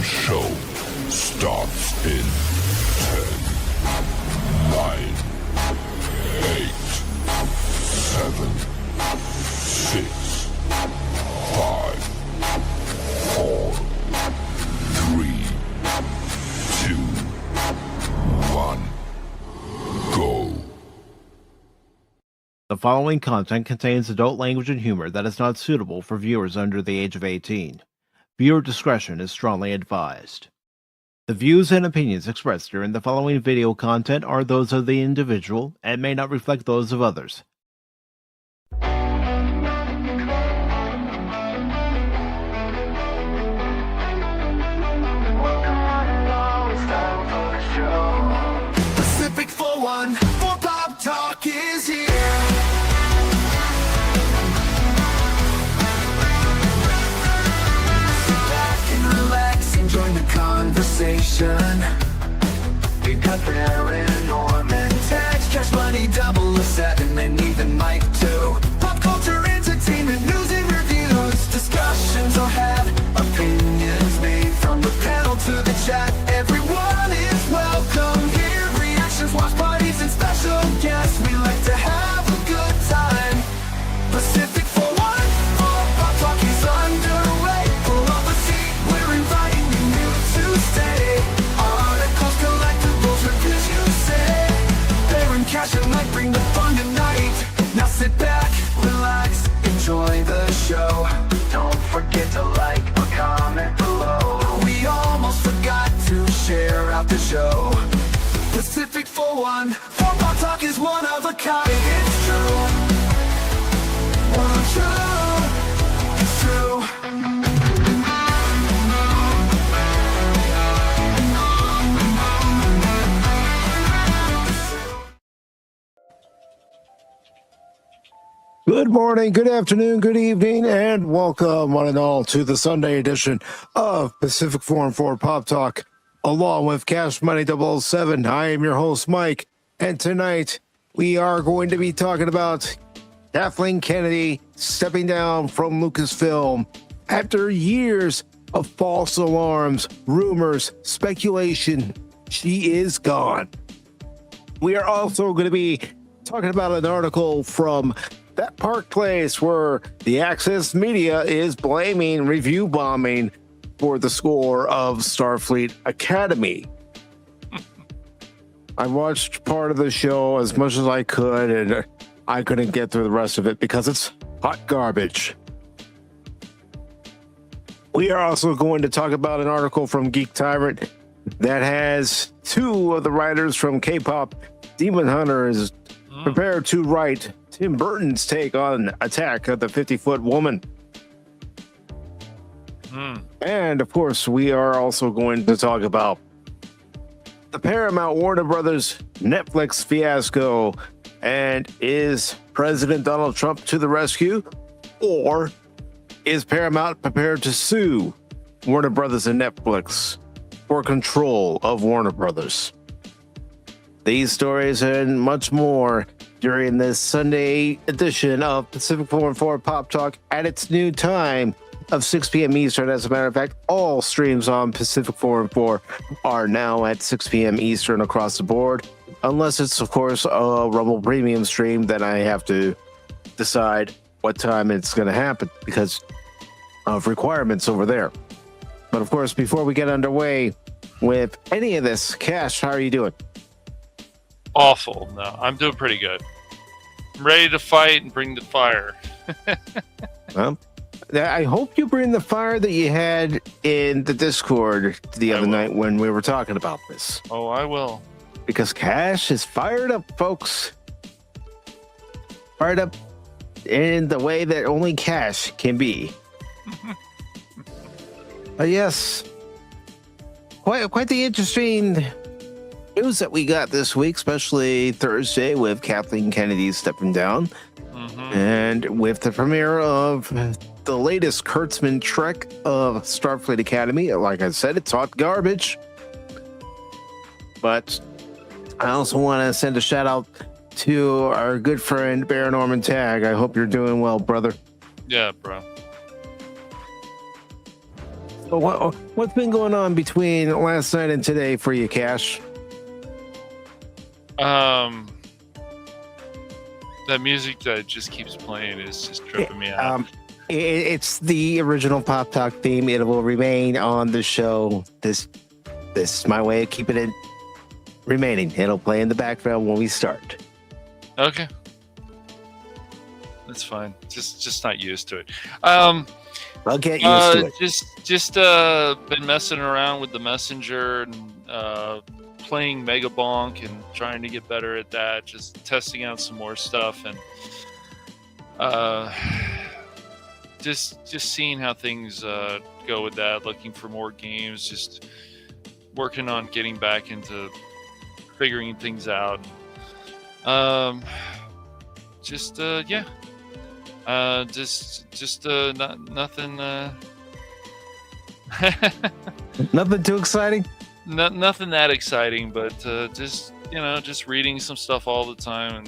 The show starts in 10, 9, 8, 7, 6, 5, 4, 3, 2, 1, go. The following content contains adult language and humor that is not suitable for viewers under the age of 18. Viewer discretion is strongly advised. The views and opinions expressed during the following video content are those of the individual and may not reflect those of others. Pacific414 Pop Talk is here. Join the conversation. We got Paranorman, Tags, Cashmoney007 and even Mike too. Pop culture, entertainment, news and reviews. Discussions are had, opinions made. From the panel to the chat, everyone is welcome here. Reactions, watch parties and special guests. We like to have a good time. Pacific414 Pop Talk is underway. Pull up a seat, we're inviting stay. Articles, collectibles, reviews, you say. Baron Cash and Mike bring the fun tonight. Now sit back, relax, enjoy the show. Don't forget to like or comment below. We almost forgot to share out the show. Pacific414 Pop Talk is one of a kind. It's true. True. It's true. Good morning, good afternoon, good evening, and welcome one and all to the Sunday edition of Pacific414 Pop Talk, along with Cashmoney007. I am your host, Mike, and tonight we are going to be talking about Kathleen Kennedy stepping down from Lucasfilm after years of false alarms, rumors, speculation. She is gone. We are also going to be talking about an article from that Park Place where the Access Media is blaming review bombing for the score of Starfleet Academy. I watched part of the show as much as I could, and I couldn't get through the rest of it because it's hot garbage. We are also going to talk about an article from Geek Tyrant that has two of the writers from K-pop Demon Hunters prepared to write Tim Burton's take on Attack of the 50-Foot Woman. And, of course, we are also going to talk about the Paramount Warner Brothers Netflix fiasco. And is President Donald Trump to the rescue? Or is Paramount prepared to sue Warner Brothers and Netflix for control of Warner Brothers? These stories and much more during this Sunday edition of Pacific414 Pop Talk at its new time of 6 p.m. Eastern. As a matter of fact, all streams on Pacific414 are now at 6 p.m. Eastern across the board, unless it's, of course, a Rumble Premium stream. Then I have to decide what time it's going to happen because of requirements over there. But, of course, before we get underway with any of this, Cash, how are you doing? Awful. No, I'm doing pretty good. I'm ready to fight and bring the fire. Well, I hope you bring the fire that you had in the Discord the other night when we were talking about this. Oh, I will. Because Cash is fired up, folks. Fired up in the way that only Cash can be. Yes. Quite the interesting news that we got this week, especially Thursday with Kathleen Kennedy stepping down, and with the premiere of the latest Kurtzman trek of Starfleet Academy. Like I said, it's hot garbage, but I also want to send a shout out to our good friend Baron Norman Tag. I hope you're doing well, brother. Yeah, bro. What's been going on between last night and today for you, Cash? That music that just keeps playing is just tripping me out. It's the original Pop Talk theme. It will remain on the show. This is my way of keeping it remaining. It'll play in the background when we start. Okay. That's fine. Just not used to it. I'll get used to it. Just been messing around with the Messenger and playing Mega Bonk and trying to get better at that. Just testing out some more stuff and just seeing how things go with that. Looking for more games. Just working on getting back into figuring things out. Just nothing. Nothing too exciting. Nothing that exciting, but just reading some stuff all the time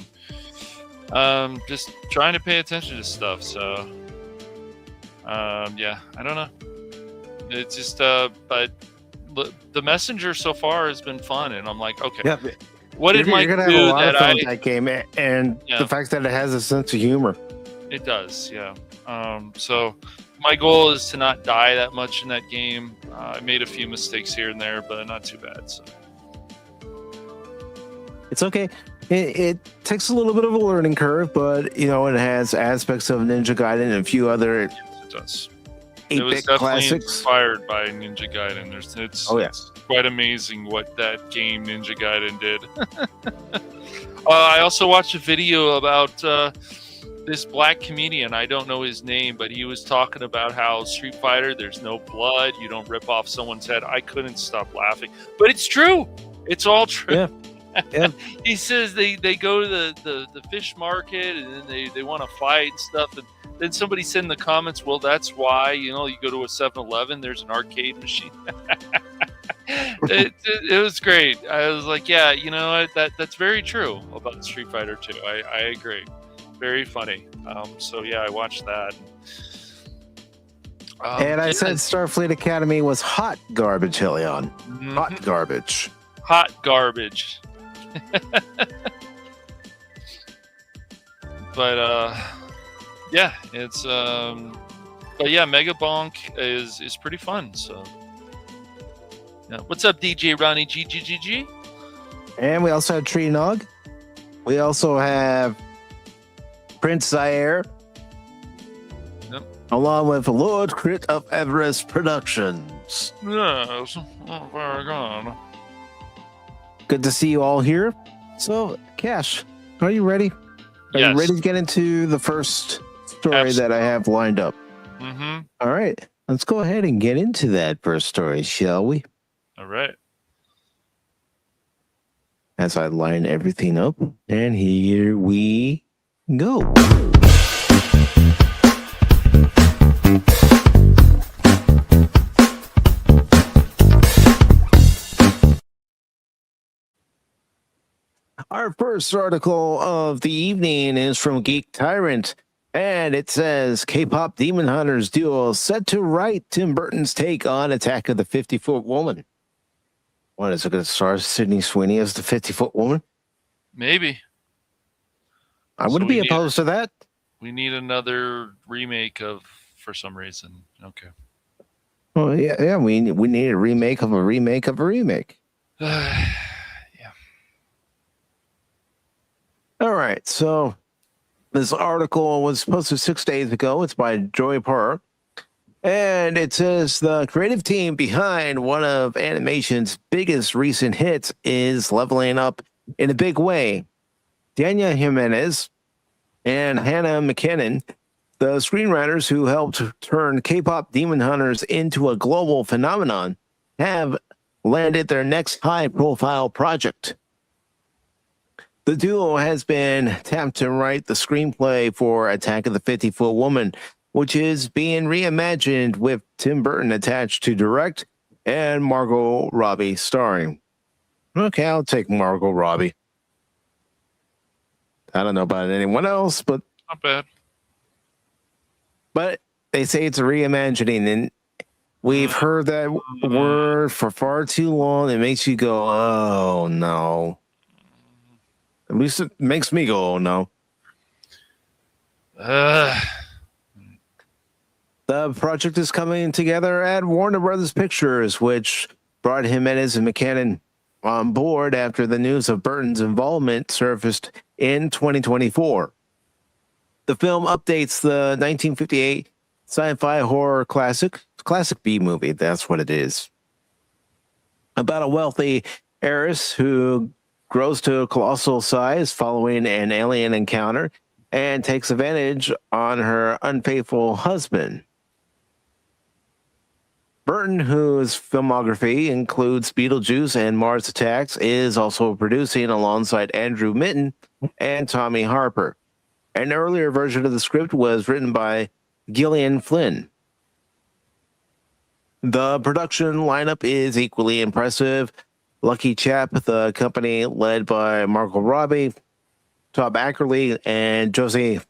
and just trying to pay attention to stuff. So I don't know. It's just but the Messenger so far has been fun, and I'm like, okay. Yep. What did Mike do that game, and the fact that it has a sense of humor. It does, yeah. So my goal is to not die that much in that game. I made a few mistakes here and there, but not too bad. So it's okay. It takes a little bit of a learning curve, but it has aspects of Ninja Gaiden and a few other. Yes, it does. 8-bit classics. Inspired by Ninja Gaiden. It's quite amazing what that game Ninja Gaiden did. I also watched a video about this black comedian. I don't know his name, but he was talking about how Street Fighter, there's no blood, you don't rip off someone's head. I couldn't stop laughing, but it's true. It's all true. Yeah. Yeah. He says they go to the fish market and then they want to fight and stuff, and then somebody said in the comments, well, that's why you go to a 7-Eleven, there's an arcade machine. It was great. I was like, yeah, that's very true about Street Fighter 2. I agree. Very funny. So yeah, I watched that. And I said Starfleet Academy was hot garbage, Helion. Mm-hmm. Hot garbage. Hot garbage. But yeah, it's but yeah, Mega Bonk is pretty fun. So yeah. What's up, DJ Ronnie GGGG? And we also have Tree Nog. We also have Prince Zaire. Yep. Along with Lord Crit of Everest Productions. Yes. Oh, very good. Good to see you all here. So, Cash, are you ready? Are you ready to get into the first story that I have lined up? Mm-hmm. All right. Let's go ahead and get into that first story, shall we? All right. As I line everything up, and here we go. Our first article of the evening is from Geek Tyrant, and it says K-pop Demon Hunters duo set to write Tim Burton's take on Attack of the 50-Foot Woman. What, is it going to star Sydney Sweeney as the 50-Foot Woman? Maybe. I wouldn't be opposed to that. We need another remake for some reason. Okay. Well, yeah, we need a remake of a remake of a remake. Yeah. All right, so this article was posted 6 days ago. It's by Joy Parr. And it says the creative team behind one of animation's biggest recent hits is leveling up in a big way. Danya Jimenez and Hannah McMechan, the screenwriters who helped turn K-pop Demon Hunters into a global phenomenon, have landed their next high-profile project. The duo has been tapped to write the screenplay for Attack of the 50-Foot Woman, which is being reimagined with Tim Burton attached to direct and Margot Robbie starring. Okay, I'll take Margot Robbie. I don't know about anyone else, but not bad. But they say it's a reimagining, and We've heard that word for far too long. It makes you go, oh no. At least it makes me go, oh no. The project is coming together at Warner Brothers Pictures, which brought Jimenez and McMechan on board after the news of Burton's involvement surfaced in 2024. The film updates the 1958 sci-fi horror classic B movie, that's what it is, about a wealthy heiress who grows to a colossal size following an alien encounter and takes advantage on her unfaithful husband. Burton, whose filmography includes Beetlejuice and Mars Attacks, is also producing alongside Andrew Mitton and Tommy Harper. An earlier version of the script was written by Gillian Flynn. The production lineup is equally impressive. Lucky Chap, the company led by Margot Robbie, Tom Ackerley, and Josie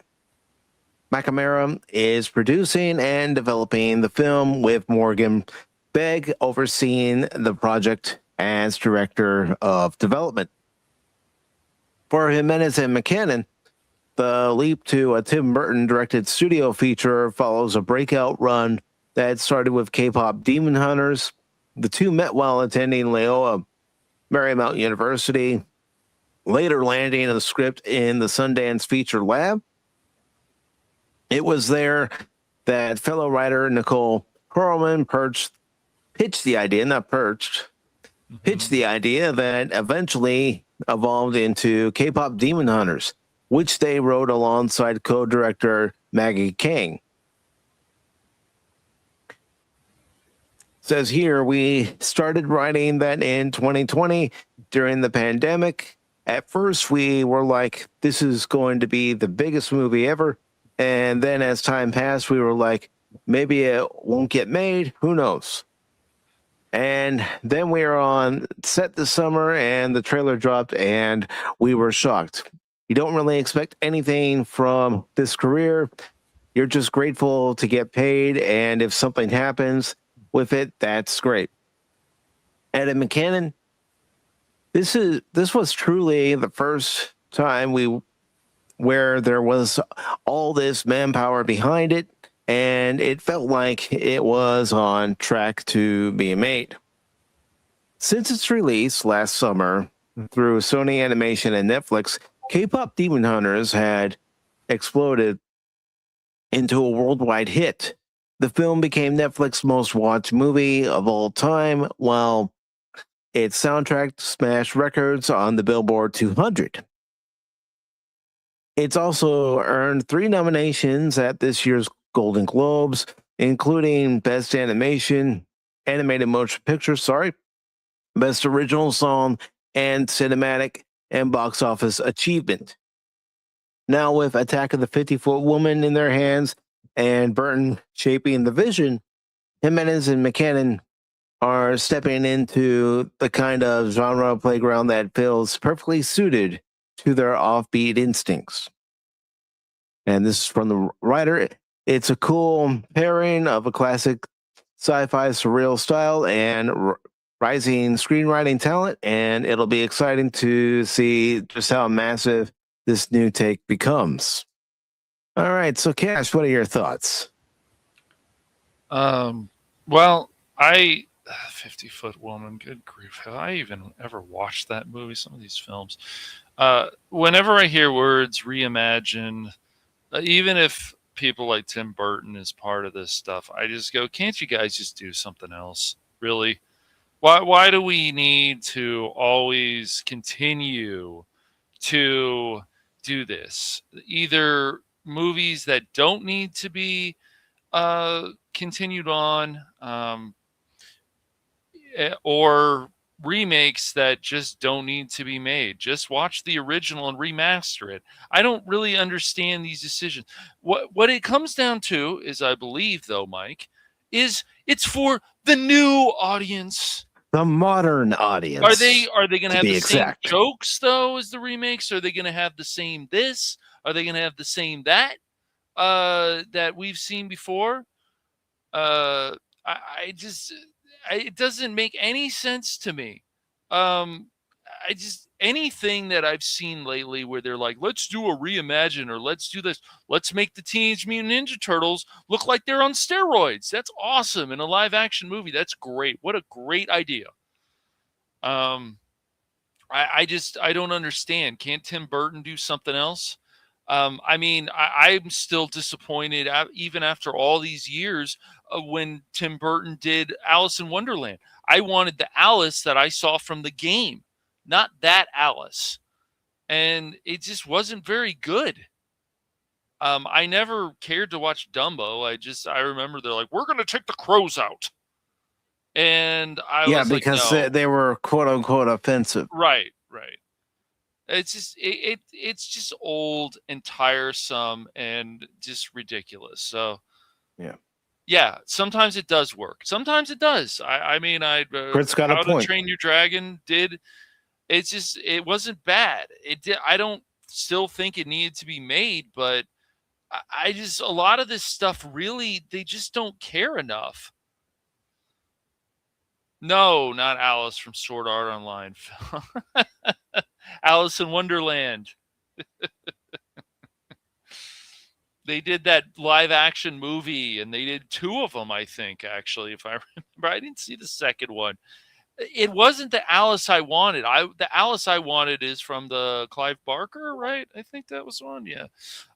McNamara, is producing and developing the film, with Morgan Begg overseeing the project as director of development. For Jimenez and McMechan, the leap to a Tim Burton directed studio feature follows a breakout run that started with K-pop Demon Hunters. The two met while attending Loyola Marymount University, later landing a script in the Sundance Feature Lab. It was there that fellow writer Nicole Perlman pitched the idea that eventually evolved into K-pop Demon Hunters, which they wrote alongside co-director Maggie King. Says here, we started writing that in 2020 during the pandemic. At first, we were like, this is going to be the biggest movie ever. And then as time passed, we were like, maybe it won't get made. Who knows? And then we were on set this summer and the trailer dropped and we were shocked. You don't really expect anything from this career. You're just grateful to get paid. And if something happens with it, that's great. Adam McMechan, this was truly the first time where there was all this manpower behind it, and it felt like it was on track to be made. Since its release last summer through Sony Animation and Netflix, K-pop Demon Hunters had exploded into a worldwide hit. The film became Netflix's most watched movie of all time, while its soundtrack smashed records on the Billboard 200. It's also earned 3 nominations at this year's Golden Globes, including Best Animated Motion Picture, Best Original Song, and Cinematic and Box Office Achievement. Now, with Attack of the 50-Foot Woman in their hands and Burton shaping the vision, Jimenez and McMechan are stepping into the kind of genre playground that feels perfectly suited to their offbeat instincts. And this is from the writer. It's a cool pairing of a classic sci-fi surreal style and rising screenwriting talent, and it'll be exciting to see just how massive this new take becomes. All right, so Cash, what are your thoughts? Well, 50-Foot Woman, good grief. Have I even ever watched that movie? Some of these films. Whenever I hear words reimagine, even if people like Tim Burton is part of this stuff, I just go, can't you guys just do something else? Really? Why do we need to always continue to do this? Either movies that don't need to be continued on, or remakes that just don't need to be made. Just watch the original and remaster it. I don't really understand these decisions. What it comes down to is, I believe, though, Mike, is it's for the new audience. The modern audience. Are they going to have the same jokes, though, as the remakes? Are they going to have the same this? Are they going to have the same that that we've seen before? It doesn't make any sense to me. Anything that I've seen lately where they're like, let's do a reimagine, or let's do this, let's make the Teenage Mutant Ninja Turtles look like they're on steroids. That's awesome in a live action movie. That's great. What a great idea. I don't understand. Can't Tim Burton do something else? I'm still disappointed, even after all these years, when Tim Burton did Alice in Wonderland. I wanted the Alice that I saw from the game, not that Alice. And it just wasn't very good. I never cared to watch Dumbo. I remember they're like, we're going to take the crows out. And I was like, because no. they were quote unquote offensive. Right. It's just it's just old and tiresome and just ridiculous. So yeah. Sometimes it does work. Sometimes it does. Kurt's got a point. How to Train Your Dragon did. It's just it wasn't bad. It did. I don't still think it needed to be made, but I just a lot of this stuff really they just don't care enough. No, not Alice from Sword Art Online. Alice in Wonderland. They did that live action movie, and they did 2 of them, I think, actually, if I remember. I didn't see the second one. It wasn't the Alice I wanted. The Alice I wanted is from the Clive Barker, right? I think that was one, yeah.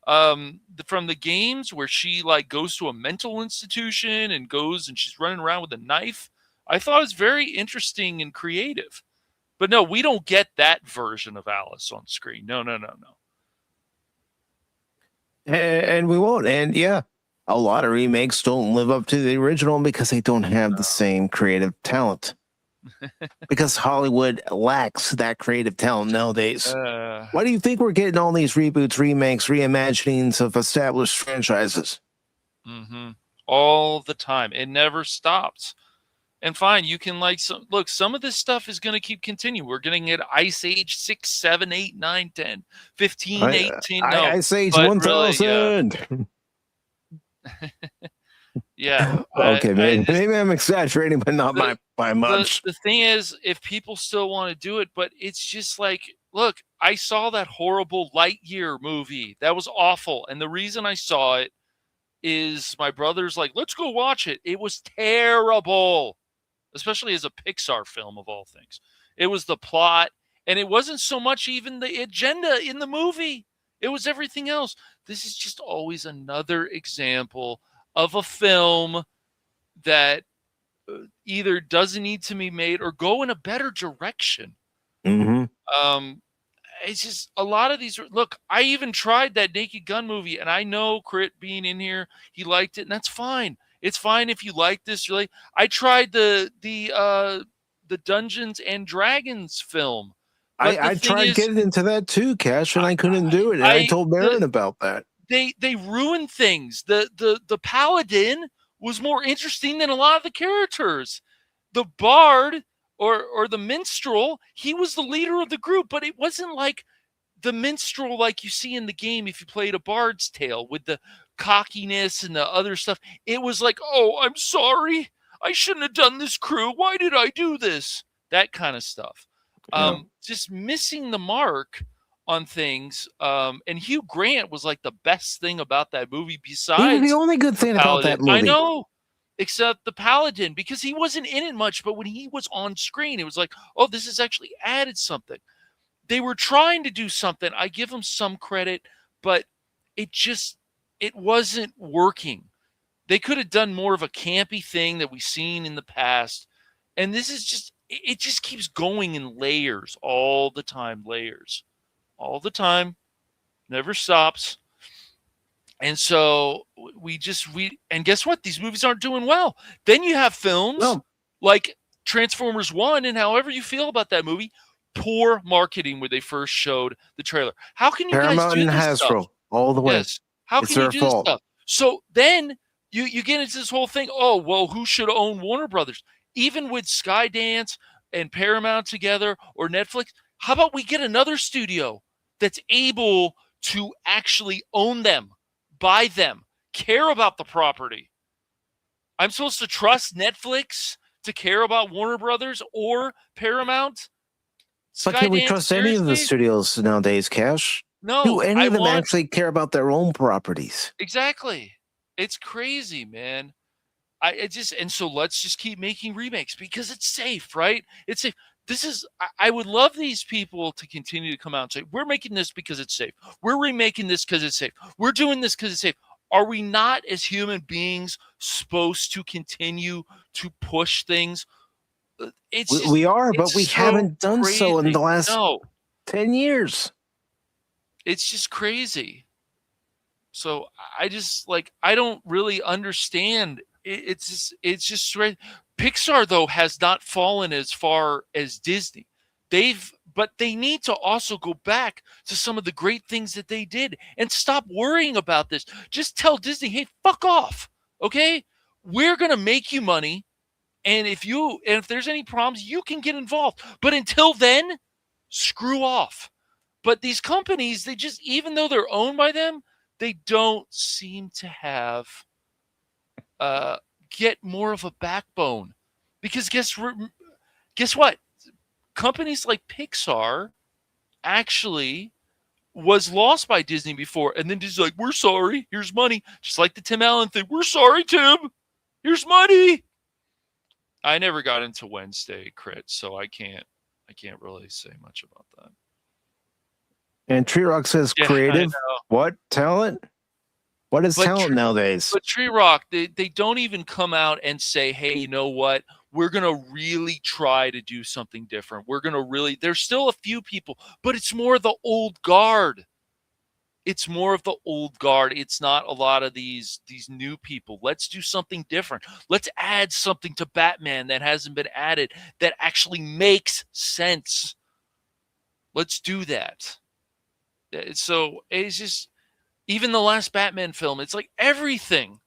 From the games where she like goes to a mental institution and she's running around with a knife. I thought it was very interesting and creative. But no, we don't get that version of Alice on screen. No. And we won't. And yeah, a lot of remakes don't live up to the original because they don't have the same creative talent. Because Hollywood lacks that creative talent nowadays. Why do you think we're getting all these reboots, remakes, reimaginings of established franchises? All the time. It never stops. And fine, you can look, some of this stuff is going to keep continuing. We're going to get Ice Age 6, 7, 8, 9, 10, 15, 18. No, Ice Age 1000. Really, yeah. Okay, maybe I'm exaggerating, but not by much. The thing is, if people still want to do it, but it's just like, look, I saw that horrible Lightyear movie. That was awful. And the reason I saw it is my brother's like, let's go watch it. It was terrible. Especially as a Pixar film of all things. It was the plot, and it wasn't so much even the agenda in the movie. It was everything else. This is just always another example of a film that either doesn't need to be made or go in a better direction. It's just a lot of these. Look, I even tried that Naked Gun movie, and I know Crit being in here, he liked it, and that's fine. It's fine if you like this. Really, I tried the Dungeons and Dragons film. I tried getting into that too, Cash, and I couldn't do it. And I told Baron about that. They ruined things. The Paladin was more interesting than a lot of the characters. The Bard or the Minstrel, he was the leader of the group, but it wasn't like the Minstrel like you see in the game if you played A Bard's Tale with the cockiness and the other stuff. It was like, oh, I'm sorry. I shouldn't have done this, crew. Why did I do this? That kind of stuff. Just missing the mark on things. And Hugh Grant was like the best thing about that movie besides the only good thing about that movie. I know. Except the Paladin, because he wasn't in it much, but when he was on screen, it was like, oh, this has actually added something. They were trying to do something. I give them some credit, but it wasn't working. They could have done more of a campy thing that we've seen in the past. And this is it just keeps going in layers all the time, all the time, never stops. And so and guess what? These movies aren't doing well. Then you have films like Transformers 1, and however you feel about that movie, poor marketing where they first showed the trailer. How can you Paramount guys do and this Hasbro stuff? all the way? Yes. How can you do this stuff? So then you get into this whole thing. Oh, well, who should own Warner Brothers? Even with Skydance and Paramount together or Netflix, how about we get another studio that's able to actually own them, buy them, care about the property? I'm supposed to trust Netflix to care about Warner Brothers or Paramount? But can we Skydance, trust any of the seriously? studios nowadays, Cash? Do No, any I of them want actually care about their own properties? exactly. It's crazy, man. And so let's just keep making remakes because it's safe, right? It's safe. I would love these people to continue to come out and say, we're making this because it's safe. We're remaking this because it's safe. We're doing this because it's safe. Are we not, as human beings, supposed to continue to push things? We are, but we so haven't done so in crazy. the last No, 10 years. it's just crazy. So I don't really understand. It's just straight. Pixar though has not fallen as far as Disney. But they need to also go back to some of the great things that they did and stop worrying about this. Just tell Disney, hey, fuck off. Okay? We're gonna make you money. And if there's any problems, you can get involved. But until then, screw off. But these companies, they just, even though they're owned by them, they don't seem to have get more of a backbone. Because guess what? Companies like Pixar actually was lost by Disney before, and then Disney's like, "We're sorry. Here's money." Just like the Tim Allen thing. We're sorry, Tim. Here's money. I never got into Wednesday Crit, so I can't really say much about that. And Tree Rock says creative. What talent? What is talent nowadays? But Tree Rock, they don't even come out and say, hey, you know what? We're going to really try to do something different. There's still a few people, but it's more the old guard. It's more of the old guard. It's not a lot of these new people. Let's do something different. Let's add something to Batman that hasn't been added that actually makes sense. Let's do that. So it's just, even the last Batman film, it's like everything,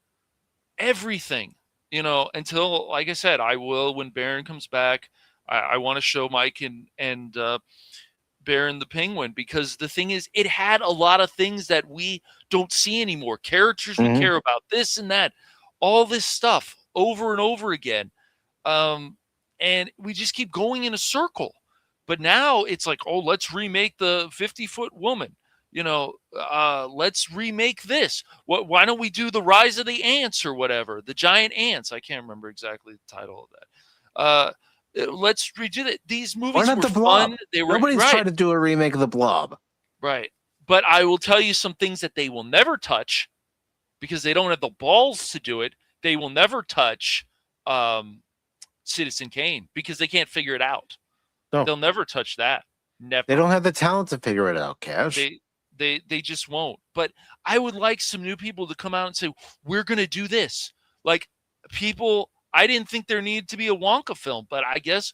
until, like I said, I will, when Baron comes back, I want to show Mike and Baron the Penguin, because the thing is, it had a lot of things that we don't see anymore. Characters we care about, this and that, all this stuff over and over again. And we just keep going in a circle. But now it's like, oh, let's remake the 50-foot woman. Let's remake this. Why don't we do the Rise of the Ants or whatever? The giant ants. I can't remember exactly the title of that. Let's redo that. These movies were fun. Nobody's trying to do a remake of The Blob. Right. But I will tell you some things that they will never touch because they don't have the balls to do it. They will never touch Citizen Kane because they can't figure it out. No. They'll never touch that. Never. They don't have the talent to figure it out, Cash. They just won't. But I would like some new people to come out and say, we're going to do this. Like, people, I didn't think there needed to be a Wonka film, but I guess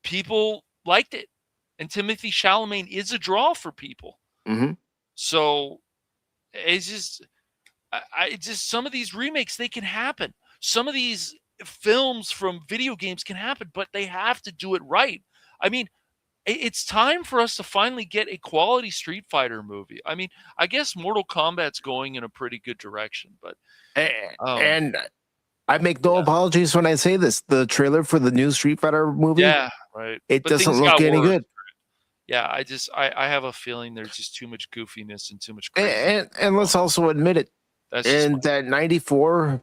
people liked it. And Timothy Chalamet is a draw for people. Mm-hmm. So it's just, some of these remakes, they can happen. Some of these films from video games can happen, but they have to do it right. I mean, it's time for us to finally get a quality Street Fighter movie. I mean, I guess Mortal Kombat's going in a pretty good direction, but and I make no apologies when I say this. The trailer for the new Street Fighter movie, right, it doesn't look any good. Yeah, I have a feeling there's just too much goofiness and too much crazy. And let's also admit it. In that '94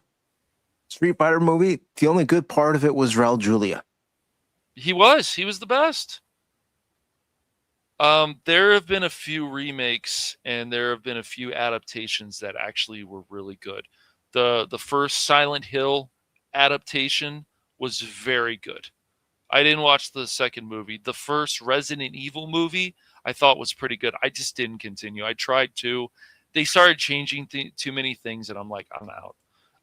Street Fighter movie, the only good part of it was Raul Julia. He was the best. There have been a few remakes and there have been a few adaptations that actually were really good. The first Silent Hill adaptation was very good. I didn't watch the second movie. The first Resident Evil movie I thought was pretty good. I just didn't continue. I tried to. They started changing too many things and I'm like, I'm out.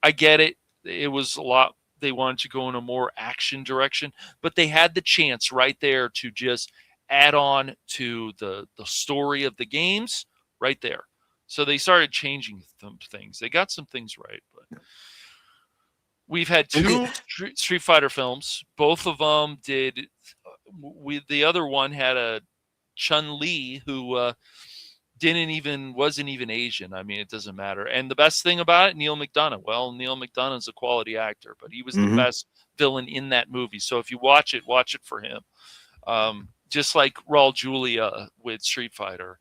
I get it. It was a lot. They wanted to go in a more action direction, but they had the chance right there to just add on to the story of the games right there. So they started changing some things. They got some things right, but we've had two Street Fighter films. Both of them did. The other one had a Chun-Li who wasn't even Asian. I mean, it doesn't matter. And the best thing about it, Neil McDonough. Well, Neil McDonough's a quality actor, but he was the best villain in that movie. So if you watch it for him. Just like Raul Julia with Street Fighter.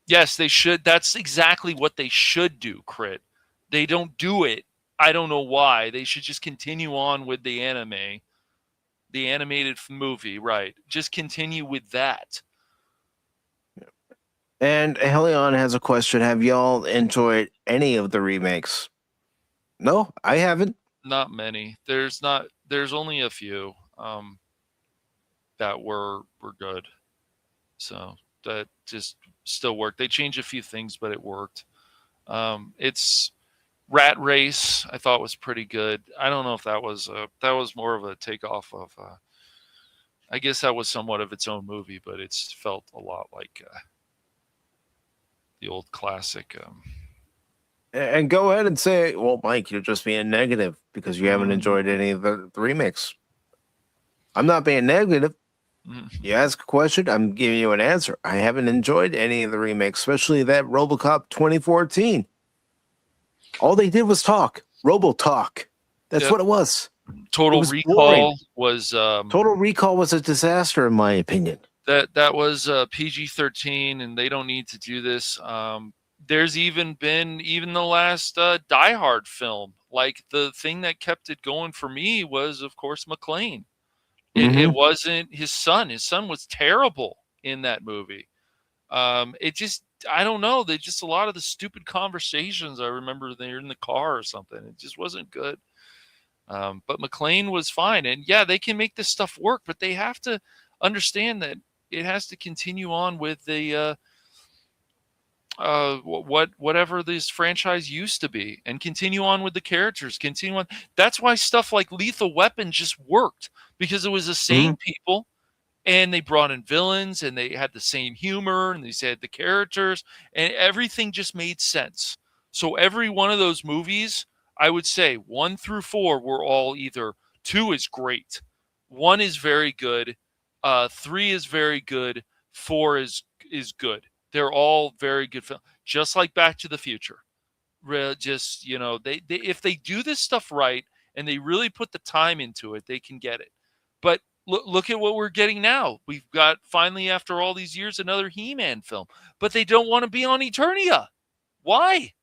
Yes, they should. That's exactly what they should do, Crit. They don't do it. I don't know why. They should just continue on with the anime. The animated movie, right. Just continue with that. And Helion has a question. Have y'all enjoyed any of the remakes? No, I haven't. Not many. There's only a few that were good. So that just still worked. They changed a few things, but it worked. It's Rat Race, I thought was pretty good. I don't know if that was more of a takeoff of. I guess that was somewhat of its own movie, but it's felt a lot like the old classic. And go ahead and say, well, Mike, you're just being negative because you haven't enjoyed any of the remakes. I'm not being negative. You ask a question, I'm giving you an answer. I haven't enjoyed any of the remakes, especially that RoboCop 2014. All they did was talk. Robo-talk. That's what it was. Total Recall was Total Recall was a disaster, in my opinion. That was PG-13, and they don't need to do this. There's even the last Die Hard film. Like, the thing that kept it going for me was, of course, McClane. It wasn't his son. His son was terrible in that movie. It just, I don't know. They just, a lot of the stupid conversations, I remember they're in the car or something. It just wasn't good. But McClane was fine. And yeah, they can make this stuff work, but they have to understand that it has to continue on with the whatever this franchise used to be, and continue on with the characters. Continue on. That's why stuff like Lethal Weapon just worked, because it was the same people, and they brought in villains, and they had the same humor, and they said the characters, and everything just made sense. So every one of those movies, I would say 1 through 4 were all either 2 is great, 1 is very good, 3 is very good, 4 is good. They're all very good films, just like Back to the Future. Just, they if they do this stuff right and they really put the time into it, they can get it. But look at what we're getting now. We've got, finally, after all these years, another He-Man film. But they don't want to be on Eternia. Why?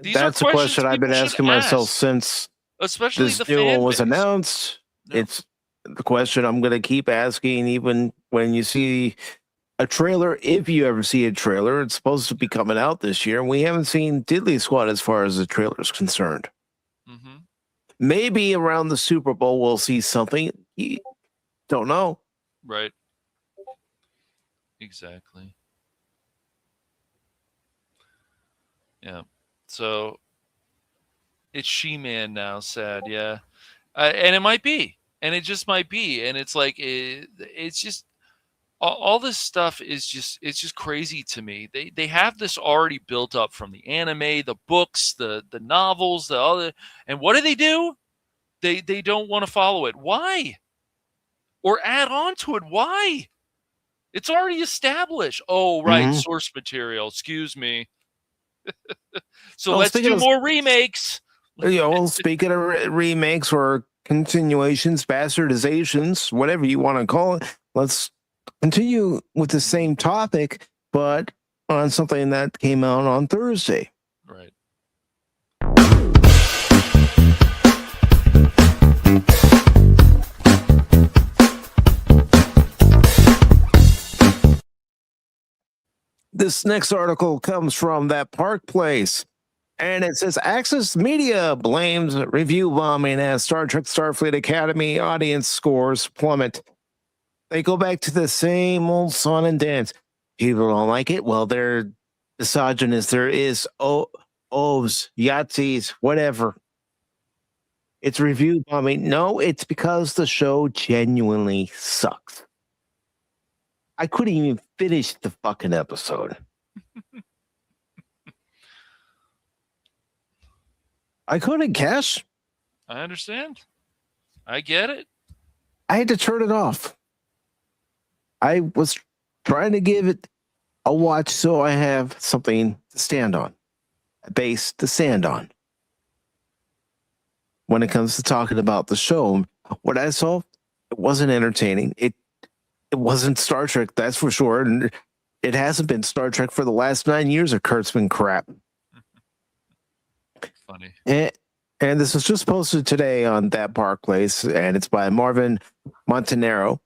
That's a question I've been asking myself since especially this new one was announced. No. It's the question I'm going to keep asking, even when you see a trailer. If you ever see a trailer, it's supposed to be coming out this year, and we haven't seen Diddley Squad as far as the trailer is concerned. Maybe around the Super Bowl we'll see something. Don't know. Right. Exactly. Yeah. So it's She-Man now, sad, yeah. And it might be. And it just might be. And it's like, it's just, all this stuff is just, it's just crazy to me. They have this already built up from the anime, the books, the novels, the other. And what do? They don't want to follow it. Why? Or add on to it. Why? It's already established. Oh, right. Source material. Excuse me. So let's do more remakes. Speaking of remakes or continuations, bastardizations, whatever you want to call it, let's continue with the same topic, but on something that came out on Thursday. Right. This next article comes from That Park Place, and it says Access Media blames review bombing as Star Trek Starfleet Academy audience scores plummet. They go back to the same old song and dance. People don't like it. Well, they're misogynist. There is O's, Yahtzees, whatever. It's review bombing. No, it's because the show genuinely sucks. I couldn't even finish the fucking episode. I couldn't, Cash. I understand. I get it. I had to turn it off. I was trying to give it a watch so I have something to stand on, a base to stand on. When it comes to talking about the show, what I saw, it wasn't entertaining. It wasn't Star Trek, that's for sure. And it hasn't been Star Trek for the last 9 years of Kurtzman crap. Funny. And this was just posted today on That Park Place, and it's by Marvin Montanaro.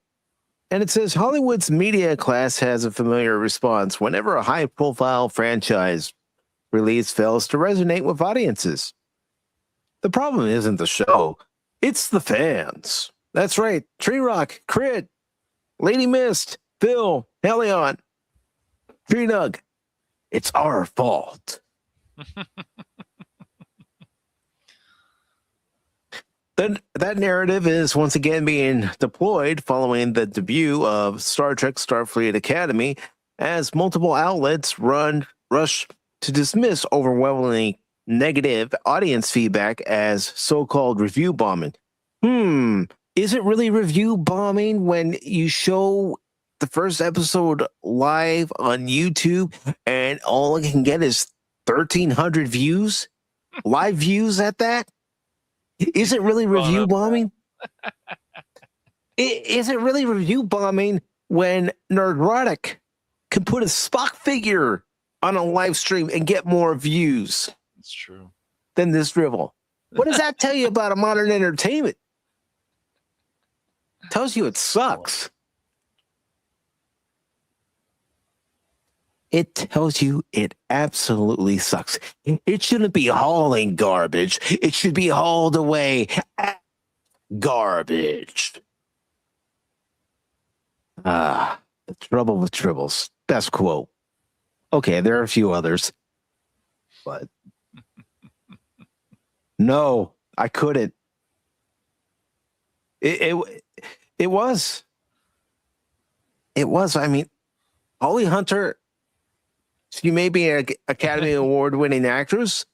And it says, Hollywood's media class has a familiar response whenever a high-profile franchise release fails to resonate with audiences. The problem isn't the show, it's the fans. That's right, Tree Rock, Crit, Lady Mist, Phil, Helion, Tree Nug. It's our fault. Then that narrative is once again being deployed following the debut of Star Trek Starfleet Academy, as multiple outlets rush to dismiss overwhelmingly negative audience feedback as so-called review bombing. Is it really review bombing when you show the first episode live on YouTube and all I can get is 1,300 views? Live views at that? Is it really review bombing? Is it really review bombing when Nerdrotic can put a Spock figure on a live stream and get more views? It's true. Than this drivel. What does that tell you about a modern entertainment? Tells you it sucks. It tells you it absolutely sucks. It shouldn't be hauling garbage. It should be hauled away at garbage. The trouble with tribbles. Best quote. Okay, there are a few others. But no, I couldn't. It was. I mean, Holly Hunter, she may be an Academy Award-winning actress,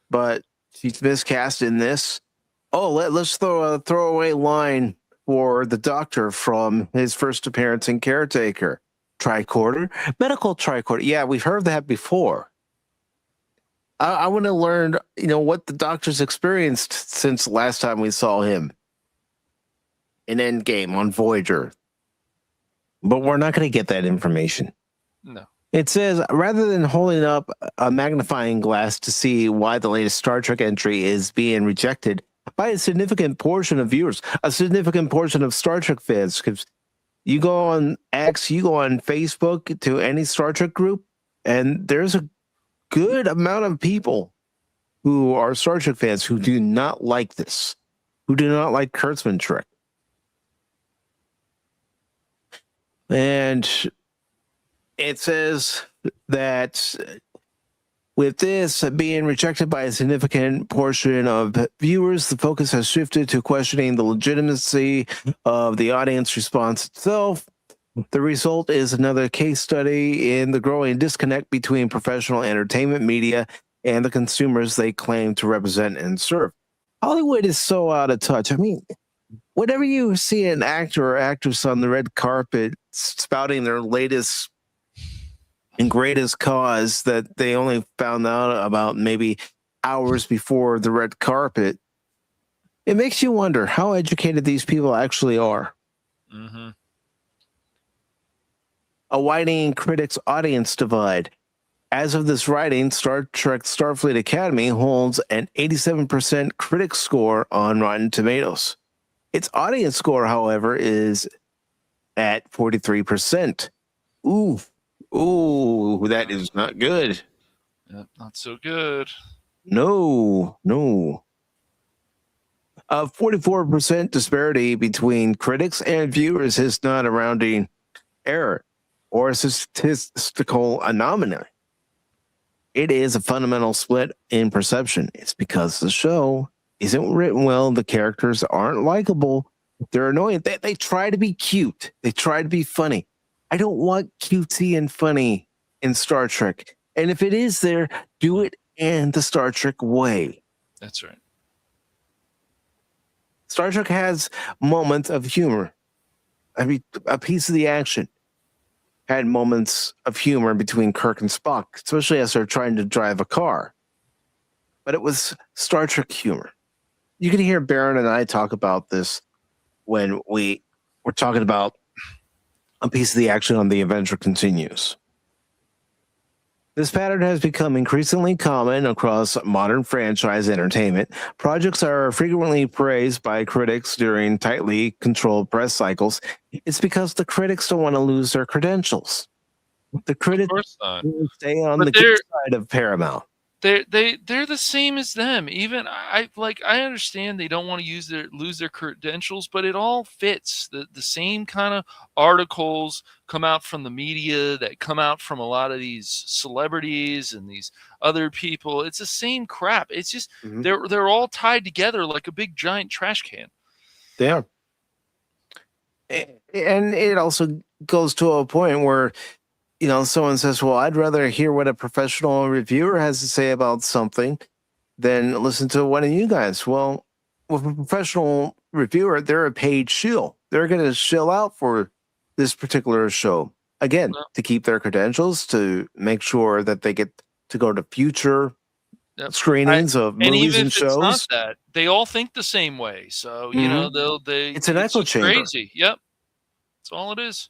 but she's miscast in this. Oh, let's throw a throwaway line for the Doctor from his first appearance in Caretaker. Tricorder? Medical tricorder. Yeah, we've heard that before. I want to learn, what the Doctor's experienced since last time we saw him in Endgame on Voyager. But we're not going to get that information. No. It says, rather than holding up a magnifying glass to see why the latest Star Trek entry is being rejected by a significant portion of viewers, a significant portion of Star Trek fans, because you go on X, you go on Facebook to any Star Trek group, and there's a good amount of people who are Star Trek fans who do not like this, who do not like Kurtzman Trek. And it says that with this being rejected by a significant portion of viewers, the focus has shifted to questioning the legitimacy of the audience response itself. The result is another case study in the growing disconnect between professional entertainment media and the consumers they claim to represent and serve. Hollywood is so out of touch. I mean, whenever you see an actor or actress on the red carpet spouting their latest and greatest cause that they only found out about maybe hours before the red carpet, it makes you wonder how educated these people actually are. Mm-hmm. A widening critics audience divide. As of this writing, Star Trek Starfleet Academy holds an 87% critic score on Rotten Tomatoes. Its audience score, however, is at 43%. Ooh, that is not good. Yeah, not so good. No. A 44% disparity between critics and viewers is not a rounding error or a statistical anomaly. It is a fundamental split in perception. It's because the show isn't written well. The characters aren't likable. They're annoying. They try to be cute. They try to be funny. I don't want cutesy and funny in Star Trek. And if it is there, do it in the Star Trek way. That's right. Star Trek has moments of humor. I mean, a piece of the action had moments of humor between Kirk and Spock, especially as they're trying to drive a car. But it was Star Trek humor. You can hear Baron and I talk about this when we were talking about a piece of the action on The Adventure Continues. This pattern has become increasingly common across modern franchise entertainment. Projects are frequently praised by critics during tightly controlled press cycles. It's because the critics don't want to lose their credentials. The critics stay on the good side of Paramount. They're the same as them. Even I understand they don't want to lose their credentials, but it all fits. The same kind of articles come out from the media that come out from a lot of these celebrities and these other people. It's the same crap. It's just they're all tied together like a big giant trash can. They are. And it also goes to a point where, you know, someone says, well, I'd rather hear what a professional reviewer has to say about something than listen to one of you guys. Well, with a professional reviewer, they're a paid shill. They're going to shill out for this particular show. Again, to keep their credentials, to make sure that they get to go to future screenings of movies and shows. It's not that. They all think the same way. So, you know, it's an echo chamber. Crazy. Yep. That's all it is.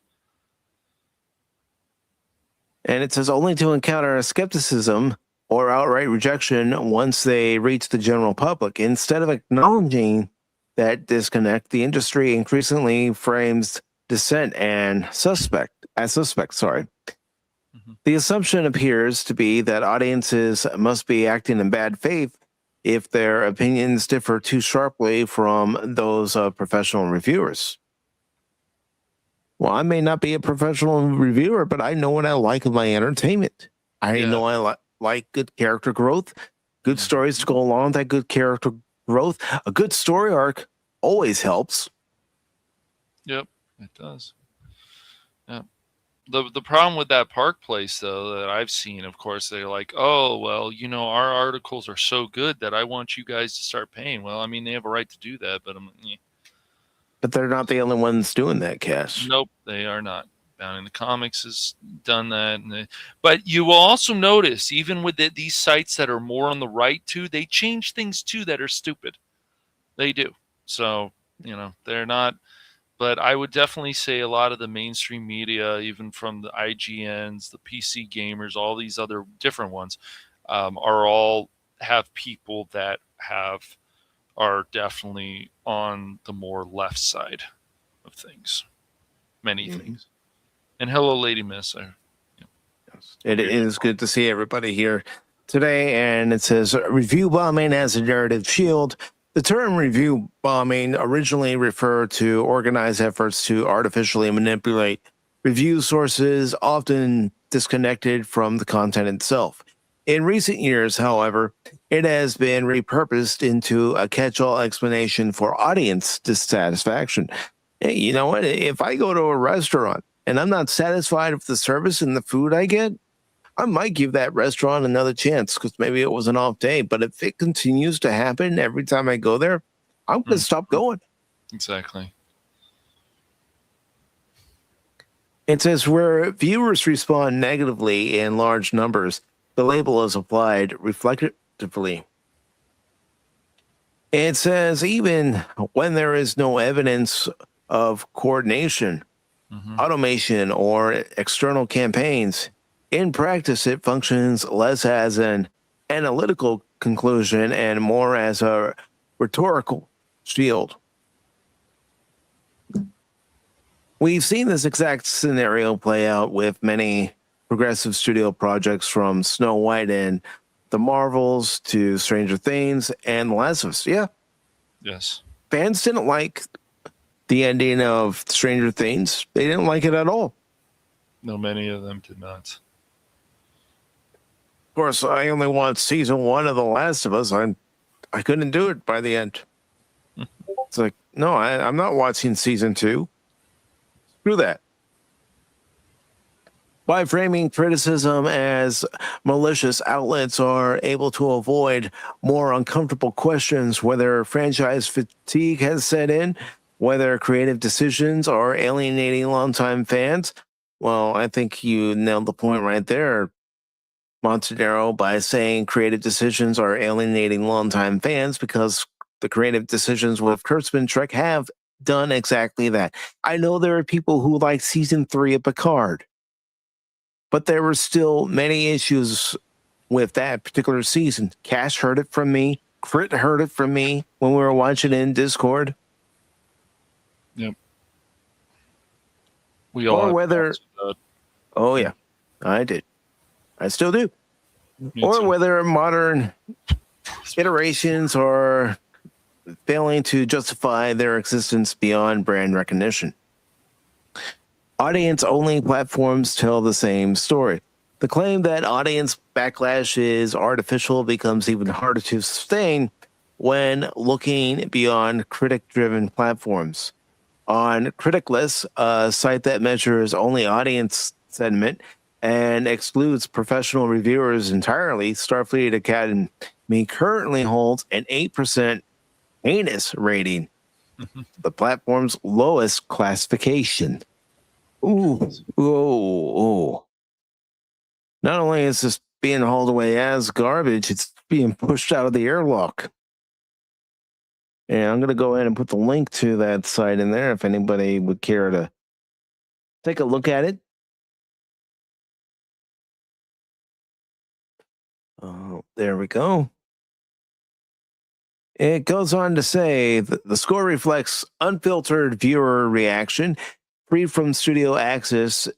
And it says only to encounter skepticism or outright rejection once they reach the general public. Instead of acknowledging that disconnect, the industry increasingly frames dissent and suspect. The assumption appears to be that audiences must be acting in bad faith if their opinions differ too sharply from those of professional reviewers. Well, I may not be a professional reviewer, but I know what I like in my entertainment. I know I like good character growth, good stories to go along with that good character growth. A good story arc always helps. Yep, it does. Yeah. The problem with that Park Place, though, that I've seen, of course, they're like, oh, well, you know, our articles are so good that I want you guys to start paying. Well, I mean, they have a right to do that, but But they're not the only ones doing that, Cash. Nope, they are not. Bound in the Comics has done that. But you will also notice, even with these sites that are more on the right, too, they change things, too, that are stupid. They do. So, you know, they're not. But I would definitely say a lot of the mainstream media, even from the IGNs, the PC gamers, all these other different ones, are all have people that are definitely on the more left side of things. Many things. And hello, Lady Miss. It is good to see everybody here today. And it says, review bombing as a narrative shield. The term review bombing originally referred to organized efforts to artificially manipulate review sources, often disconnected from the content itself. In recent years, however, it has been repurposed into a catch-all explanation for audience dissatisfaction. Hey, you know what? If I go to a restaurant and I'm not satisfied with the service and the food I get, I might give that restaurant another chance because maybe it was an off day. But if it continues to happen every time I go there, I'm going to stop going. Exactly. It says where viewers respond negatively in large numbers, the label is applied reflectively. It says even when there is no evidence of coordination, automation, or external campaigns, in practice it functions less as an analytical conclusion and more as a rhetorical shield. We've seen this exact scenario play out with many progressive studio projects from Snow White and the Marvels to Stranger Things and The Last of Us. Yeah. Yes. Fans didn't like the ending of Stranger Things. They didn't like it at all. No, many of them did not. Of course, I only watched season 1 of The Last of Us. I couldn't do it by the end. It's like, no, I'm not watching season 2. Screw that. By framing criticism as malicious, outlets are able to avoid more uncomfortable questions whether franchise fatigue has set in. whether creative decisions are alienating longtime fans. Well, I think you nailed the point right there, Montanero, by saying creative decisions are alienating longtime fans, because the creative decisions with Kurtzman Trek have done exactly that. I know there are people who like season 3 of Picard, but there were still many issues with that particular season. Cash heard it from me. Crit heard it from me when we were watching in Discord. Yep. We all. Or whether. Oh yeah, I did. I still do. Me or too. whether modern iterations are failing to justify their existence beyond brand recognition. Audience-only platforms tell the same story. The claim that audience backlash is artificial becomes even harder to sustain when looking beyond critic-driven platforms. On Criticless, a site that measures only audience sentiment and excludes professional reviewers entirely, Starfleet Academy currently holds an 8% heinous rating, the platform's lowest classification. Ooh. Not only is this being hauled away as garbage, it's being pushed out of the airlock. And I'm going to go ahead and put the link to that site in there if anybody would care to take a look at it. There we go. It goes on to say that the score reflects unfiltered viewer reaction, free from studio access,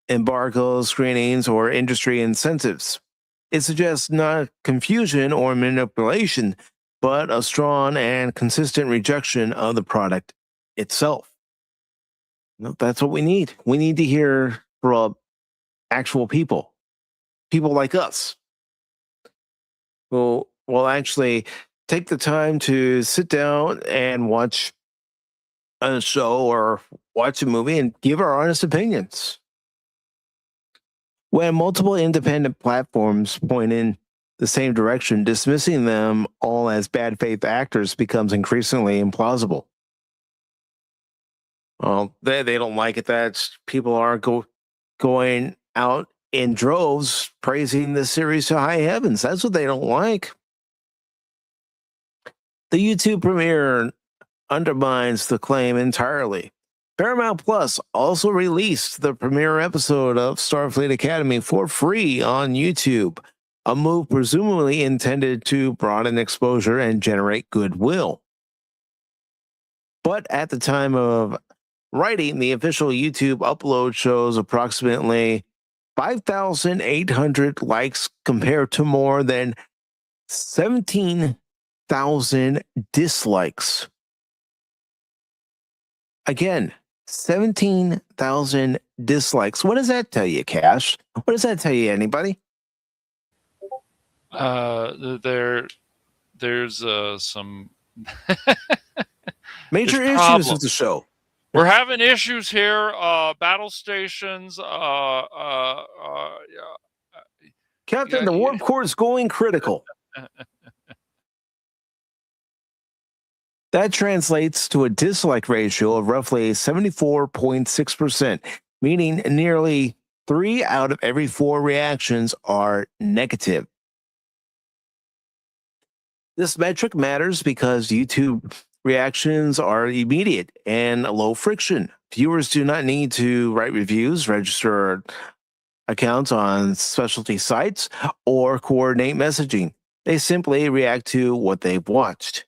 embargoes, screenings, or industry incentives. It suggests not confusion or manipulation, but a strong and consistent rejection of the product itself. That's what we need. We need to hear from actual people like us, who will actually take the time to sit down and watch a show or watch a movie and give our honest opinions. When multiple independent platforms point in the same direction, dismissing them all as bad faith actors becomes increasingly implausible. Well, they don't like it that people are going out in droves praising the series to high heavens. That's what they don't like. The YouTube premiere undermines the claim entirely. Paramount Plus also released the premiere episode of Starfleet Academy for free on YouTube, a move presumably intended to broaden exposure and generate goodwill. But at the time of writing, the official YouTube upload shows approximately 5,800 likes compared to more than 17,000 dislikes. Again, 17,000 dislikes. What does that tell you, Cash? What does that tell you, anybody? There's some major issues with the show. We're having issues here. Battle stations. Captain, the warp core is going critical. That translates to a dislike ratio of roughly 74.6%, meaning nearly 3 out of every 4 reactions are negative. This metric matters because YouTube reactions are immediate and low friction. Viewers do not need to write reviews, register accounts on specialty sites, or coordinate messaging. They simply react to what they've watched.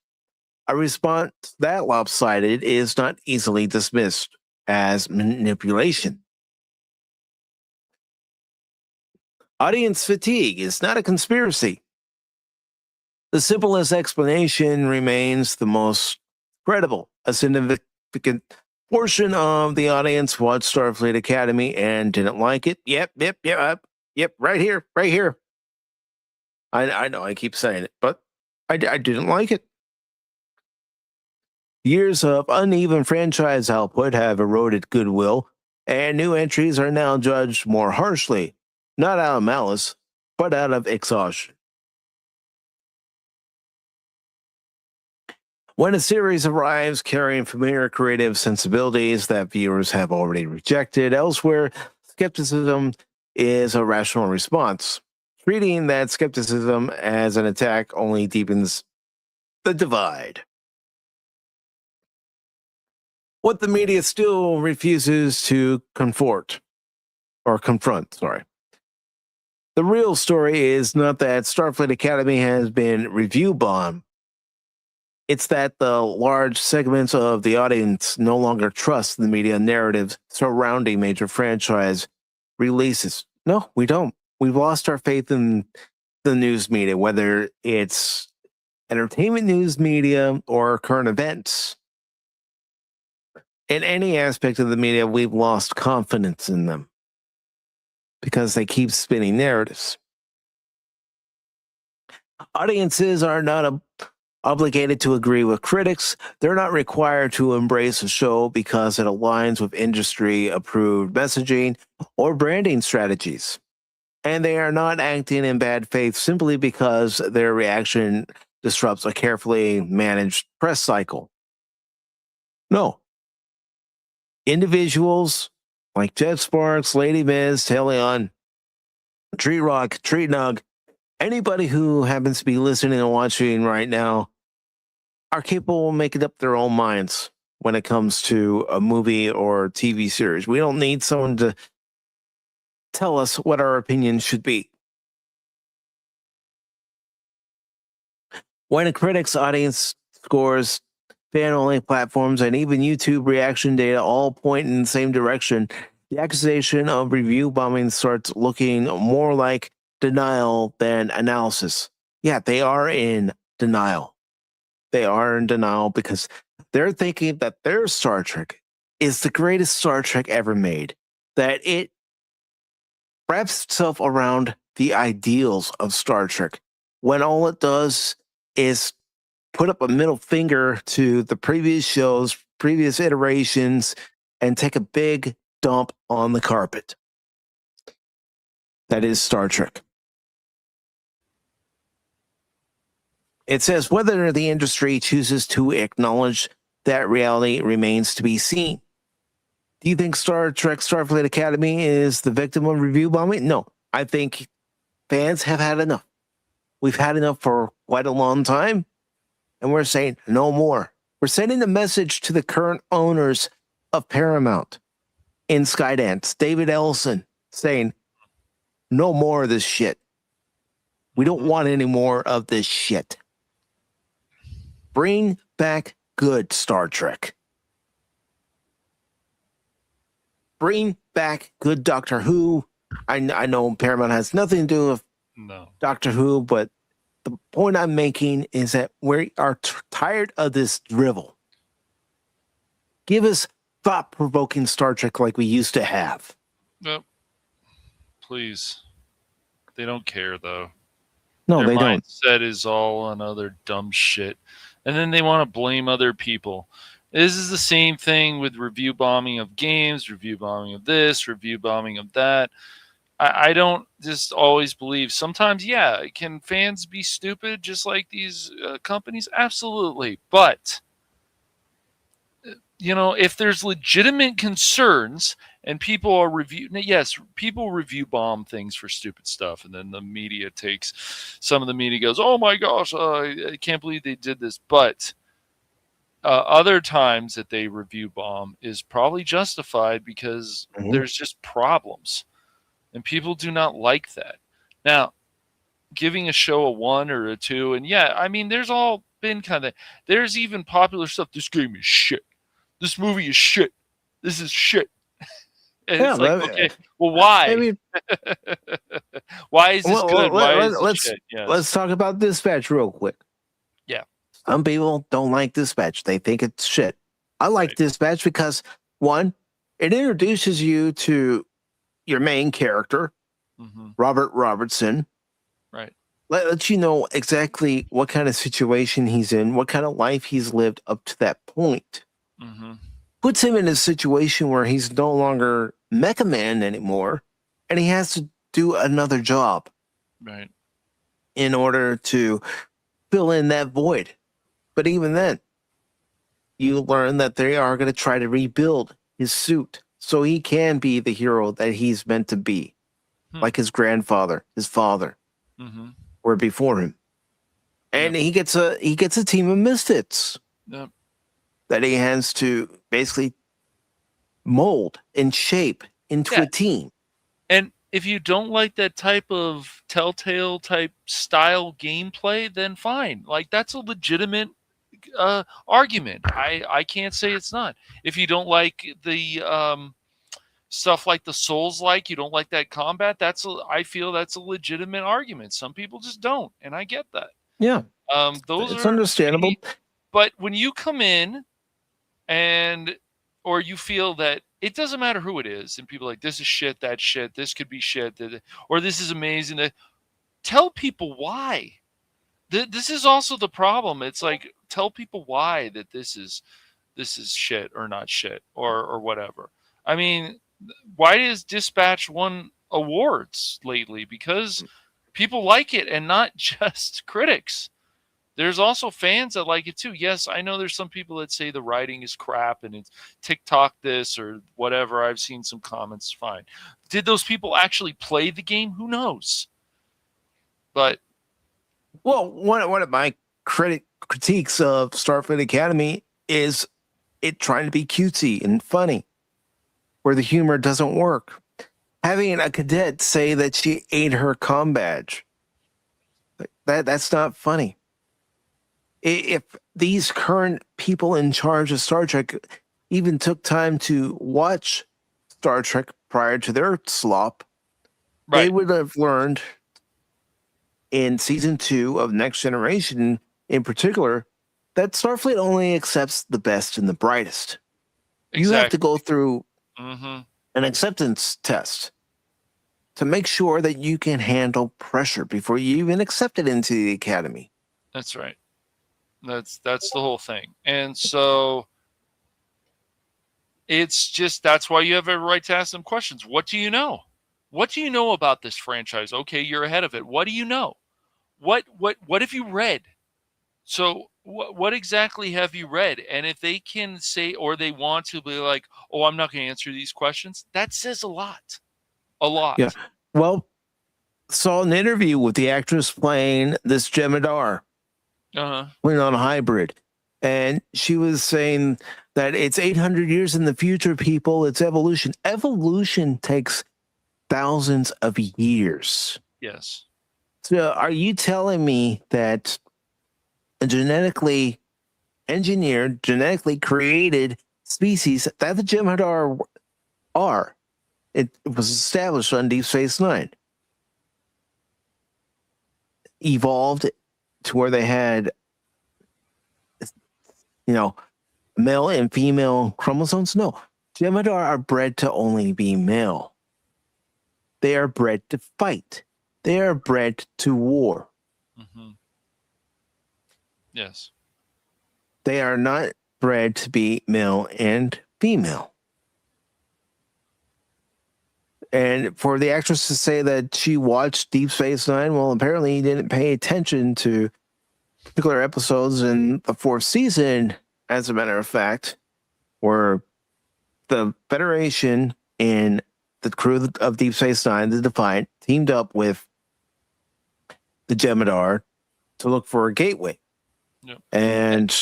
A response that lopsided is not easily dismissed as manipulation. Audience fatigue is not a conspiracy. The simplest explanation remains the most credible. A significant portion of the audience watched Starfleet Academy and didn't like it. Yep, right here. I know I keep saying it, but I didn't like it. Years of uneven franchise output have eroded goodwill, and new entries are now judged more harshly, not out of malice, but out of exhaustion. When a series arrives carrying familiar creative sensibilities that viewers have already rejected elsewhere, skepticism is a rational response. Treating that skepticism as an attack only deepens the divide. What the media still refuses to confront. The real story is not that Starfleet Academy has been review bombed. It's that the large segments of the audience no longer trust the media narratives surrounding major franchise releases. No, we don't. We've lost our faith in the news media, whether it's entertainment news media or current events. In any aspect of the media, we've lost confidence in them because they keep spinning narratives. Audiences are not obligated to agree with critics. They're not required to embrace a show because it aligns with industry-approved messaging or branding strategies. And they are not acting in bad faith simply because their reaction disrupts a carefully managed press cycle. No. Individuals like Jeff Sparks, Lady Miz, Teleon, Tree Rock, Tree Nug, anybody who happens to be listening and watching right now are capable of making up their own minds when it comes to a movie or TV series. We don't need someone to tell us what our opinion should be. When a critic's audience scores, fan-only platforms, and even YouTube reaction data all point in the same direction, the accusation of review bombing starts looking more like denial than analysis. Yeah, they are in denial. They are in denial because they're thinking that their Star Trek is the greatest Star Trek ever made, that it wraps itself around the ideals of Star Trek, when all it does is put up a middle finger to the previous shows, previous iterations, and take a big dump on the carpet. That is Star Trek. It says whether the industry chooses to acknowledge that reality remains to be seen. Do you think Star Trek Starfleet Academy is the victim of review bombing? No. I think fans have had enough. We've had enough for quite a long time, and we're saying no more. We're sending a message to the current owners of Paramount in Skydance, David Ellison, saying no more of this shit. We don't want any more of this shit. Bring back good Star Trek. Bring back good Doctor Who. I know Paramount has nothing to do with Doctor Who, but the point I'm making is that we are tired of this drivel. Give us thought-provoking Star Trek like we used to have. Nope. Please. They don't care, though. No, they don't. Their mindset is all on other dumb shit. And then they want to blame other people. This is the same thing with review bombing of games, review bombing of this, review bombing of that. I don't just always believe. Sometimes, yeah, can fans be stupid just like these companies? Absolutely. But, you know, if there's legitimate concerns and people are people review bomb things for stupid stuff. And then the media some of the media goes, oh my gosh, I can't believe they did this. But other times that they review bomb is probably justified because there's just problems. And people do not like that. Now, giving a show a 1 or a 2, and yeah, I mean, there's all been kind of, there's even popular stuff. This game is shit. This movie is shit. This is shit. And yeah, it's like, okay, well, why? I mean, why is this good? Why is this shit? Let's talk about Dispatch real quick. Yeah. Some people don't like Dispatch. They think it's shit. I like Dispatch because, one, it introduces you to your main character, Robert Robertson. Right. Lets you know exactly what kind of situation he's in, what kind of life he's lived up to that point. Puts him in a situation where he's no longer Mecha Man anymore, and he has to do another job. Right. In order to fill in that void. But even then, you learn that they are going to try to rebuild his suit so he can be the hero that he's meant to be, like his grandfather, his father, were before him. And he gets a team of misfits that he has to basically mold and shape into a team. And if you don't like that type of Telltale type style gameplay, then fine. Like, that's a legitimate argument. I can't say it's not. If you don't like the stuff like the Souls-like, you don't like that combat, I feel that's a legitimate argument. Some people just don't, and I get that. Yeah. It's understandable. But when you come in or you feel that it doesn't matter who it is, and people are like, this is shit, that shit, this could be shit, or this is amazing, tell people why. This is also the problem. It's like, tell people why that this is shit or not shit or whatever. I mean, why has Dispatch won awards lately? Because people like it, and not just critics. There's also fans that like it too. Yes, I know there's some people that say the writing is crap and it's TikTok this or whatever. I've seen some comments. Fine. Did those people actually play the game? Who knows? But one of my critiques of Starfleet Academy is it trying to be cutesy and funny, where the humor doesn't work. Having a cadet say that she ate her comm badge, that's not funny. If these current people in charge of Star Trek even took time to watch Star Trek prior to their slop, they would have learned in season 2 of Next Generation in particular that Starfleet only accepts the best and the brightest. Exactly. You have to go through an acceptance test to make sure that you can handle pressure before you even accept it into the academy. That's right. That's the whole thing. And so it's just, that's why you have every right to ask them questions. What do you know? What do you know about this franchise? Okay, you're ahead of it. What do you know? What have you read? So what exactly have you read? And if they can say, or they want to be like, oh, I'm not going to answer these questions, that says a lot. A lot. Yeah. Well, saw an interview with the actress playing this Jemadar. Went on hybrid, and she was saying that it's 800 years in the future, people. It's evolution. Evolution takes thousands of years. Yes. So are you telling me that a genetically engineered, genetically created species that the Jem'Hadar are, it was established on Deep Space Nine, evolved to where they had, male and female chromosomes? No. Jem'Hadar are bred to only be male. They are bred to fight. They are bred to war. Yes. They are not bred to be male and female. And for the actress to say that she watched Deep Space Nine, well, apparently he didn't pay attention to particular episodes in the 4th season, as a matter of fact, where the Federation and the crew of Deep Space Nine, the Defiant, teamed up with the Jem'Hadar to look for a gateway. Yep. And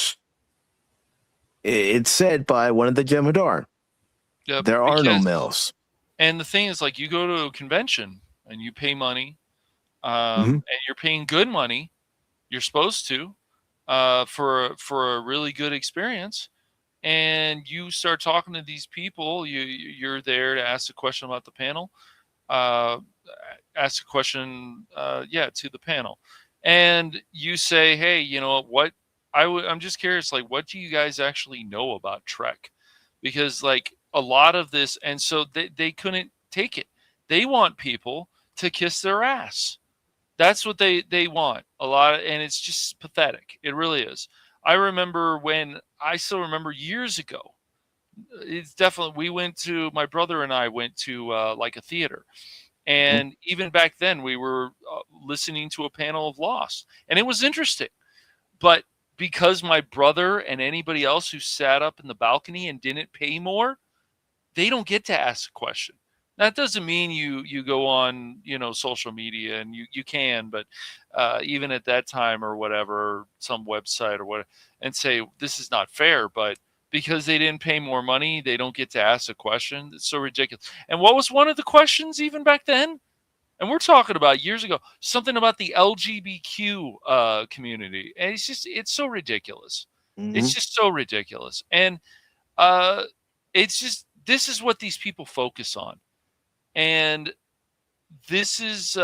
it's said by one of the Jem'Hadar, there are no males. And the thing is, like, you go to a convention and you pay money, and you're paying good money. You're supposed to, for a really good experience, and you start talking to these people. You're there to ask a question about the panel, ask a question, to the panel, and you say, hey, you know what? I'm just curious, like, what do you guys actually know about Trek? Because, like, a lot of this, and so they couldn't take it. They want people to kiss their ass. That's what they want a lot, and it's just pathetic. It really is. I still remember years ago. It's definitely, my brother and I went to like a theater, and even back then we were listening to a panel of Lost, and it was interesting. But because my brother and anybody else who sat up in the balcony and didn't pay more, they don't get to ask a question. That doesn't mean you go on, social media, and you can, but even at that time or whatever, some website or whatever, and say this is not fair, but because they didn't pay more money, they don't get to ask a question. It's so ridiculous. And what was one of the questions even back then? And we're talking about years ago, something about the LGBTQ community. And it's so ridiculous. Mm-hmm. It's just so ridiculous. And this is what these people focus on. And this is,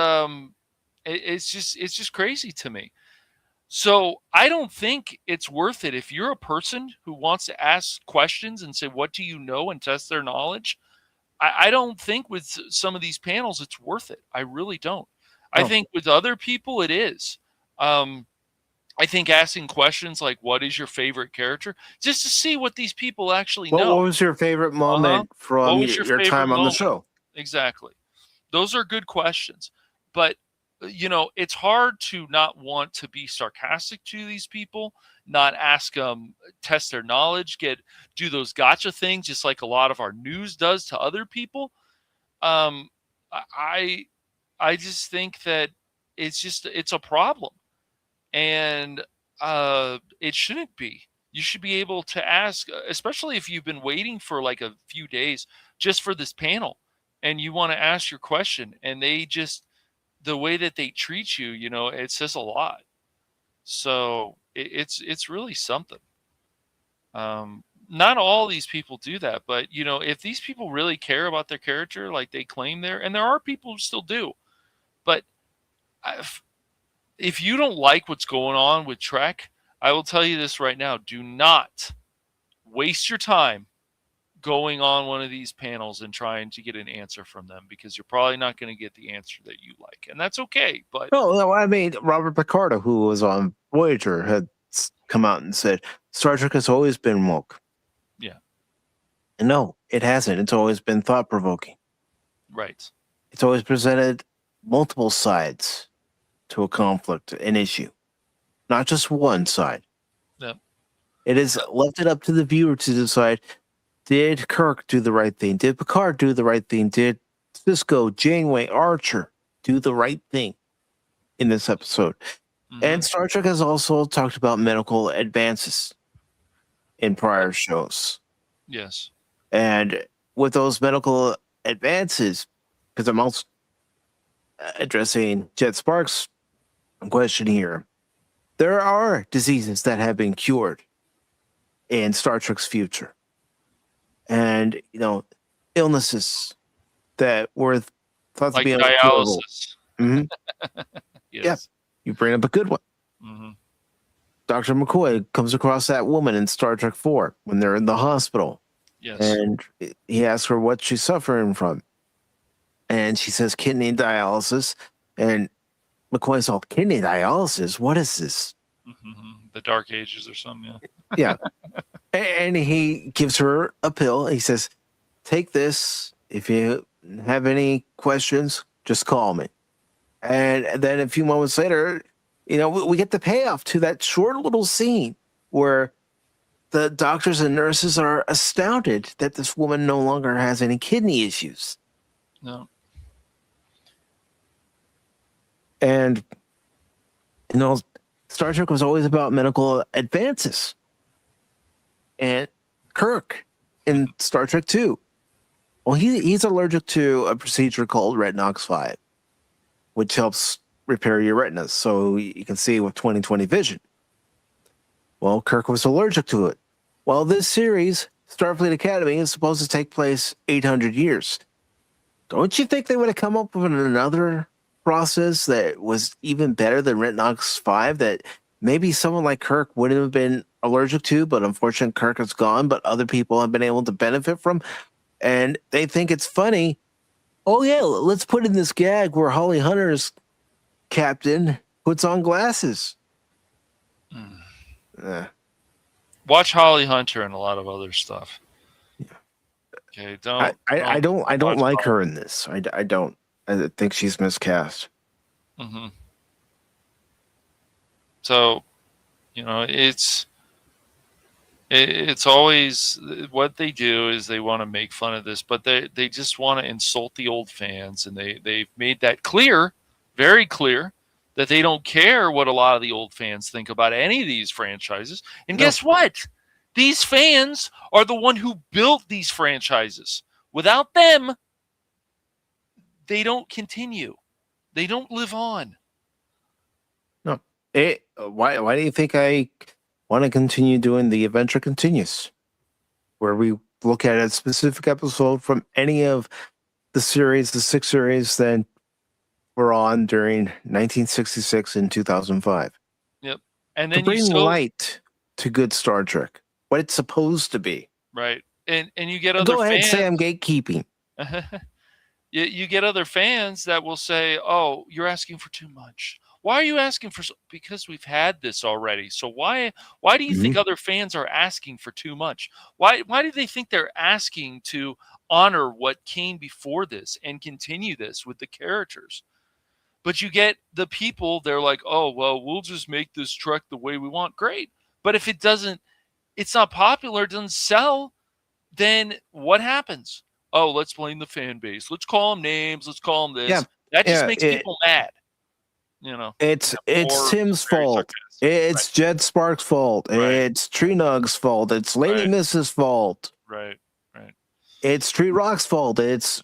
it's just crazy to me. So I don't think it's worth it. If you're a person who wants to ask questions and say, what do you know, and test their knowledge, I don't think with some of these panels it's worth it. I really don't. I think with other people it is. I think asking questions like, what is your favorite character? Just to see what these people actually know. What was your favorite moment from your time on the show? Exactly. Those are good questions. But, it's hard to not want to be sarcastic to these people, not ask them, test their knowledge, do those gotcha things, just like a lot of our news does to other people. I just think that it's a problem, and it shouldn't be. You should be able to ask, especially if you've been waiting for like a few days just for this panel, and you want to ask your question, and the way that they treat you, it says a lot. So it's really something. Not all these people do that, but if these people really care about their character, like they claim and there are people who still do, but if you don't like what's going on with Trek, I will tell you this right now: do not waste your time going on one of these panels and trying to get an answer from them, because you're probably not going to get the answer that you like, and that's okay. But no, I mean, Robert Picardo, who was on Voyager, had come out and said Star Trek has always been woke. Yeah. And no, it hasn't. It's always been thought-provoking. Right. It's always presented multiple sides to a conflict, an issue, not just one side. Yep. It is left it up to the viewer to decide: did Kirk do the right thing? Did Picard do the right thing? Did Cisco, Janeway, Archer do the right thing in this episode? Mm-hmm. And Star Trek has also talked about medical advances in prior shows. Yes. And with those medical advances, because I'm also addressing Jet Sparks' question here, there are diseases that have been cured in Star Trek's future. And, illnesses that were thought to be dialysis. Mm-hmm. Yes. Yeah, you bring up a good one. Mm-hmm. Dr. McCoy comes across that woman in Star Trek 4 when they're in the hospital. Yes. And he asks her what she's suffering from. And she says kidney dialysis. And McCoy's all, kidney dialysis? What is this? Mm-hmm. The Dark Ages or something, yeah. Yeah. And he gives her a pill. He says, take this. If you have any questions, just call me. And then a few moments later, we get the payoff to that short little scene where the doctors and nurses are astounded that this woman no longer has any kidney issues. No. And, Star Trek was always about medical advances. And Kirk in Star Trek 2, well, he's allergic to a procedure called Retinox 5, which helps repair your retinas so you can see with 20/20 vision. Well, Kirk was allergic to it. Well, this series, Starfleet Academy, is supposed to take place 800 years. Don't you think they would have come up with another process that was even better than Retinox 5 that maybe someone like Kirk wouldn't have been allergic to, but unfortunately Kirk is gone, but other people have been able to benefit from? And they think it's funny. Oh, yeah, let's put in this gag where Holly Hunter's captain puts on glasses. Watch Holly Hunter and a lot of other stuff. Yeah. Okay, I don't like her in this. I don't. I think she's miscast. Mm-hmm. So, It's always what they do is they want to make fun of this, but they just want to insult the old fans, and they've made that clear, very clear, that they don't care what a lot of the old fans think about any of these franchises. And guess what? These fans are the one who built these franchises. Without them, they don't continue. They don't live on. No. Why do you think I want to continue doing the Adventure Continues, where we look at a specific episode from any of the series, the 6 series that were on during 1966 and 2005? Yep. And then to bring light to good Star Trek, what it's supposed to be. Right. And you get other fans. Go ahead, fans. say I'm gatekeeping. You get other fans that will say, "Oh, you're asking for too much. Why are you asking for because we've had this already. So why do you think other fans are asking for too much? Why do they think they're asking to honor what came before this and continue this with the characters?" But you get the people, they're like, "Oh, well, we'll just make this Trek the way we want." Great. But if it's not popular, it doesn't sell, then what happens? Oh, let's blame the fan base. Let's call them names. Let's call them this. Yeah, that just makes people mad. It's Tim's fault. It's Jed Sparks' fault. Right. It's Tree Nug's fault. It's Lady Miss's fault. Right. It's Tree Rock's fault. It's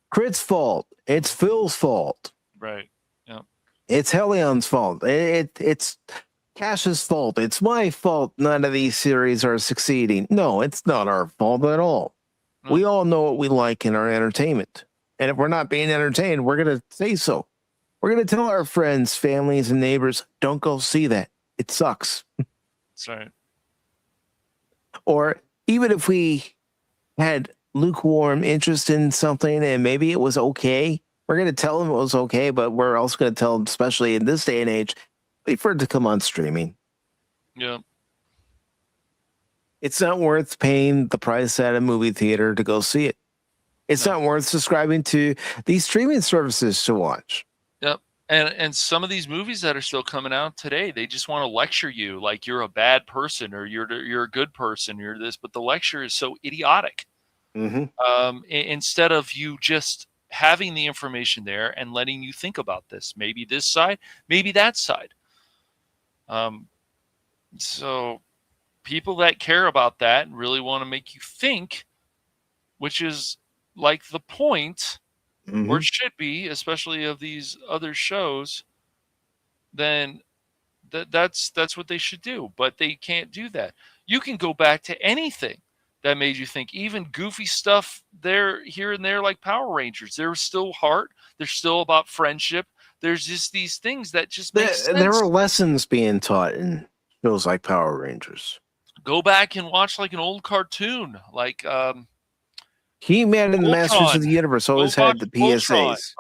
Crit's fault. It's Phil's fault. Right. Yeah. It's Helion's fault. It's Cash's fault. It's my fault. None of these series are succeeding. No, it's not our fault at all. No. We all know what we like in our entertainment. And if we're not being entertained, we're going to say so. We're going to tell our friends, families, and neighbors, don't go see that. It sucks. That's right. Or even if we had lukewarm interest in something and maybe it was okay, we're going to tell them it was okay, but we're also going to tell them, especially in this day and age, wait for it to come on streaming. Yeah. It's not worth paying the price at a movie theater to go see it. It's not worth subscribing to these streaming services to watch. Yep. And some of these movies that are still coming out today, they just want to lecture you like you're a bad person or you're a good person, you're this, but the lecture is so idiotic. Instead of you just having the information there and letting you think about this, maybe this side, maybe that side. So people that care about that and really want to make you think, which is like the point, or it should be, especially of these other shows, then that's what they should do. But they can't do that. You can go back to anything that made you think, even goofy stuff there, here and there, like Power Rangers. There's still heart. They're still about friendship. There's just these things that just make sense. There are lessons being taught in shows like Power Rangers. Go back and watch like an old cartoon, like He-Man and the Masters of the Universe always had the PSAs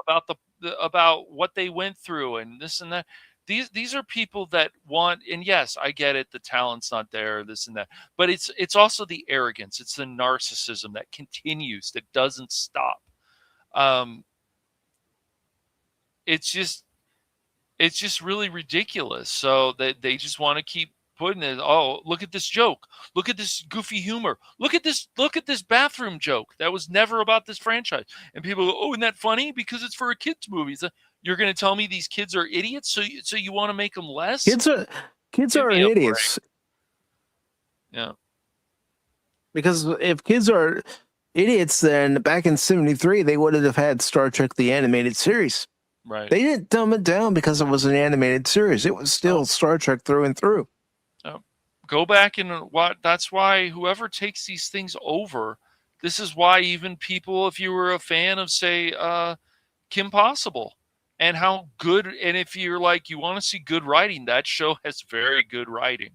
about what they went through and this and that. These are people that want, and yes, I get it, the talent's not there, this and that, but it's also the arrogance, it's the narcissism that continues, that doesn't stop. It's just really ridiculous. So they just want to keep putting it. Oh, look at this joke. Look at this goofy humor. Look at this bathroom joke that was never about this franchise. And people go, "Oh, isn't that funny? Because it's for a kids' movie." You're going to tell me these kids are idiots? So you want to make them less? Kids are idiots. Yeah. Because if kids are idiots, then back in '73 they wouldn't have had Star Trek the Animated Series. Right. They didn't dumb it down because it was an animated series. It was still Star Trek through and through. Go back and that's why whoever takes these things over, this is why even people, if you were a fan of, say, Kim Possible, and how good, and if you're like, you want to see good writing, that show has very good writing.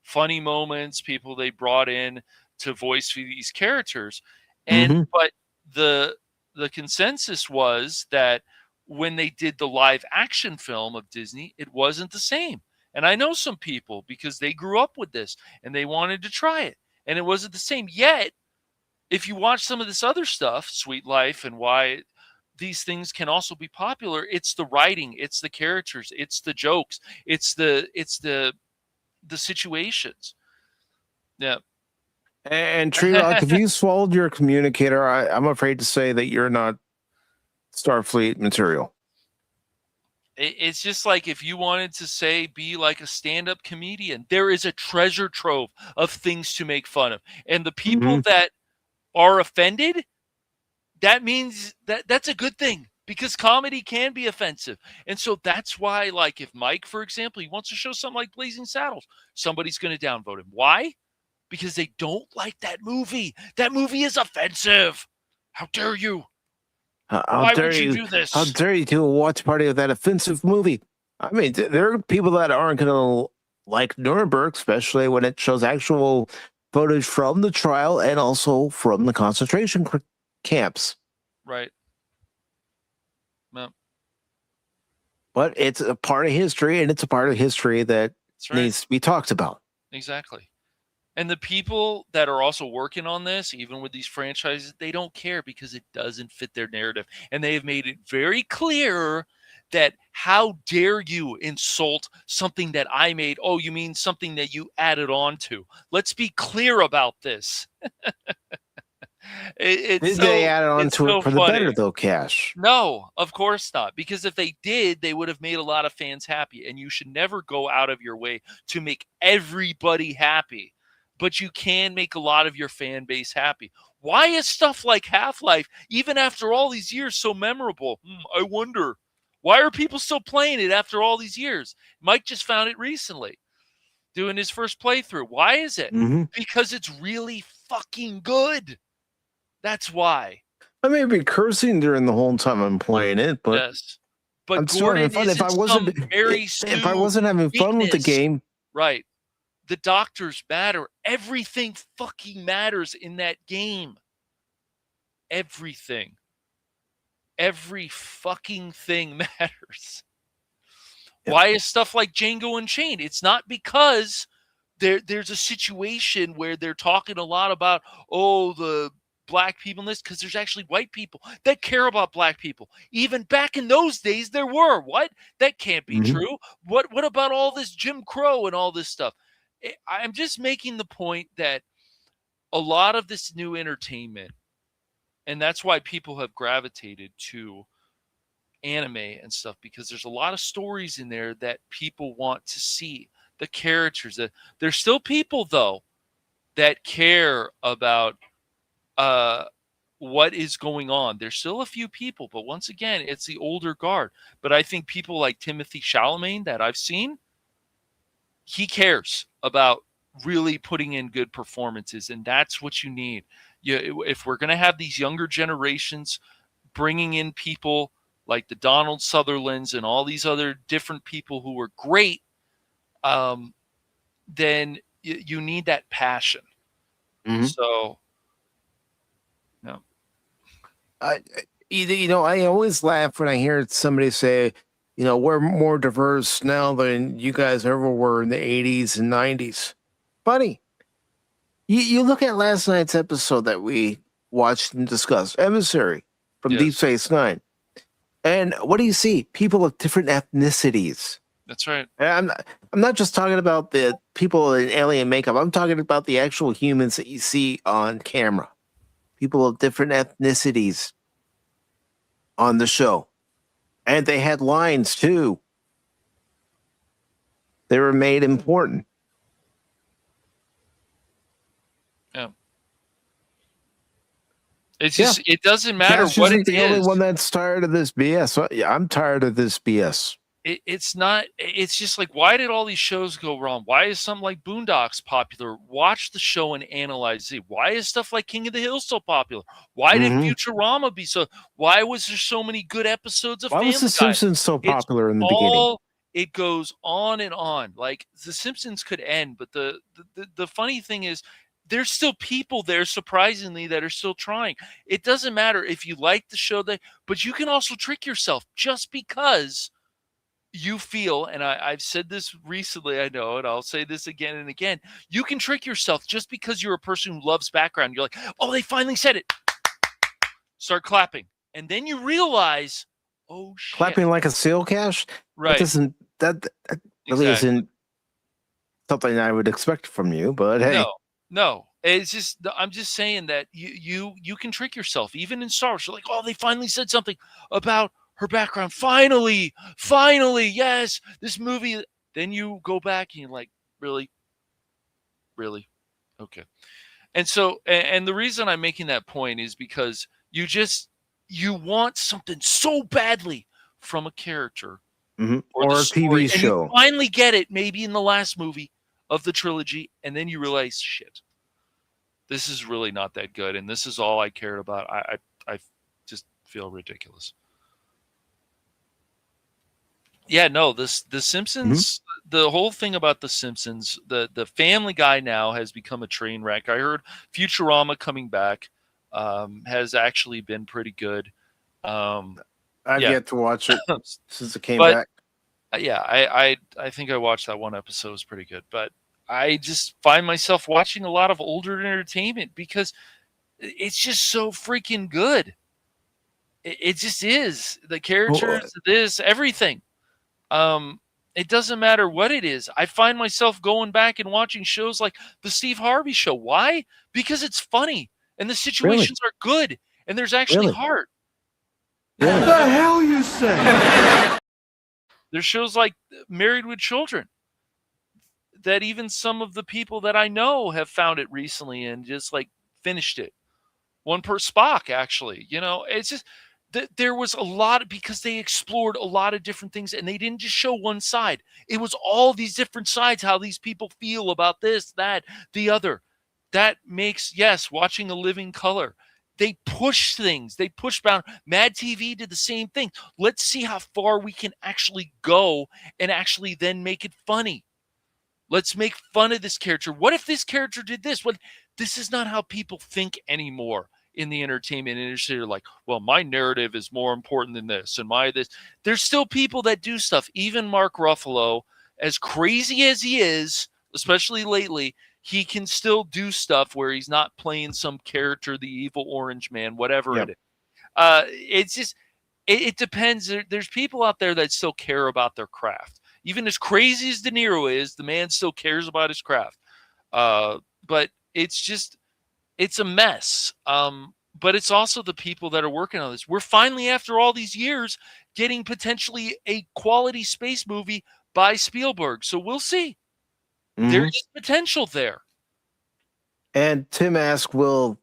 Funny moments, people they brought in to voice these characters. And but the consensus was that when they did the live action film of Disney, it wasn't the same. And I know some people because they grew up with this and they wanted to try it, and it wasn't the same. Yet, if you watch some of this other stuff, Sweet Life, and why these things can also be popular, it's the writing, it's the characters, it's the jokes, it's the the situations. Yeah. And Treelock, if you swallowed your communicator, I'm afraid to say that you're not Starfleet material. It's just like if you wanted to say, be like a stand-up comedian, there is a treasure trove of things to make fun of. And the people that are offended, that means that's a good thing, because comedy can be offensive. And so that's why, like, if Mike, for example, he wants to show something like Blazing Saddles, somebody's going to downvote him. Why? Because they don't like that movie. That movie is offensive. How dare you? Why would you do this? How dare you do a watch party of that offensive movie? I mean, there are people that aren't going to like Nuremberg, especially when it shows actual footage from the trial and also from the concentration camps. Right. No. But it's a part of history, and it's a part of history that needs to be talked about. Exactly. And the people that are also working on this, even with these franchises, they don't care because it doesn't fit their narrative. And they have made it very clear that how dare you insult something that I made? Oh, you mean something that you added on to? Let's be clear about this. Did they add on to it for the better, though, Cash? No, of course not. Because if they did, they would have made a lot of fans happy. And you should never go out of your way to make everybody happy. But you can make a lot of your fan base happy. Why is stuff like Half-Life, even after all these years, so memorable? I wonder. Why are people still playing it after all these years? Mike just found it recently, doing his first playthrough. Why is it? Because it's really fucking good. That's why. I may be cursing during the whole time I'm playing it, but yes. But Gordon is if I wasn't having fun with the game, right? The doctors matter. Everything fucking matters in that game. Everything. Every fucking thing matters. Yep. Why is stuff like Django Unchained? It's not because there's a situation where they're talking a lot about, the black people in this, because there's actually white people that care about black people. Even back in those days, there were. What? That can't be true. What about all this Jim Crow and all this stuff? I'm just making the point that a lot of this new entertainment, and that's why people have gravitated to anime and stuff, because there's a lot of stories in there that people want to see. The characters. There's still people, though, that care about what is going on. There's still a few people, but once again, it's the older guard. But I think people like Timothée Chalamet that I've seen, he cares about really putting in good performances, and that's what you need. If we're going to have these younger generations bringing in people like the Donald Sutherlands and all these other different people who are great, then you need that passion. So, no. I always laugh when I hear somebody say, we're more diverse now than you guys ever were in the 80s and 90s. Funny. You look at last night's episode that we watched and discussed, Emissary from Deep Space Nine. And what do you see? People of different ethnicities. That's right. And I'm not just talking about the people in alien makeup. I'm talking about the actual humans that you see on camera. People of different ethnicities on the show. And they had lines, too. They were made important. Yeah. It's just, it doesn't matter what it is. The only one that's tired of this BS. I'm tired of this BS. It's not, it's just like, why did all these shows go wrong? Why is something like Boondocks popular? Watch the show and analyze it. Why is stuff like King of the Hill so popular? Why did Futurama be so, why was there so many good episodes of Family Guy? Why was The Simpsons so popular in the beginning? It goes on and on. Like, The Simpsons could end, but the funny thing is, there's still people there, surprisingly, that are still trying. It doesn't matter if you like the show, but you can also trick yourself just because you feel, and I've said this recently, I know, and I'll say this again and again, you can trick yourself just because you're a person who loves background. You're like, oh, they finally said it. Start clapping. And then you realize, oh, shit. Clapping like a seal, Cash? Right. That really isn't something I would expect from you, but hey. No. It's just, I'm just saying that you can trick yourself. Even in Star Wars, you're like, oh, they finally said something about her background. Finally, yes, this movie. Then you go back and you're like, really? Okay. And so, and the reason I'm making that point is because you want something so badly from a character or a TV show. And you finally get it, maybe in the last movie of the trilogy, and then you realize, shit, this is really not that good, and this is all I cared about. I just feel ridiculous. Yeah, no, the Simpsons, the whole thing about the Simpsons, the Family Guy now has become a train wreck. I heard Futurama coming back has actually been pretty good. I've yet to watch it since it came back. Yeah, I think I watched that one episode. It was pretty good, but I just find myself watching a lot of older entertainment because it's just so freaking good. It just is. The characters, everything. It doesn't matter what it is. I find myself going back and watching shows like the Steve Harvey Show. Why? Because it's funny and the situations are good and there's actually heart. What the hell you say? There's shows like Married with Children that even some of the people that I know have found it recently and just like finished it. One per Spock, actually. You know, it's just there was a lot because they explored a lot of different things and they didn't just show one side. It was all these different sides, how these people feel about this, that, the other. That makes, yes, watching A Living Color. They push things. They push bound. Mad TV did the same thing. Let's see how far we can actually go and actually then make it funny. Let's make fun of this character. What if this character did this? This is not how people think anymore in the entertainment industry. They're like, well, my narrative is more important than this and this. There's still people that do stuff. Even Mark Ruffalo, as crazy as he is, especially lately, he can still do stuff where he's not playing some character, the evil orange man, whatever it is. It's just, it depends. There's people out there that still care about their craft. Even as crazy as De Niro is, the man still cares about his craft. But it's just, it's a mess. But it's also the people that are working on this. We're finally, after all these years, getting potentially a quality space movie by Spielberg. So we'll see. There is potential there. And Tim asked, will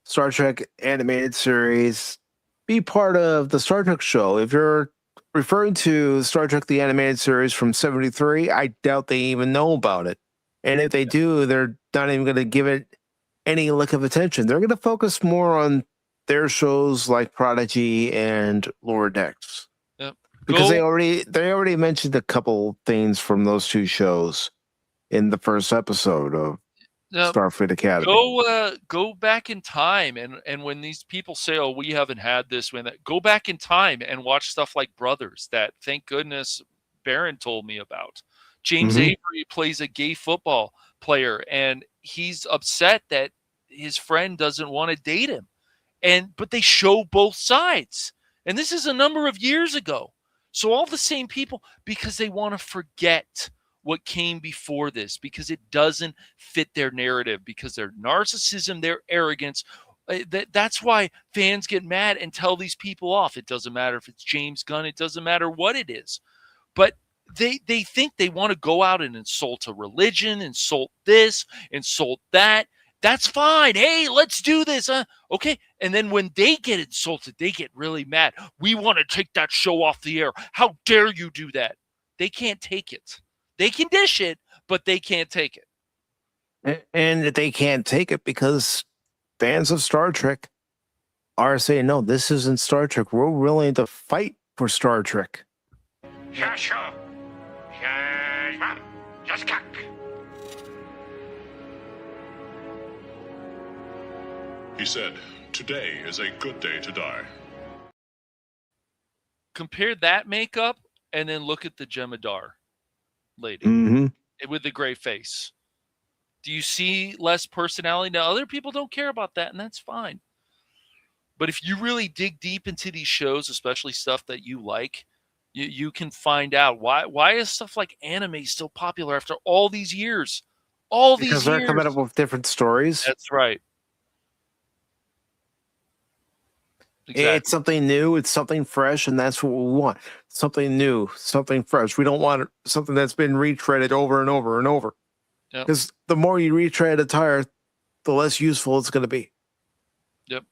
Star Trek animated series be part of the Star Trek show? If you're referring to Star Trek the animated series from 73, I doubt they even know about it. And if they do, they're not even going to give it any lick of attention. They're going to focus more on their shows like Prodigy and Lower Decks. Yep. Because they already mentioned a couple things from those two shows in the first episode of Starfleet Academy. Go back in time, and when these people say, "Oh, we haven't had this," go back in time and watch stuff like Brothers. That, thank goodness, Barron told me about. James Avery plays a gay football player, and he's upset that his friend doesn't want to date him, but they show both sides, and this is a number of years ago. So all the same people, because they want to forget what came before this, because it doesn't fit their narrative, because their narcissism, their arrogance. That's why fans get mad and tell these people off. It doesn't matter if it's James Gunn. It doesn't matter what it is. But they think they want to go out and insult a religion, insult this, insult that. That's fine. Hey, let's do this. Okay. And then when they get insulted, they get really mad. We want to take that show off the air. How dare you do that? They can't take it. They can dish it, but they can't take it. And they can't take it because fans of Star Trek are saying, no, this isn't Star Trek. We're willing to fight for Star Trek. He said, today is a good day to die. Compare that makeup and then look at the Jemadar lady with the gray face. Do you see less personality? Now, other people don't care about that, and that's fine. But if you really dig deep into these shows, especially stuff that you like, You can find out why is stuff like anime still popular after all these years? Because they're coming up with different stories. That's right. Exactly. It's something new. It's something fresh, and that's what we want. Something new, something fresh. We don't want something that's been retreaded over and over and over. Because the more you retread a tire, the less useful it's going to be. Yep.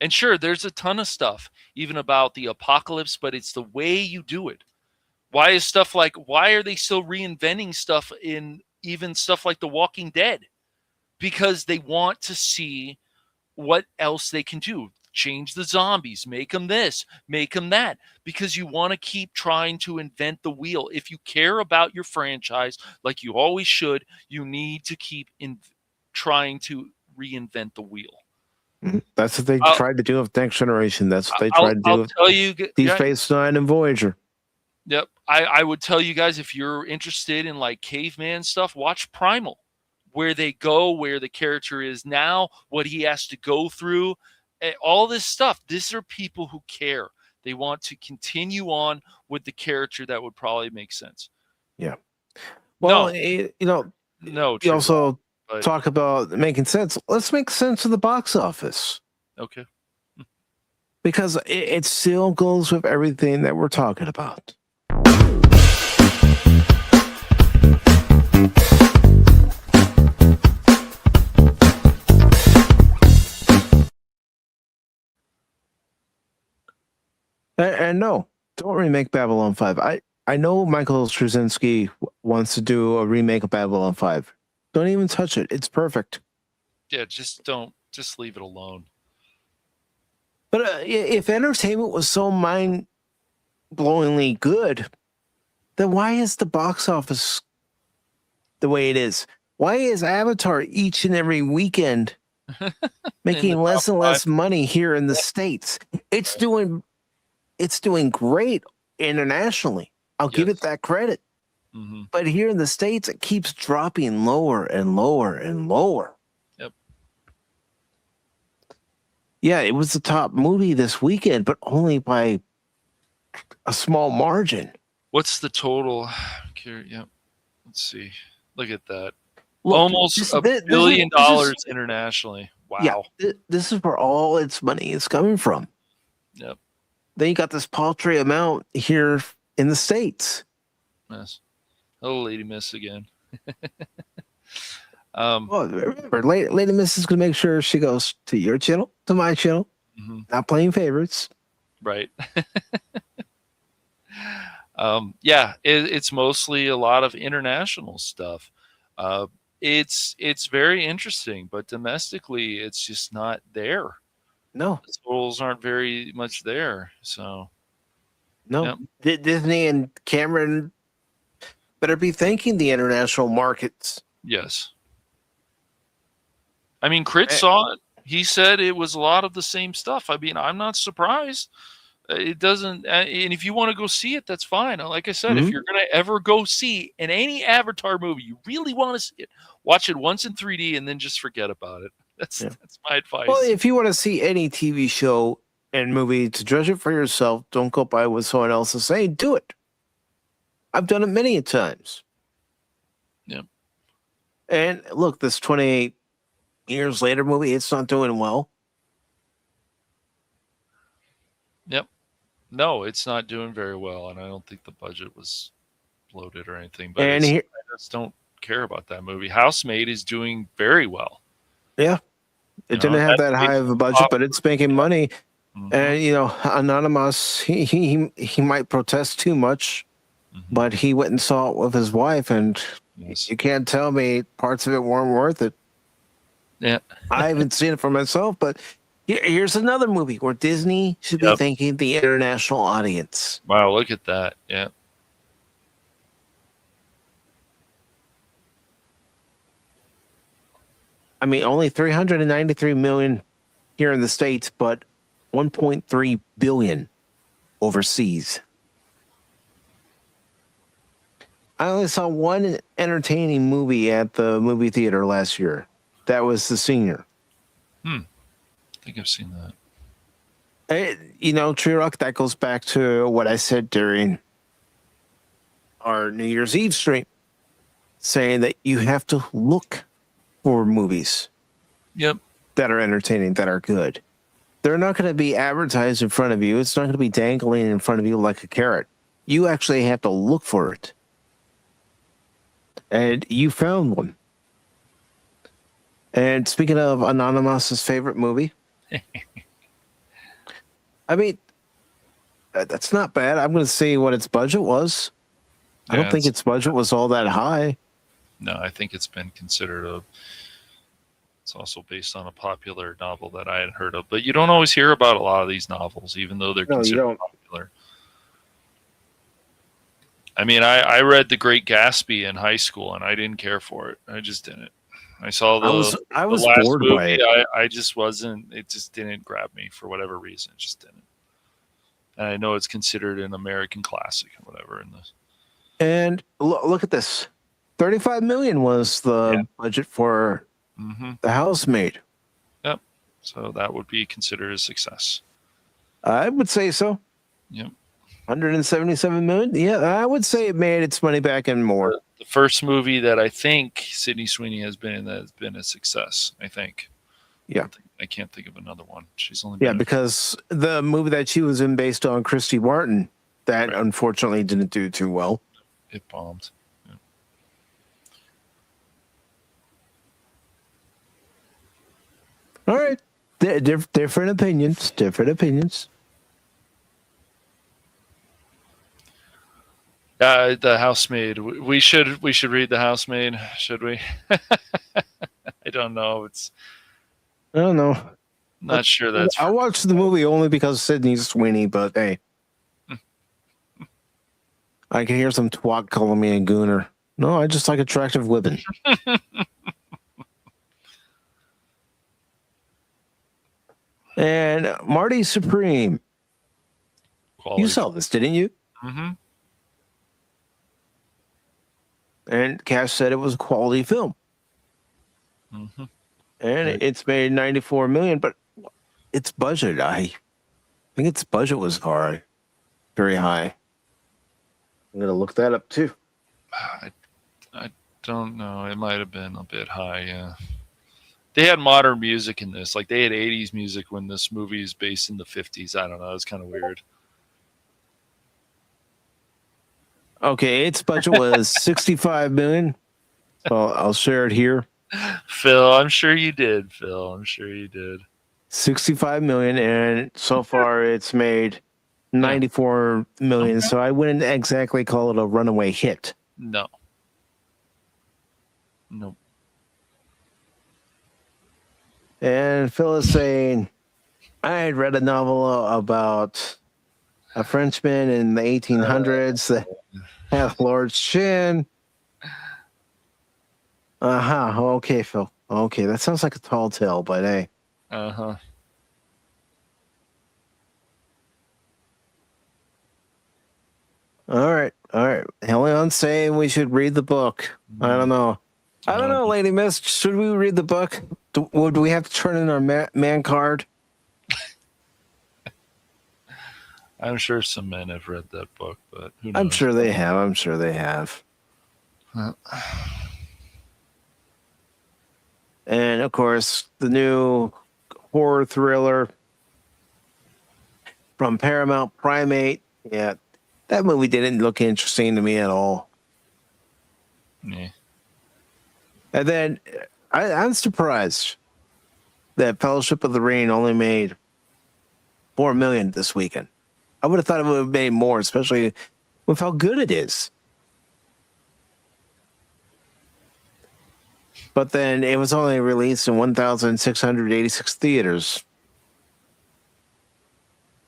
And sure, there's a ton of stuff, even about the apocalypse, but it's the way you do it. Why are they still reinventing stuff in even stuff like The Walking Dead? Because they want to see what else they can do. Change the zombies, make them this, make them that, because you want to keep trying to invent the wheel. If you care about your franchise, like you always should, you need to keep trying to reinvent the wheel. That's what they tried to do with Next Generation. That's what they tried to do with Deep Space Nine and Voyager. Yep. I would tell you guys, if you're interested in like caveman stuff, watch Primal, where they go, where the character is now, what he has to go through. All this stuff. These are people who care. They want to continue with the character. That would probably make sense. Yeah. Well, no. You also talk about making sense. Let's make sense of the box office. Okay. Because it still goes with everything that we're talking about. And no, don't remake Babylon 5. I know Michael Straczynski wants to do a remake of Babylon 5. Don't even touch it. It's perfect. Yeah, just leave it alone. But if entertainment was so mind-blowingly good, then why is the box office the way it is? Why is Avatar each and every weekend making less and less money here in the States? It's doing great internationally. I'll give it that credit. Mm-hmm. But here in the States, it keeps dropping lower and lower and lower. Yep. Yeah, it was the top movie this weekend, but only by a small margin. What's the total? Yep. Let's see. Look at that. Look, almost $1 billion internationally. Wow. Yeah, this is where all its money is coming from. Yep. Then you got this paltry amount here in the States. Yes. Oh, Lady Miss again. Well, remember, Lady Miss is going to make sure she goes to your channel, to my channel, not playing favorites. Right. Yeah, it's mostly a lot of international stuff. It's very interesting, but domestically, it's just not there. No, the totals aren't very much there. So, no, yep. Disney and Cameron better be thanking the international markets. Yes. I mean, Crit saw it. He said it was a lot of the same stuff. I mean, I'm not surprised. It doesn't, and if you want to go see it, that's fine. Like I said, if you're going to ever go see in any Avatar movie, you really want to see it, watch it once in 3D and then just forget about it. That's my advice. Well, if you want to see any TV show and movie to judge it for yourself, don't go by what someone else is saying. Do it. I've done it many times. Yeah. And look, this 28 years later movie, it's not doing well. Yep. No, it's not doing very well, and I don't think the budget was bloated or anything. But I just don't care about that movie. Housemaid is doing very well. Yeah, it didn't have that high of a budget, but it's making money. And Anonymous, he might protest too much, but he went and saw it with his wife, and you can't tell me parts of it weren't worth it. Yeah, I haven't seen it for myself, but here's another movie where Disney should be thanking the international audience. Wow, look at that! Yeah. I mean, only 393 million here in the States, but 1.3 billion overseas. I only saw one entertaining movie at the movie theater last year. That was The Senior. I think I've seen that. True Rock, that goes back to what I said during our New Year's Eve stream, saying that you have to look for movies Yep. that are entertaining, that are good. They're not going to be advertised in front of you. It's not going to be dangling in front of you like a carrot. You actually have to look for it. And you found one. And speaking of Anonymous's favorite movie, I mean, that's not bad. I'm going to see what its budget was. I don't think its budget was all that high. No, I think it's been considered it's also based on a popular novel that I had heard of. But you don't always hear about a lot of these novels, even though they're considered popular. I mean, I read The Great Gatsby in high school, and I didn't care for it. I just didn't. I saw the last bored movie. by it. I just wasn't. It just didn't grab me for whatever reason. It just didn't. And I know it's considered an American classic or whatever in this. And look at this. $35 million was the budget for The Housemaid. Yep. So that would be considered a success. I would say so. Yep. 177 million. Yeah, I would say it made its money back and more. The first movie that I think Sydney Sweeney has been in that has been a success, I think. Yeah. I can't think of another one. She's only been because the movie that she was in based on Christy Martin, that unfortunately didn't do too well. It bombed. Yeah. All right. Different opinions. Different opinions. The Housemaid. We should read The Housemaid, should we? I don't know. I don't know. Not sure that's. I watched the movie only because of Sydney Sweeney, but hey, I can hear some twat calling me a gooner. No, I just like attractive women. And Marty Supreme. Quality. You saw this, didn't you? Mm-hmm. And Cash said it was a quality film. Mm-hmm. And it's made $94 million, but its budget, I think its budget was high, very high. I'm gonna look that up too. I don't know. It might have been a bit high. Yeah. They had modern music in this, like they had 80s music when this movie is based in the 50s. I don't know. It's kind of weird. Okay, its budget was $65 million. So I'll share it here. Phil, I'm sure you did. Phil, I'm sure you did. $65 million, and so far it's made $94 million. So I wouldn't exactly call it a runaway hit. No. Nope. And Phil is saying, I had read a novel about a Frenchman in the 1800s that had a large chin. Okay, Phil. Okay, that sounds like a tall tale, but hey. Uh-huh. All right. Helion's saying we should read the book. I don't know. Lady Miss. Should we read the book? Would we have to turn in our man card? I'm sure some men have read that book, but who knows? I'm sure they have. And of course, the new horror thriller from Paramount, Primate. Yeah, that movie didn't look interesting to me at all. Yeah. And then I'm surprised that Fellowship of the Ring only made $4 million this weekend. I would have thought it would have made more, especially with how good it is. But then it was only released in 1,686 theaters.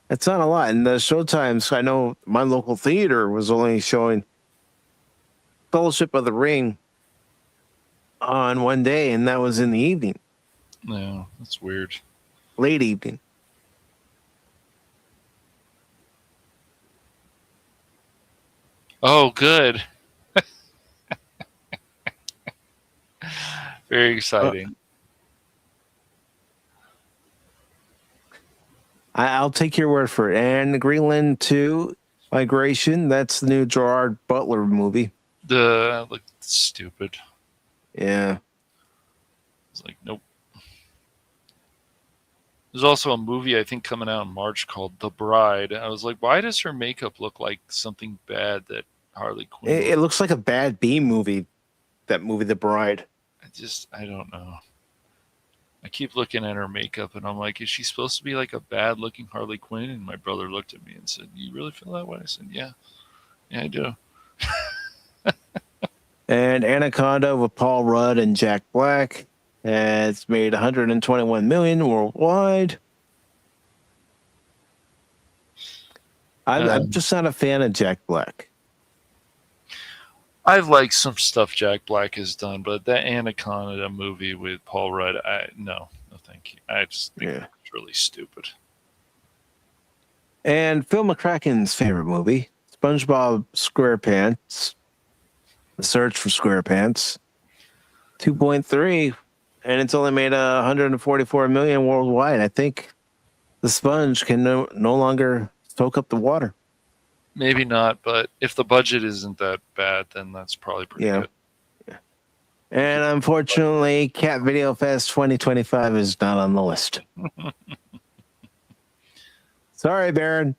That's not a lot. And the showtimes, I know my local theater was only showing Fellowship of the Ring on one day, and that was in the evening. Yeah, that's weird. Late evening. Oh, good. Very exciting. I'll take your word for it. And Greenland 2 Migration, that's the new Gerard Butler movie. Look stupid. Yeah. It's like, nope. There's also a movie I think coming out in March called The Bride. I was like, why does her makeup look like something bad that Harley Quinn? It looks like a bad B movie. That movie, The Bride. I don't know. I keep looking at her makeup and I'm like, is she supposed to be like a bad looking Harley Quinn? And my brother looked at me and said, you really feel that way? I said, yeah. Yeah, I do. And Anaconda with Paul Rudd and Jack Black. It's made $121 million worldwide. I'm just not a fan of Jack Black. I've liked some stuff Jack Black has done, but that Anaconda movie with Paul Rudd, no, thank you. I just think it's really stupid. And Phil McCracken's favorite movie, SpongeBob SquarePants, The Search for SquarePants, 2.3, and it's only made $144 million worldwide. I think the sponge can no longer soak up the water. Maybe not, but if the budget isn't that bad, then that's probably pretty good. Yeah. And unfortunately, Cat Video Fest 2025 is not on the list. Sorry, Baron.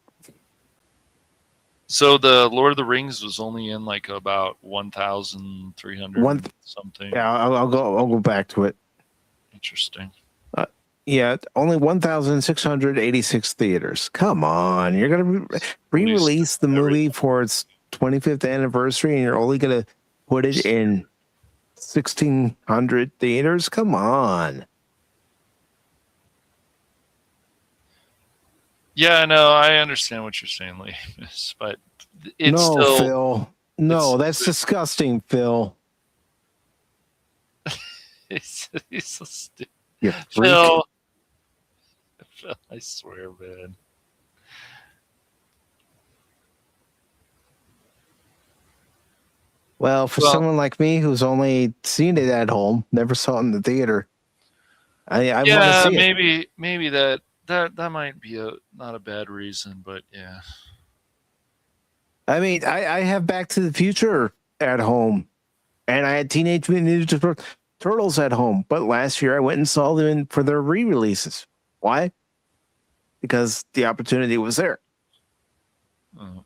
So the Lord of the Rings was only in like about 1,300 something. Yeah, I'll go back to it. Interesting. Yeah, only 1,686 theaters. Come on, you're gonna re-release the movie for its 25th anniversary, and you're only gonna put it in 1,600 theaters? Come on. Yeah, no, I understand what you're saying, Lee, but it's still... Phil. No, that's disgusting, Phil. He's so stupid. Phil, I swear, man. Well, for someone like me who's only seen it at home, never saw it in the theater, I want to see it. Maybe that might be not a bad reason, but yeah. I mean, I have Back to the Future at home, and I had Teenage Mutant Ninja Turtles at home, but last year I went and saw them for their re-releases. Why? Because the opportunity was there. Oh.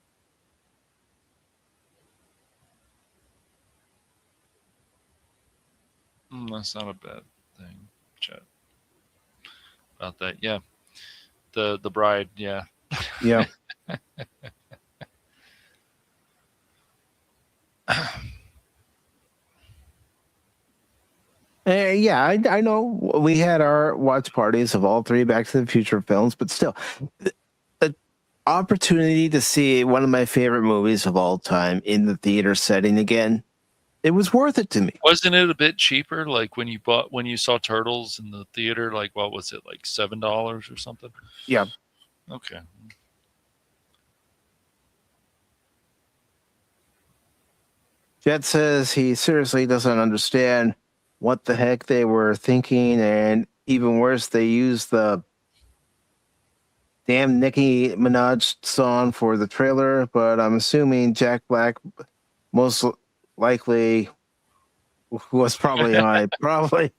That's not a bad thing, chat. About that, yeah. The Bride, yeah. Yeah. Yeah, I know we had our watch parties of all three Back to the Future films, but still, the opportunity to see one of my favorite movies of all time in the theater setting again, it was worth it to me. Wasn't it a bit cheaper? Like when you saw Turtles in the theater, like what was it, like $7 or something? Yeah. Okay. Jet says he seriously doesn't understand what the heck they were thinking, and even worse, they used the damn Nicki Minaj song for the trailer, but I'm assuming Jack Black most likely was probably high. Probably.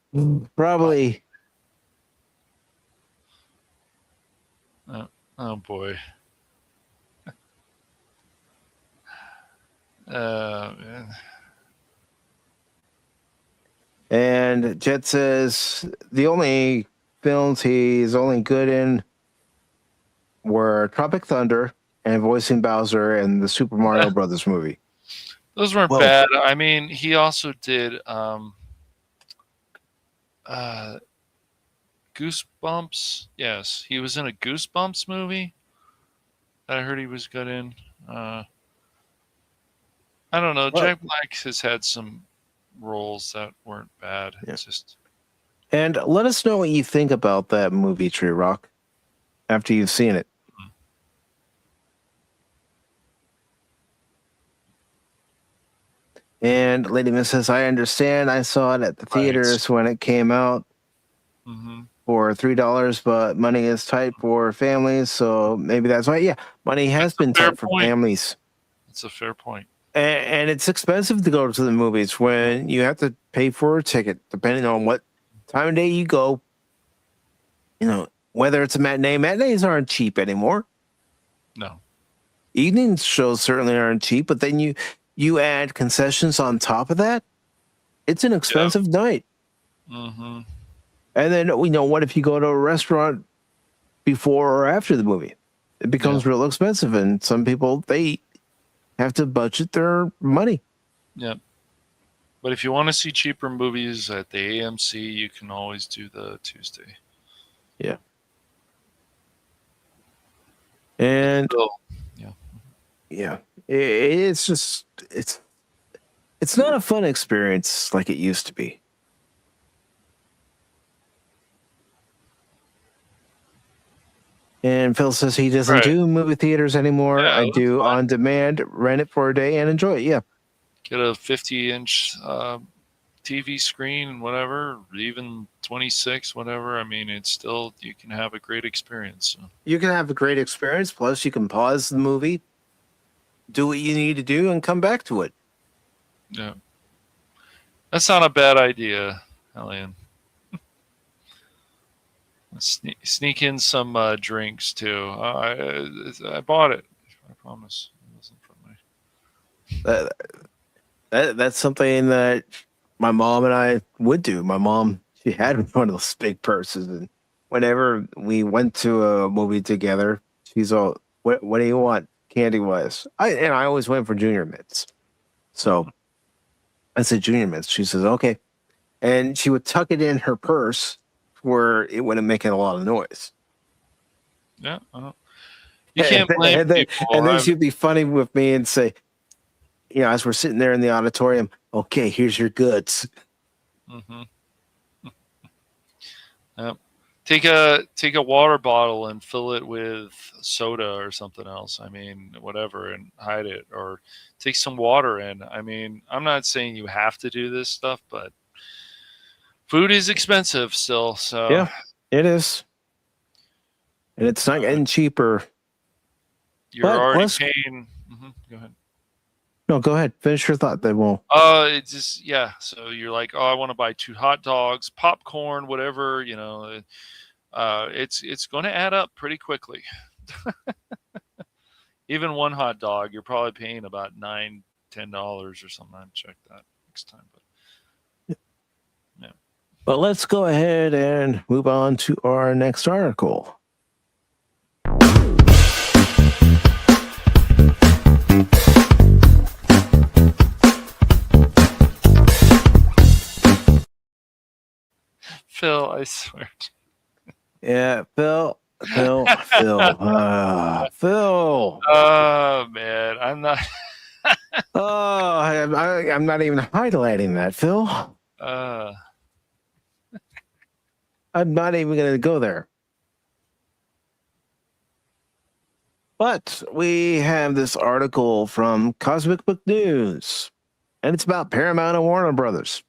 Oh boy. Man. And Jet says the only films he's only good in were Tropic Thunder and voicing Bowser and the Super Mario Brothers movie. Those weren't bad. I mean, he also did Goosebumps. Yes, he was in a Goosebumps movie that I heard he was good in. I don't know. Jack Black has had some roles that weren't bad. Yeah. It's just... And let us know what you think about that movie, Tree Rock, after you've seen it. And Lady Miss says, I understand. I saw it at the theaters when it came out. Mm-hmm. for $3, but money is tight for families, so maybe that's why. Yeah, money has been tight for families. That's a fair point. And it's expensive to go to the movies when you have to pay for a ticket, depending on what time of day you go. You know, whether it's a matinee. Matinees aren't cheap anymore. No. Evening shows certainly aren't cheap, but then you add concessions on top of that. It's an expensive night. Mm-hmm. And then, what if you go to a restaurant before or after the movie? It becomes real expensive, and some people, they have to budget their money. Yeah. But if you want to see cheaper movies at the AMC, you can always do the Tuesday. Yeah. And yeah, it's just it's not a fun experience like it used to be. And Phil says he doesn't do movie theaters anymore. Yeah, I do on demand, rent it for a day and enjoy it. Yeah. Get a 50-inch TV screen and whatever, even 26, whatever. I mean, it's still, you can have a great experience. So. You can have a great experience. Plus, you can pause the movie, do what you need to do, and come back to it. Yeah. That's not a bad idea, Elian. Sneak in some drinks too. I bought it. I promise. It wasn't for me. That's something that my mom and I would do. My mom, she had one of those big purses, and whenever we went to a movie together, she's all, "What do you want, candy wise?" I always went for Junior Mints, so I said Junior Mints. She says okay, and she would tuck it in her purse where it wouldn't make a lot of noise. Yeah. You can't blame people. And then she'd be funny with me and say, as we're sitting there in the auditorium, okay, here's your goods. Mm-hmm. Yep. Take a water bottle and fill it with soda or something else. I mean, whatever, and hide it, or take some water in. I mean, I'm not saying you have to do this stuff, but food is expensive still, so yeah, it is, and it's not getting cheaper. You're already paying. Mm-hmm. Go ahead. No, go ahead. Finish your thought. They won't. It's just So you're like, oh, I want to buy 2 hot dogs, popcorn, whatever. It's going to add up pretty quickly. Even one hot dog, you're probably paying about $9-10 or something. I'll check that next time, but. But let's go ahead and move on to our next article. Phil, I swear. Yeah, Phil. Phil. Oh man, I'm not. I'm not even highlighting that, Phil. I'm not even going to go there. But we have this article from Cosmic Book News, and it's about Paramount and Warner Brothers.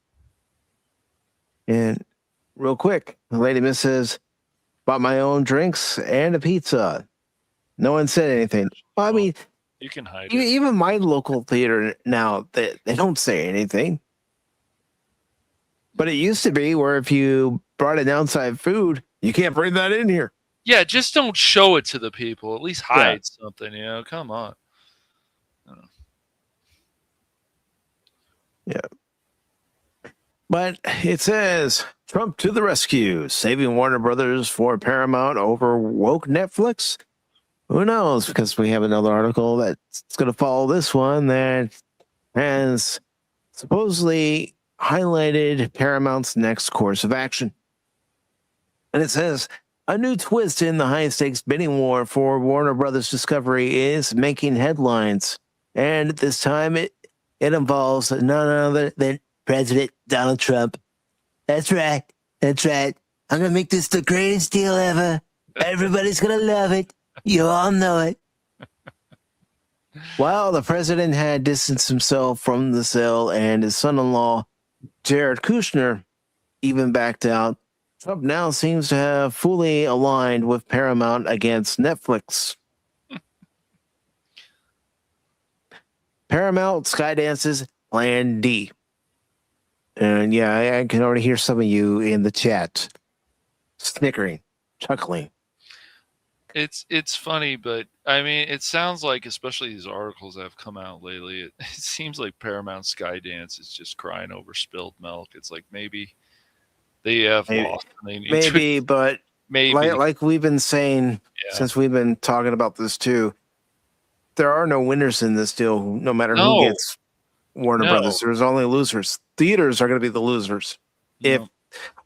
And real quick, the lady miss says, bought my own drinks and a pizza. No one said anything. Well, I mean, you can hide it. Even my local theater now, they don't say anything. But it used to be where if you brought an outside food, you can't bring that in here. Yeah, just don't show it to the people. At least hide something, Come on. Yeah. But it says, Trump to the rescue, saving Warner Brothers for Paramount over woke Netflix. Who knows? Because we have another article that's going to follow this one that has supposedly highlighted Paramount's next course of action. And it says, a new twist in the high-stakes bidding war for Warner Brothers Discovery is making headlines. And this time it involves none other than President Donald Trump. That's right. I'm going to make this the greatest deal ever. Everybody's going to love it. You all know it. While the president had distanced himself from the sale and his son-in-law, Jared Kushner, even backed out, Trump now seems to have fully aligned with Paramount against Netflix. Paramount Skydance's Plan D. And yeah, I can already hear some of you in the chat snickering, chuckling. It's funny, but I mean, it sounds like, especially these articles that have come out lately, it seems like Paramount Skydance is just crying over spilled milk. It's like maybe they have lost. But like we've been saying since we've been talking about this too, there are no winners in this deal. No matter who gets Warner Brothers, there's only losers. Theaters are going to be the losers if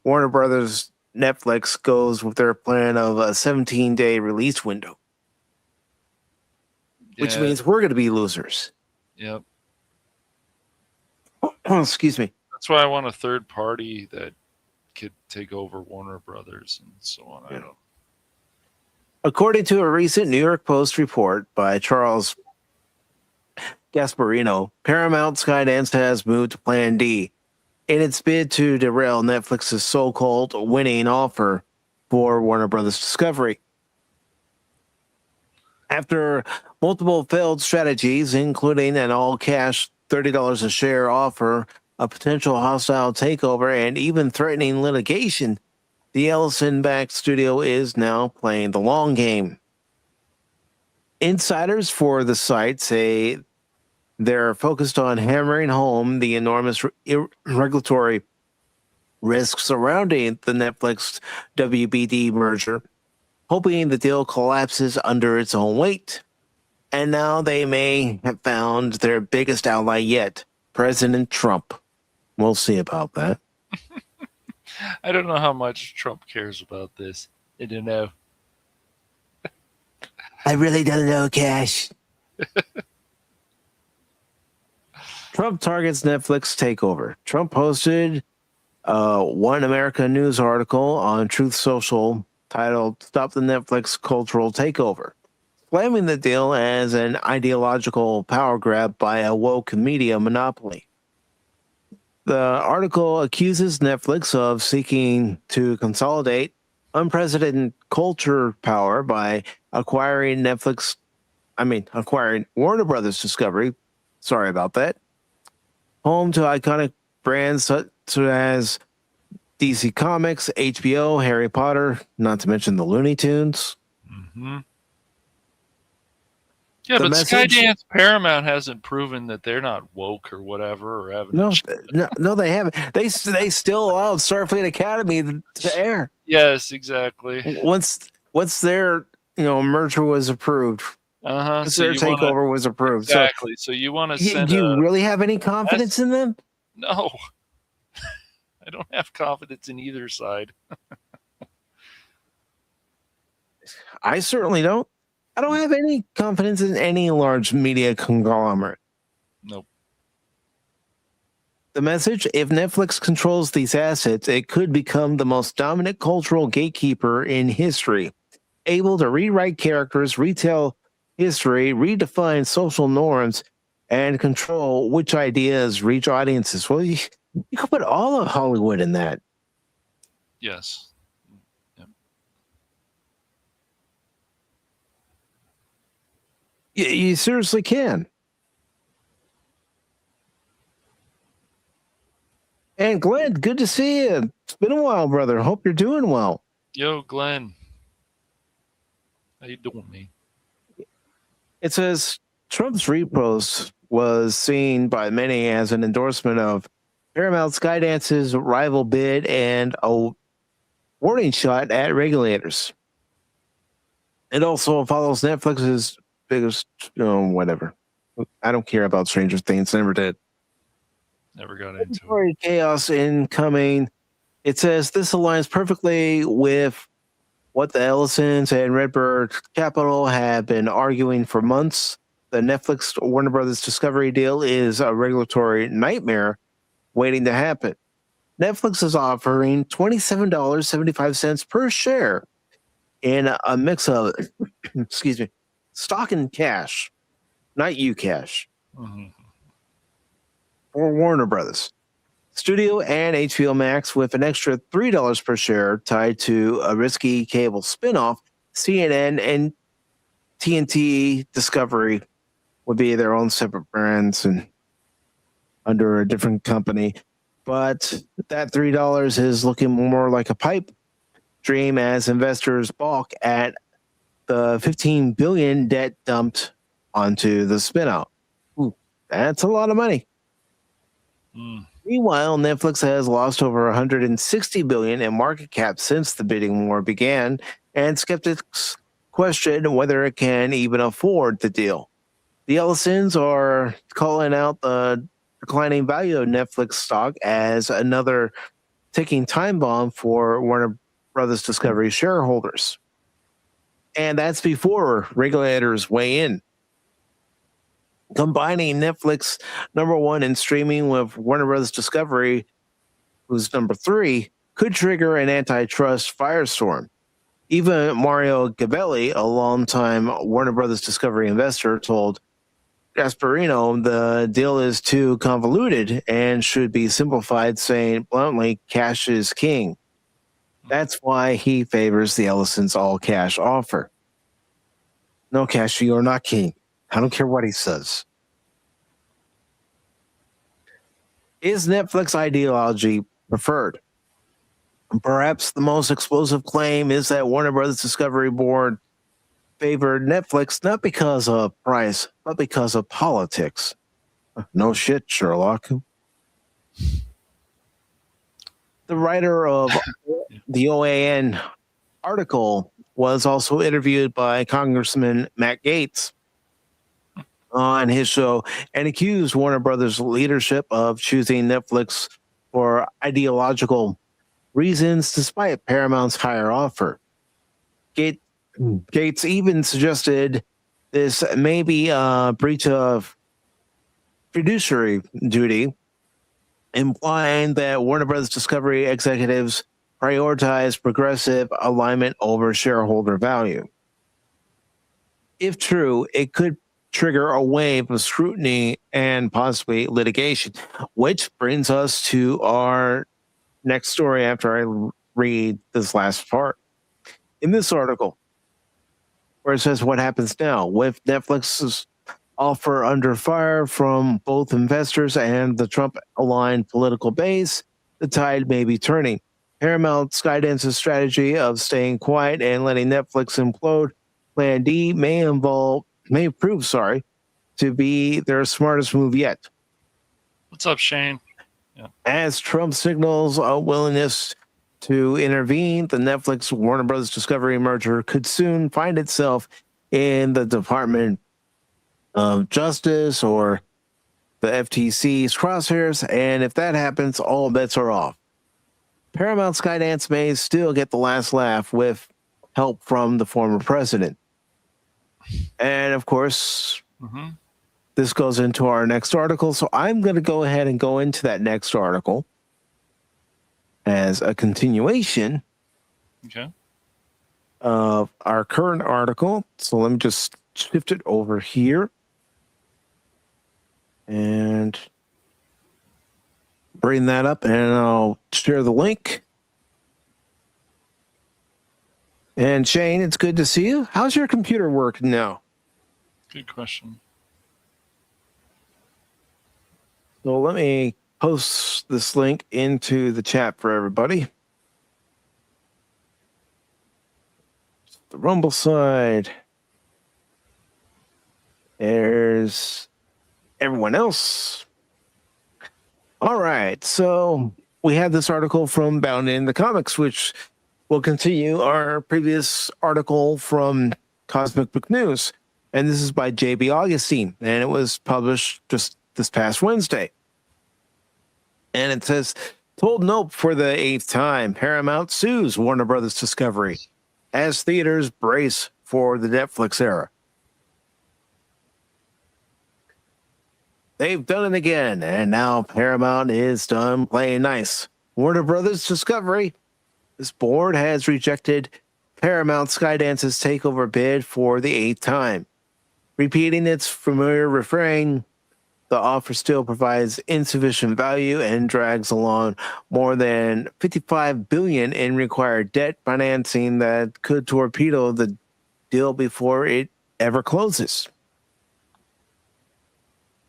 Warner Brothers Netflix goes with their plan of a 17-day release window, which means we're going to be losers. Yep. Excuse me. That's why I want a third party that could take over Warner Brothers and so on. I don't. According to a recent New York Post report by Charles Gasparino, Paramount Skydance has moved to Plan D in its bid to derail Netflix's so-called winning offer for Warner Brothers Discovery. After multiple failed strategies, including an all-cash $30 a share offer, a potential hostile takeover, and even threatening litigation, the Ellison-backed studio is now playing the long game. Insiders for the site say they're focused on hammering home the enormous regulatory risks surrounding the Netflix WBD merger, hoping the deal collapses under its own weight. And now they may have found their biggest ally yet, President Trump. We'll see about that. I don't know how much Trump cares about this. I don't know. I really don't know, Cash. Trump targets Netflix takeover. Trump posted One America News article on Truth Social titled "Stop the Netflix Cultural Takeover," slamming the deal as an ideological power grab by a woke media monopoly. The article accuses Netflix of seeking to consolidate unprecedented culture power by acquiring Warner Brothers Discovery. Sorry about that. Home to iconic brands such as DC Comics, HBO, Harry Potter, not to mention the Looney Tunes. Mm-hmm. Yeah, but Skydance Paramount hasn't proven that they're not woke or whatever, or haven't. No, they haven't. They still allowed Starfleet Academy to air. Yes, exactly. Once their merger was approved. So their takeover was approved. Exactly. So you want to send? Do you really have any confidence in them? No, I don't have confidence in either side. I certainly don't. I don't have any confidence in any large media conglomerate. Nope. The message: if Netflix controls these assets, it could become the most dominant cultural gatekeeper in history, able to rewrite characters, retell history, redefine social norms, and control which ideas reach audiences. Well, you could put all of Hollywood in that. Yes. Yep. You seriously can. And Glenn, good to see you. It's been a while, brother. Hope you're doing well. Yo, Glenn. How you doing, man? It says Trump's repost was seen by many as an endorsement of Paramount Skydance's rival bid and a warning shot at regulators. It also follows Netflix's biggest, whatever. I don't care about Stranger Things. Never did. Never got into it. Chaos incoming. It says this aligns perfectly with what the Ellisons and Redbird Capital have been arguing for months. The Netflix Warner Brothers Discovery deal is a regulatory nightmare waiting to happen. Netflix is offering $27.75 per share in a mix of, stock and cash, not you cash, for Warner Brothers. Studio and HBO Max with an extra $3 per share tied to a risky cable spinoff. CNN and TNT Discovery would be their own separate brands and under a different company. But that $3 is looking more like a pipe dream as investors balk at the $15 billion debt dumped onto the spinout. Ooh, that's a lot of money. Meanwhile, Netflix has lost over $160 billion in market cap since the bidding war began, and skeptics question whether it can even afford the deal. The Ellisons are calling out the declining value of Netflix stock as another ticking time bomb for Warner Brothers Discovery shareholders. And that's before regulators weigh in. Combining Netflix #1 in streaming with Warner Brothers Discovery, who's #3, could trigger an antitrust firestorm. Even Mario Gabelli, a longtime Warner Brothers Discovery investor, told Gasparino the deal is too convoluted and should be simplified, saying bluntly, cash is king. That's why he favors the Ellison's all-cash offer. No cash, you're not king. I don't care what he says. Is Netflix ideology preferred? Perhaps the most explosive claim is that Warner Brothers Discovery Board favored Netflix not because of price, but because of politics. No shit, Sherlock. The writer of the OAN article was also interviewed by Congressman Matt Gaetz on his show and accused Warner Brothers leadership of choosing Netflix for ideological reasons despite Paramount's higher offer. Gaetz even suggested this may be a breach of fiduciary duty, implying that Warner Brothers Discovery executives prioritize progressive alignment over shareholder value. If true, it could trigger a wave of scrutiny and possibly litigation, which brings us to our next story after I read this last part. In this article, where it says what happens now with Netflix's offer under fire from both investors and the Trump-aligned political base, the tide may be turning. Paramount Skydance's strategy of staying quiet and letting Netflix implode, Plan D, may prove to be their smartest move yet. What's up, Shane? Yeah. As Trump signals a willingness to intervene, the Netflix Warner Brothers Discovery merger could soon find itself in the Department of Justice or the FTC's crosshairs, and if that happens, all bets are off. Paramount Skydance may still get the last laugh with help from the former president. And of course, this goes into our next article, so I'm going to go ahead and go into that next article as a continuation of our current article. So let me just shift it over here and bring that up, and I'll share the link. And Shane, it's good to see you. How's your computer working now? Good question. So let me post this link into the chat for everybody. The Rumble side. There's everyone else. All right, so we have this article from Bound in the Comics, which will continue our previous article from Cosmic Book News. And this is by J.B. Augustine, and it was published just this past Wednesday. And it says, told nope for the 8th time, Paramount sues Warner Brothers Discovery as theaters brace for the Netflix era. They've done it again, and now Paramount is done playing nice. Warner Brothers Discovery, this board has rejected Paramount Skydance's takeover bid for the 8th time, repeating its familiar refrain, the offer still provides insufficient value and drags along more than $55 billion in required debt financing that could torpedo the deal before it ever closes.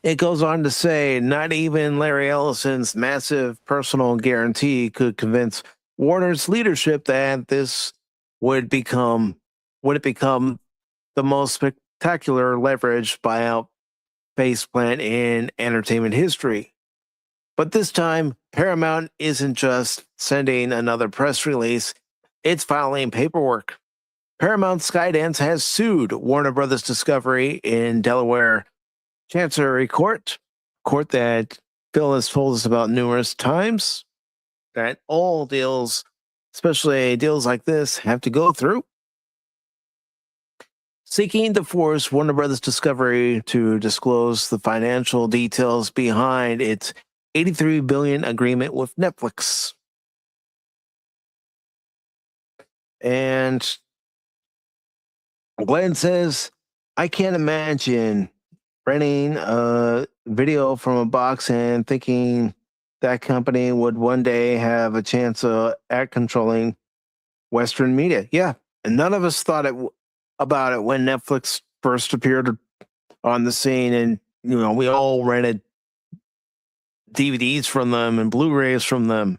It goes on to say, not even Larry Ellison's massive personal guarantee could convince Warner's leadership that this would it become the most spectacular leveraged buyout faceplant in entertainment history. But this time, Paramount isn't just sending another press release, it's filing paperwork. Paramount Skydance has sued Warner Brothers Discovery in Delaware Chancery Court that Phil has told us about numerous times, that all deals, especially deals like this, have to go through. Seeking to force Warner Brothers Discovery to disclose the financial details behind its $83 billion agreement with Netflix. And Glenn says, I can't imagine renting a video from a box and thinking that company would one day have a chance at controlling Western media. Yeah, and none of us thought about it when Netflix first appeared on the scene, and we all rented DVDs from them and Blu-rays from them.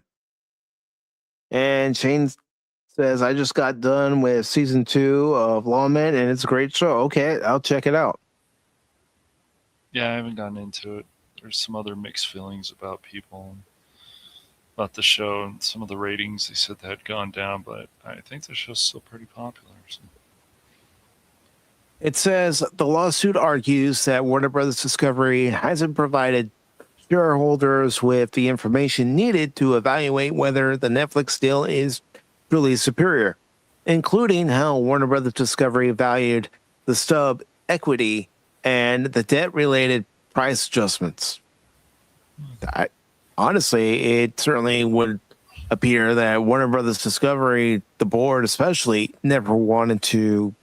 And Shane says, I just got done with season 2 of Lawmen, and it's a great show. Okay, I'll check it out. Yeah, I haven't gotten into it. There's some other mixed feelings about people, about the show, and some of the ratings. They said they had gone down, but I think the show's still pretty popular. So. It says the lawsuit argues that Warner Brothers Discovery hasn't provided shareholders with the information needed to evaluate whether the Netflix deal is truly superior, including how Warner Brothers Discovery valued the stub equity and the debt-related price adjustments. Honestly, it certainly would appear that Warner Brothers Discovery, the board especially, never wanted to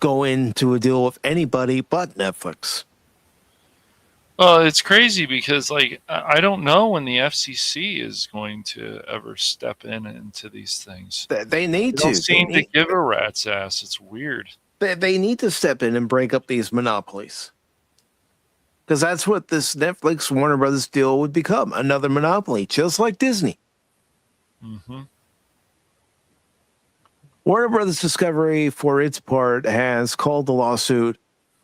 go into a deal with anybody but Netflix. Well, it's crazy because, I don't know when the FCC is going to ever step into these things. They need to. They don't seem to give a rat's ass. It's weird. They need to step in and break up these monopolies. Because that's what this Netflix Warner Brothers deal would become, another monopoly, just like Disney. Mm-hmm. Warner Brothers Discovery, for its part, has called the lawsuit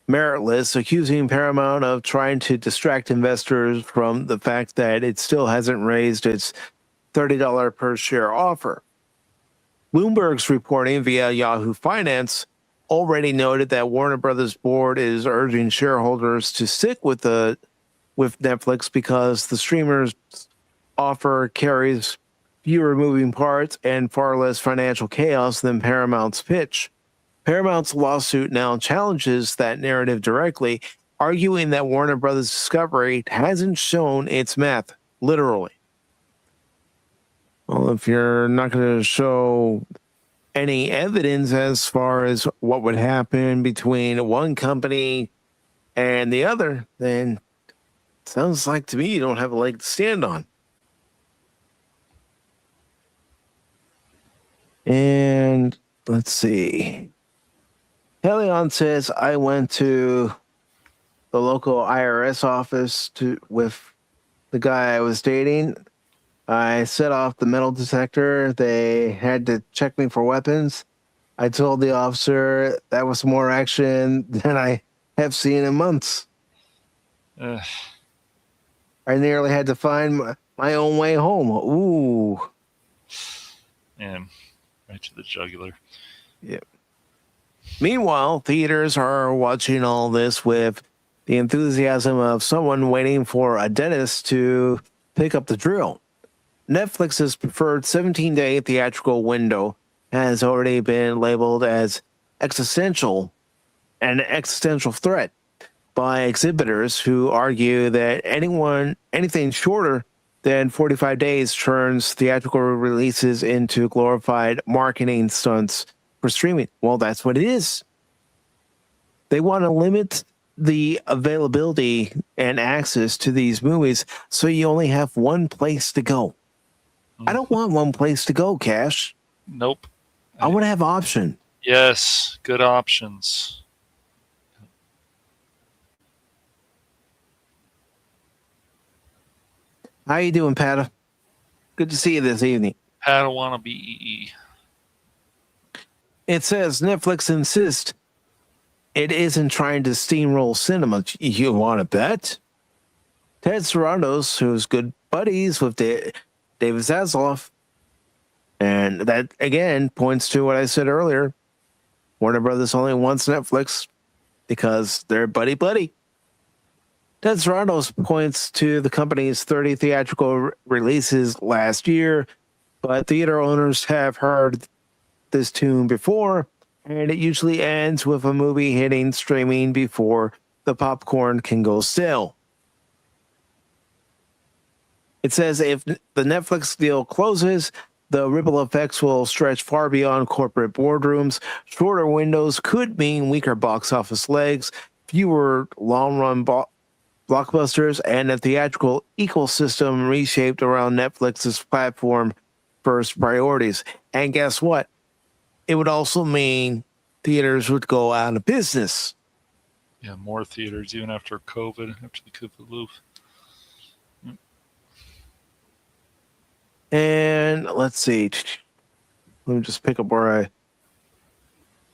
meritless, accusing Paramount of trying to distract investors from the fact that it still hasn't raised its $30 per share offer. Bloomberg's reporting via Yahoo Finance already noted that Warner Brothers board is urging shareholders to stick with Netflix because the streamer's offer carries fewer moving parts and far less financial chaos than Paramount's pitch. Paramount's lawsuit now challenges that narrative directly, arguing that Warner Brothers Discovery hasn't shown its math, literally. Well, if you're not going to show any evidence as far as what would happen between one company and the other, then it sounds like to me you don't have a leg to stand on. And let's see. Helion says, I went to the local IRS office with the guy I was dating. I set off the metal detector. They had to check me for weapons. I told the officer that was more action than I have seen in months. I nearly had to find my own way home. Ooh. Man, right to the jugular. Yep. Meanwhile, theaters are watching all this with the enthusiasm of someone waiting for a dentist to pick up the drill. Netflix's preferred 17-day theatrical window has already been labeled as an existential threat by exhibitors who argue that anything shorter than 45 days turns theatrical releases into glorified marketing stunts for streaming. Well, that's what it is. They want to limit the availability and access to these movies, so you only have one place to go. I don't want one place to go, Cash. Nope. I want to have option. Yes, good options. How you doing, Pata? Good to see you this evening. Padawan BEE. It says Netflix insists it isn't trying to steamroll cinema. You want to bet? Ted Sarandos, who's good buddies with David Zaslav, and that again points to what I said earlier. Warner Brothers only wants Netflix because they're buddy-buddy. Ted Sarandos points to the company's 30 theatrical releases last year, but theater owners have heard this tune before, and it usually ends with a movie hitting streaming before the popcorn can go stale. It says if the Netflix deal closes, the ripple effects will stretch far beyond corporate boardrooms. Shorter windows could mean weaker box office legs, fewer long-run blockbusters, and a theatrical ecosystem reshaped around Netflix's platform first priorities. And guess what? It would also mean theaters would go out of business. Yeah, more theaters, even after COVID, after the COVID loop. And let's see. Let me just pick up where I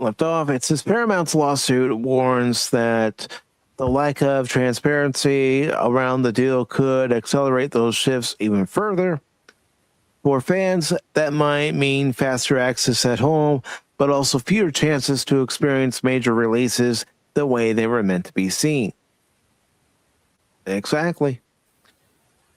left off. It says Paramount's lawsuit warns that the lack of transparency around the deal could accelerate those shifts even further. For fans, that might mean faster access at home, but also fewer chances to experience major releases the way they were meant to be seen. Exactly.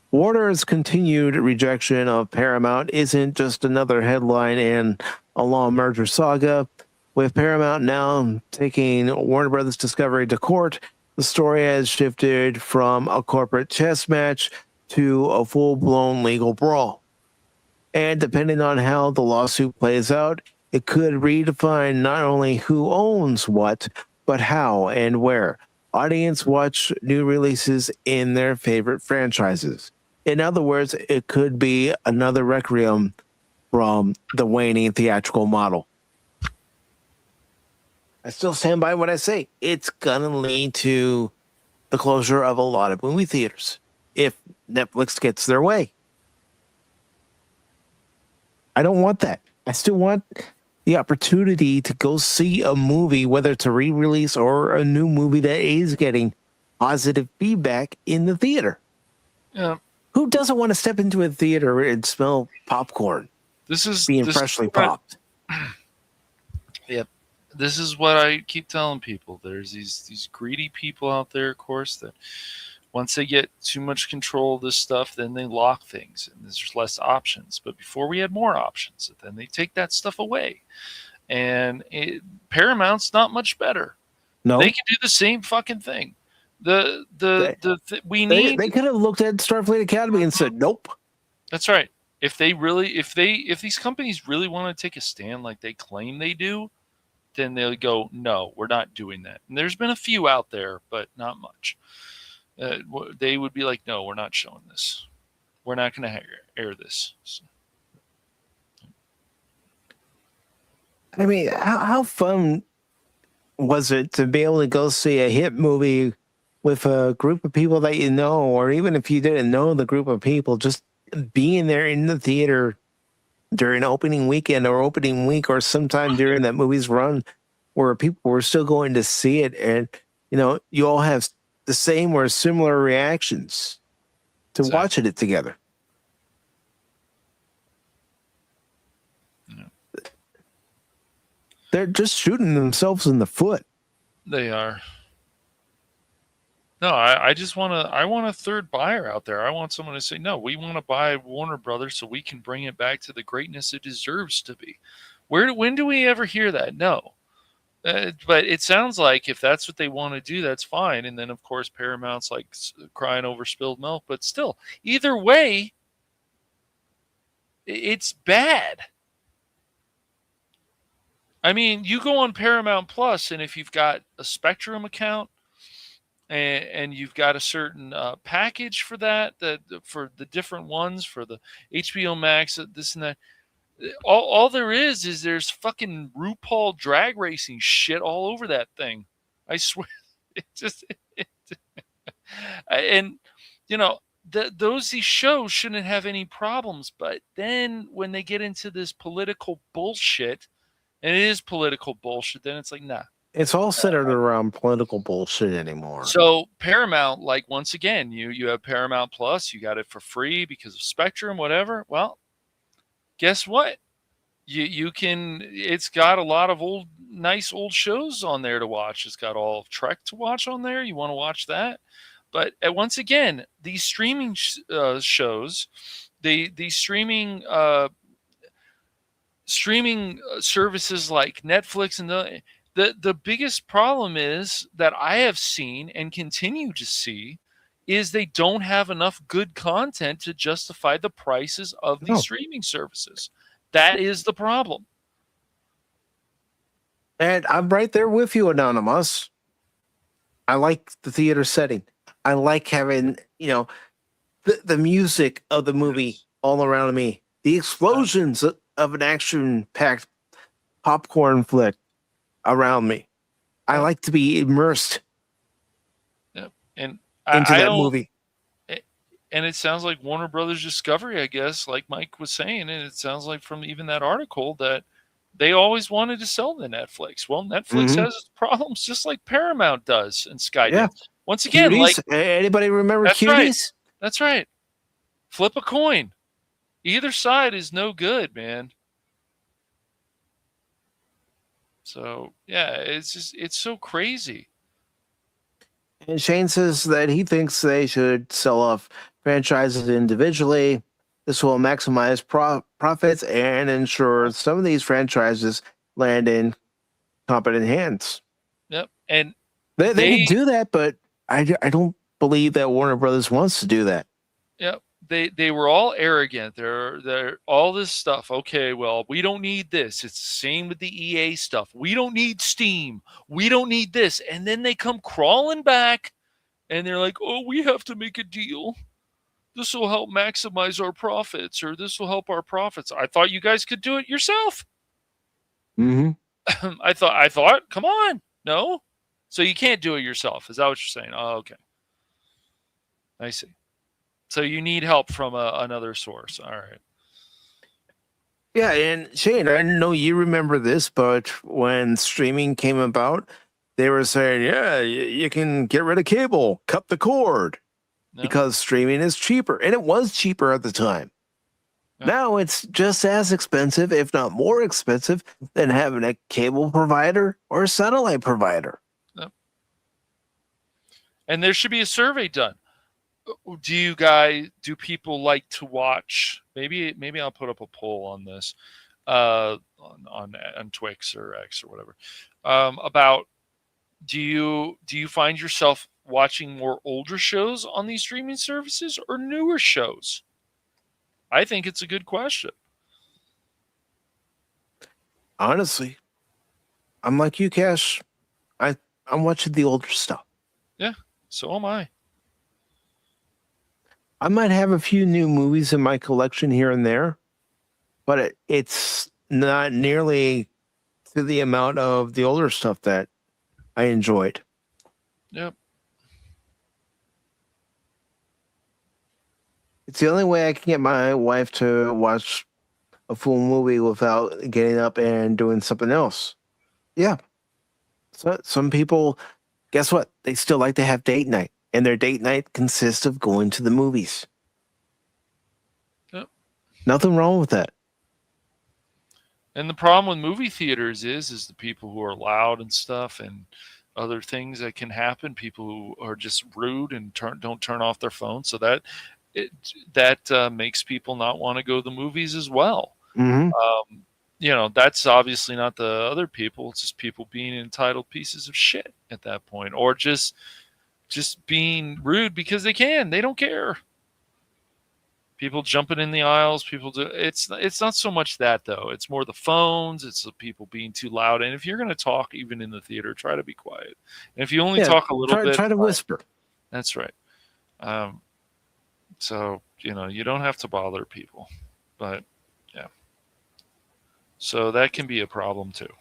Warner's continued rejection of Paramount isn't just another headline in a long merger saga. With Paramount now taking Warner Brothers Discovery to court, the story has shifted from a corporate chess match to a full-blown legal brawl. And depending on how the lawsuit plays out, it could redefine not only who owns what, but how and where audience watch new releases in their favorite franchises. In other words, it could be another requiem from the waning theatrical model. I still stand by what I say. It's going to lead to the closure of a lot of movie theaters if Netflix gets their way. I don't want that. I still want the opportunity to go see a movie, whether it's a re-release or a new movie that is getting positive feedback in the theater. Yeah. Who doesn't want to step into a theater and smell popcorn? This is being freshly popped. Yep. This is what I keep telling people. There's these greedy people out there, of course, that once they get too much control of this stuff, then they lock things and there's less options. But before we had more options, then they take that stuff away. And Paramount's not much better. No, they can do the same fucking thing. They could have looked at Starfleet Academy and said, nope. That's right. If these companies really want to take a stand like they claim they do, then they'll go, no, we're not doing that. And there's been a few out there, but not much. They would be like, no, we're not showing this. We're not going to air this. So. I mean, how fun was it to be able to go see a hit movie with a group of people that you know, or even if you didn't know the group of people, just being there in the theater during opening weekend or opening week or sometime during that movie's run where people were still going to see it, and you all have the same or similar reactions to watching it together. Yeah. They're just shooting themselves in the foot. They are. No, I just want a third buyer out there. I want someone to say, no, we want to buy Warner Brothers so we can bring it back to the greatness it deserves to be. When do we ever hear that? No. But it sounds like if that's what they want to do, that's fine. And then, of course, Paramount's like crying over spilled milk. But still, either way, it's bad. I mean, you go on Paramount Plus, and if you've got a Spectrum account, and you've got a certain package for that, for the different ones, for the HBO Max, this and that. All there is there's fucking RuPaul drag racing shit all over that thing. I swear, it just and you know these shows shouldn't have any problems, but then when they get into this political bullshit, and it is political bullshit, then it's like, nah. It's all centered around political bullshit anymore. So Paramount, like, once again, you have Paramount Plus, you got it for free because of Spectrum, whatever. Well, guess what? You can. It's got a lot of nice old shows on there to watch. It's got all of Trek to watch on there. You want to watch that, but once again, these streaming shows, these streaming services like Netflix and the biggest problem is that I have seen and continue to see is they don't have enough good content to justify the prices of these streaming services. That is the problem. And I'm right there with you, Anonymous. I like the theater setting. I like having, the music of the movie all around me. The explosions of an action-packed popcorn flick around me. I like to be immersed into that movie. And it sounds like Warner Brothers Discovery, I guess, like Mike was saying, and it sounds like from even that article that they always wanted to sell to Netflix. Well, Netflix has problems just like Paramount does and Skydance. Yeah. Once again, Cuties? Anybody remember Cuties? Right. That's right. Flip a coin. Either side is no good, man. So, yeah, it's so crazy. And Shane says that he thinks they should sell off franchises individually. This will maximize profits and ensure some of these franchises land in competent hands. Yep. And they can do that, but I don't believe that Warner Brothers wants to do that. Yep. They were all arrogant. They're all this stuff. Okay, well, we don't need this. It's the same with the EA stuff. We don't need Steam. We don't need this. And then they come crawling back and they're like, oh, we have to make a deal. This will help maximize our profits, or this will help our profits. I thought you guys could do it yourself. Mm-hmm. I thought, come on. No? So you can't do it yourself. Is that what you're saying? Oh, okay. I see. So you need help from another source. All right. Yeah, and Shane, I know you remember this, but when streaming came about, they were saying, yeah, you can get rid of cable, cut the cord, because streaming is cheaper. And it was cheaper at the time. Yeah. Now it's just as expensive, if not more expensive, than having a cable provider or a satellite provider. Yeah. And there should be a survey done. Do people like to watch? Maybe I'll put up a poll on this, on Twix or X or whatever, about do you find yourself watching more older shows on these streaming services or newer shows? I think it's a good question. Honestly, I'm like you, Cash. I'm watching the older stuff. Yeah, so am I. I might have a few new movies in my collection here and there, but it's not nearly to the amount of the older stuff that I enjoyed. Yep. It's the only way I can get my wife to watch a full movie without getting up and doing something else. Yeah. So some people, guess what? They still like to have date night. And their date night consists of going to the movies. Yep. Nothing wrong with that. And the problem with movie theaters is the people who are loud and stuff and other things that can happen. People who are just rude and don't turn off their phones. So that makes people not want to go to the movies as well. Mm-hmm. That's obviously not the other people. It's just people being entitled pieces of shit at that point, or just being rude because they can. They don't care. People jumping in the aisles. People do. It's not so much that though. It's more the phones. It's the people being too loud. And if you're going to talk, even in the theater, try to be quiet. And if you only talk a little bit, try to whisper. That's right. So you don't have to bother people, but yeah. So that can be a problem too.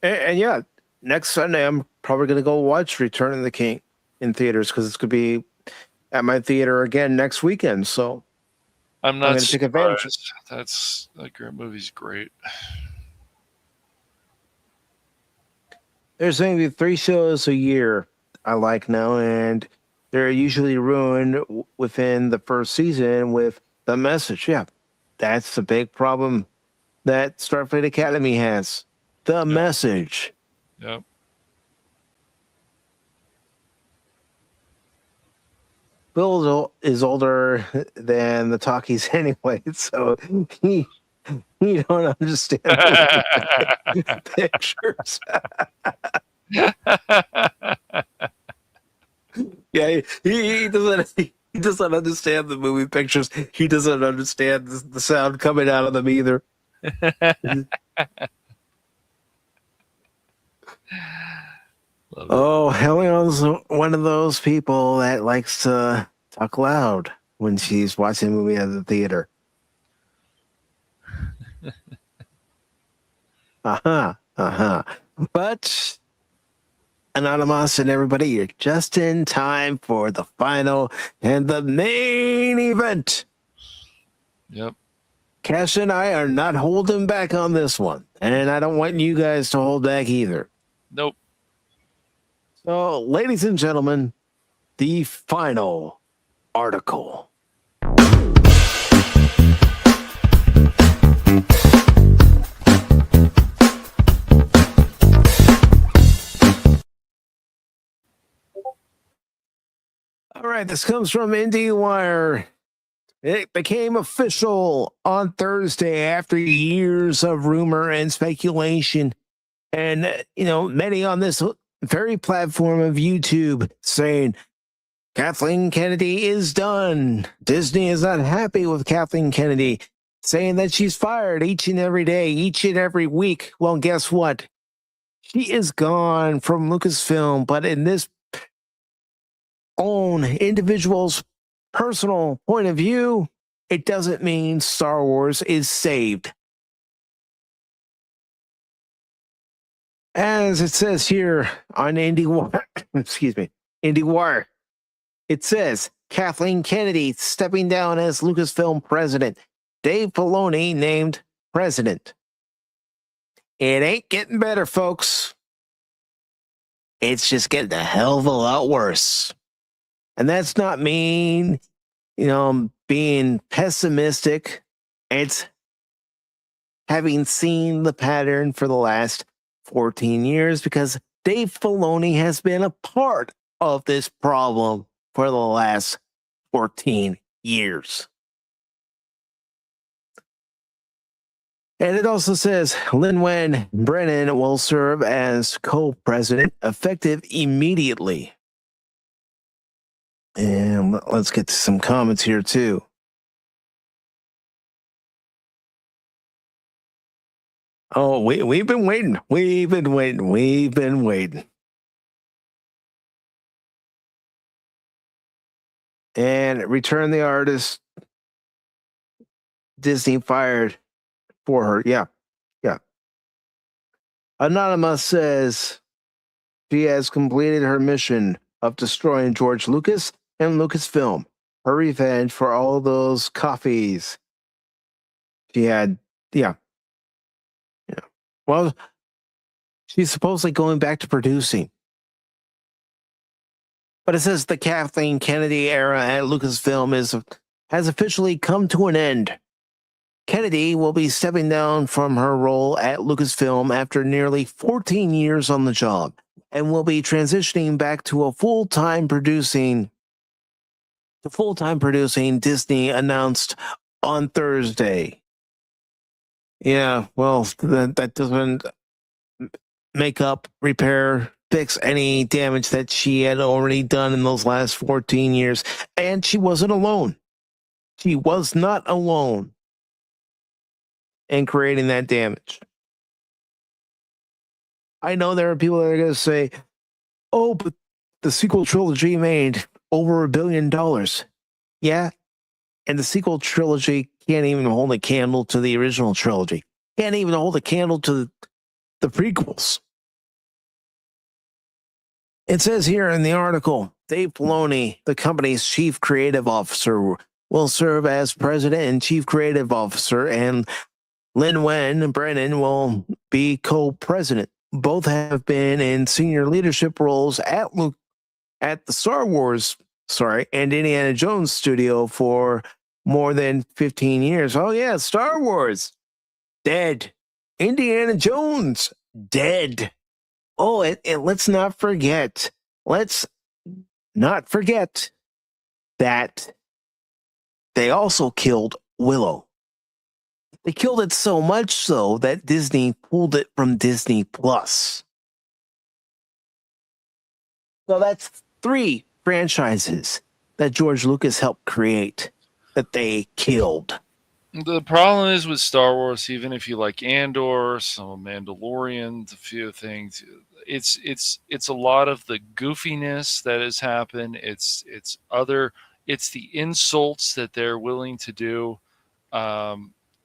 And yeah, next Sunday I'm probably going to go watch Return of the King in theaters because it's going to be at my theater again next weekend. So I'm not going to take advantage. That movie's great. There's maybe 3 shows a year I like now, and they're usually ruined within the first season with the message. Yeah, that's the big problem that Starfleet Academy has. The message. Yep. Bill is older than the talkies anyway, so he don't understand the pictures. Yeah, he doesn't understand the movie pictures. He doesn't understand the sound coming out of them either. Oh, Helene's one of those people that likes to talk loud when she's watching a movie at the theater. But Anonymous and everybody, you're just in time for the final and the main event. Yep. Cash and I are not holding back on this one, and I don't want you guys to hold back either. Nope. So, ladies and gentlemen, the final article. All right, this comes from IndieWire. It became official on Thursday after years of rumor and speculation. And, many on this very platform of YouTube saying Kathleen Kennedy is done. Disney is not happy with Kathleen Kennedy, saying that she's fired each and every day, each and every week. Well, guess what? She is gone from Lucasfilm, but in this own individual's personal point of view, it doesn't mean Star Wars is saved. As it says here on IndieWire, IndieWire, it says Kathleen Kennedy stepping down as Lucasfilm president. Dave Filoni named president. It ain't getting better, folks. It's just getting a hell of a lot worse. And that's not mean, being pessimistic. It's having seen the pattern for the last 14 years because Dave Filoni has been a part of this problem for the last 14 years. And it also says Lin-Wen Brennan will serve as co-president effective immediately. And let's get to some comments here too. Oh, we've been waiting. We've been waiting. And Return the Artist, Disney fired for her. Yeah. Anonymous says she has completed her mission of destroying George Lucas and Lucasfilm. Her revenge for all those coffees she had. Yeah. Well, she's supposedly going back to producing. But it says the Kathleen Kennedy era at Lucasfilm has officially come to an end. Kennedy will be stepping down from her role at Lucasfilm after nearly 14 years on the job and will be transitioning back to full-time producing, Disney announced on Thursday. Yeah, well, that doesn't make up, repair, fix any damage that she had already done in those last 14 years. And she wasn't alone. She was not alone in creating that damage. I know there are people that are going to say, oh, but the sequel trilogy made over $1 billion. Yeah. And the sequel trilogy can't even hold a candle to the original trilogy. Can't even hold a candle to the prequels. It says here in the article, Dave Filoni, the company's chief creative officer, will serve as president and chief creative officer, and Lin-Wen Brennan will be co-president. Both have been in senior leadership roles at the Star Wars, and Indiana Jones studio for more than 15 years. Oh yeah, Star Wars, dead. Indiana Jones, dead. Oh, and let's not forget that they also killed Willow. They killed it so much so that Disney pulled it from Disney Plus. So that's 3 franchises that George Lucas helped create that they killed. The problem is with Star Wars, even if you like Andor, some Mandalorian, a few things, it's a lot of the goofiness that has happened. It's the insults that they're willing to do.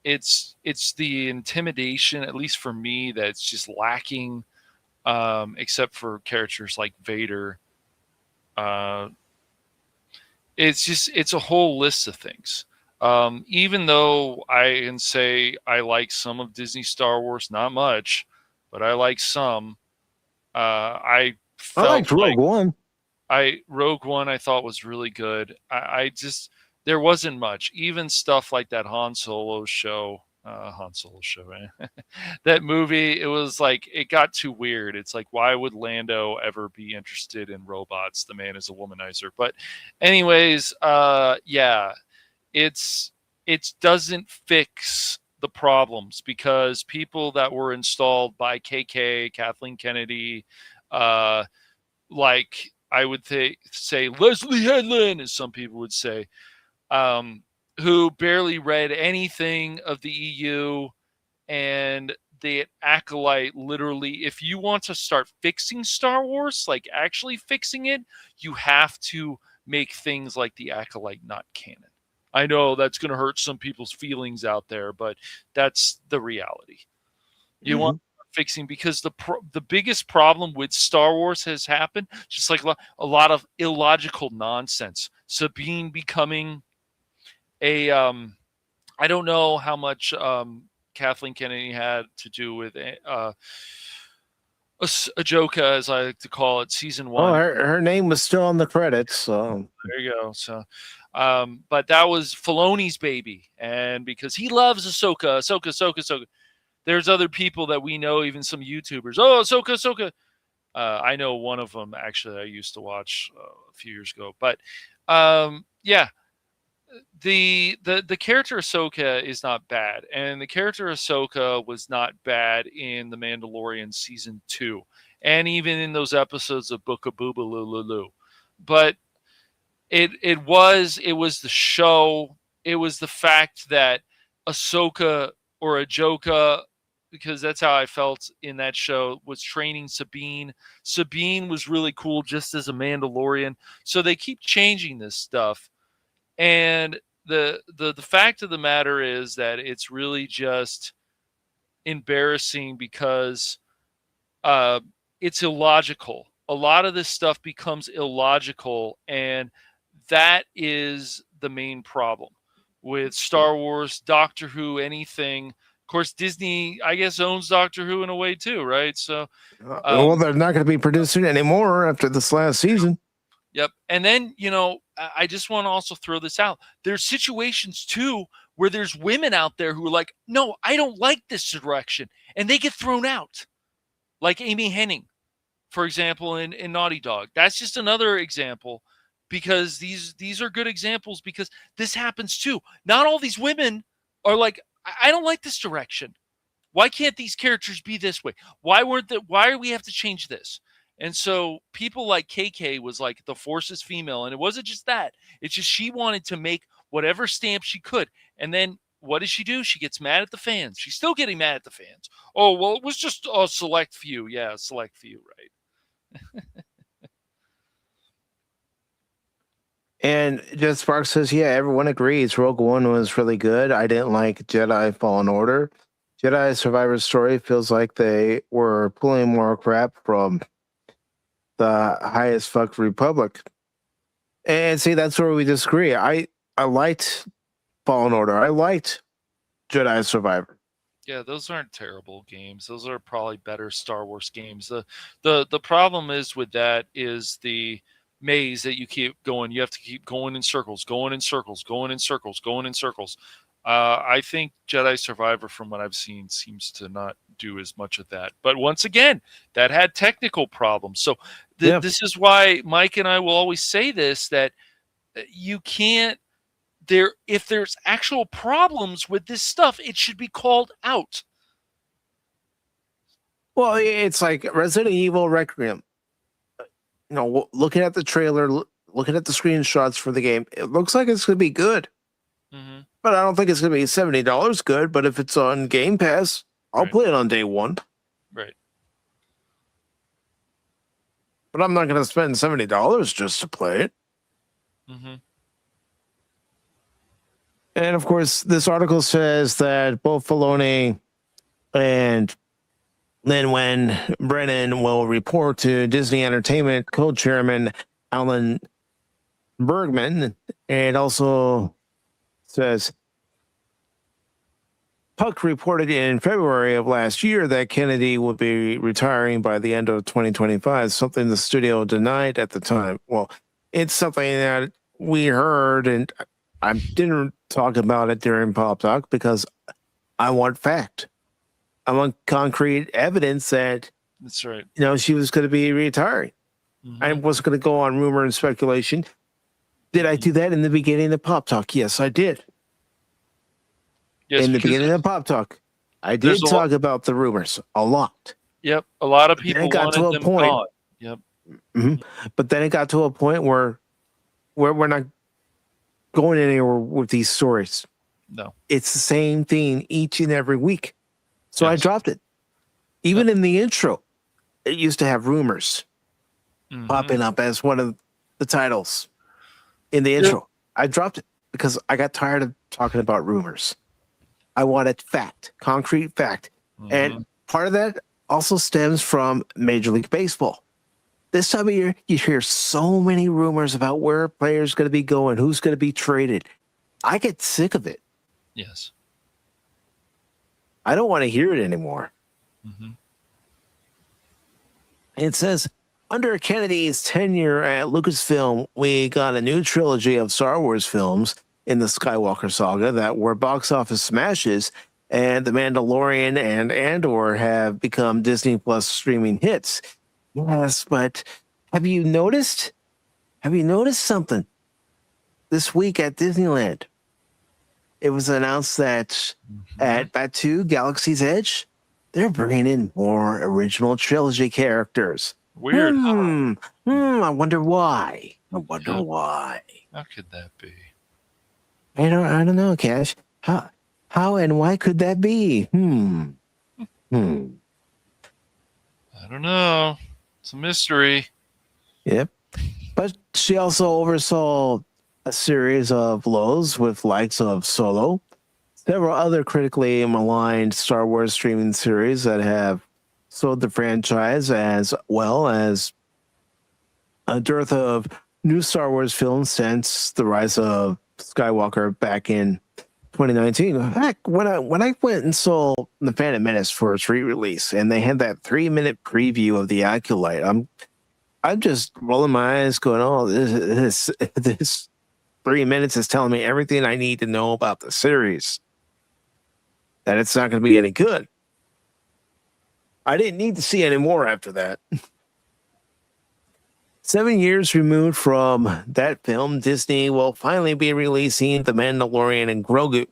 It's the intimidation, at least for me, that's just lacking, except for characters like Vader. It's a whole list of things. Even though I can say I like some of Disney Star Wars, not much, but I like some. I liked Rogue One. Rogue One I thought was really good. There wasn't much. Even stuff like that Han Solo show, that movie, it was like, it got too weird. It's like, why would Lando ever be interested in robots? The man is a womanizer. But anyways, yeah, it doesn't fix the problems, because people that were installed by Kathleen Kennedy, like I would say Leslie Headland, as some people would say, who barely read anything of the EU, and the Acolyte, literally, if you want to start fixing Star Wars, like actually fixing it, you have to make things like the Acolyte not canon. I know that's going to hurt some people's feelings out there, but that's the reality. You want fixing, because the biggest problem with Star Wars has happened, just like a lot of illogical nonsense. Sabine becoming a I don't know how much Kathleen Kennedy had to do with Ahsoka, as I like to call it, season 1. Oh, her name was still on the credits. So there you go. So, but that was Filoni's baby, and because he loves Ahsoka. There's other people that we know, even some YouTubers. Oh, Ahsoka. I know one of them, actually, I used to watch a few years ago. But yeah, the character Ahsoka is not bad, and the character Ahsoka was not bad in The Mandalorian season 2, and even in those episodes of Book of Boobaloo. But it was the show. It was the fact that Ahsoka, or Ajoka, because that's how I felt in that show, was training Sabine. Sabine was really cool just as a Mandalorian. So they keep changing this stuff. And the fact of the matter is that it's really just embarrassing, because it's illogical. A lot of this stuff becomes illogical, and that is the main problem with Star Wars, Doctor Who, anything. Of course, Disney, I guess, owns Doctor Who in a way too, right? So, well, they're not going to be producing anymore after this last season. Yep. And then, I just want to also throw this out. There's situations too where there's women out there who are like, no, I don't like this direction, and they get thrown out, like Amy Hennig, for example, in Naughty Dog. That's just another example, because these are good examples, because this happens too. Not all these women are like, I don't like this direction. Why can't these characters be this way? Why do we have to change this? And so people like KK was like, the Force is female. And it wasn't just that. It's just she wanted to make whatever stamp she could. And then what does she do? She gets mad at the fans. She's still getting mad at the fans. Oh, well, it was just a select few. Yeah, a select few, right? And Jet Sparks says, yeah, everyone agrees. Rogue One was really good. I didn't like Jedi Fallen Order. Jedi Survivor Story feels like they were pulling more crap from the highest fuck Republic. And see, that's where we disagree. I liked Fallen Order. I liked Jedi Survivor. Yeah, those aren't terrible games. Those are probably better Star Wars games. The problem is with that is the maze that you keep going. You have to keep going in circles, going in circles, going in circles, going in circles. I think Jedi Survivor, from what I've seen, seems to not do as much of that. But once again, that had technical problems. So this is why Mike and I will always say this, that you can't, if there's actual problems with this stuff, it should be called out. Well, it's like Resident Evil Requiem. You know, looking at the trailer, looking at the screenshots for the game, it looks like it's going to be good. Mm-hmm. But I don't think it's going to be $70 good. But if it's on Game Pass, I'll play it on day one. Right. But I'm not going to spend $70 just to play it. Mm-hmm. And of course, this article says that both Filoni and Lin-Wen Brennan will report to Disney Entertainment co-chairman Alan Bergman. And also says Puck reported in February of last year that Kennedy would be retiring by the end of 2025, something the studio denied at the time. Well, it's something that we heard, and I didn't talk about it during Pop Talk because I want fact. I want concrete evidence that that's right. You know, she was going to be retiring. Mm-hmm. I wasn't going to go on rumor and speculation. Did I do that in the beginning of Pop Talk? Yes, I did. Yes, in the beginning of Pop Talk, I did talk about the rumors a lot. Yep, a lot of people got wanted to a them point. gone. Yep. Mm-hmm. But then it got to a point where we're not going anywhere with these stories. No. It's the same thing each and every week. So I dropped it. Even in the intro, it used to have rumors popping up as one of the titles in the intro. I dropped it because I got tired of talking about rumors. I wanted fact, concrete fact. And part of that also stems from Major League Baseball. This time of year, you hear so many rumors about where a player's going to be going, who's going to be traded. I get sick of it. Yes. I don't want to hear it anymore. Mm-hmm. It says, under Kennedy's tenure at Lucasfilm, we got a new trilogy of Star Wars films in the Skywalker saga that were box office smashes, and The Mandalorian and Andor have become Disney Plus streaming hits. Yes, but have you noticed something this week at Disneyland? It was announced that at Batuu Galaxy's Edge, they're bringing in more original trilogy characters. Weird. I wonder why. Why. How could that be? I don't know, Cash. How and why could that be? I don't know. It's a mystery. Yep. But she also oversaw a series of lows with likes of Solo, several other critically maligned Star Wars streaming series that have sold the franchise, as well as a dearth of new Star Wars films since the rise of Skywalker back in 2019. Heck, when I went and saw The Phantom Menace for its re-release, and they had that 3-minute preview of the Acolyte, I'm just rolling my eyes, going, "Oh, this 3 minutes is telling me everything I need to know about the series. That it's not going to be any good." I didn't need to see any more after that. 7 years removed from that film, Disney will finally be releasing The Mandalorian and Grogu,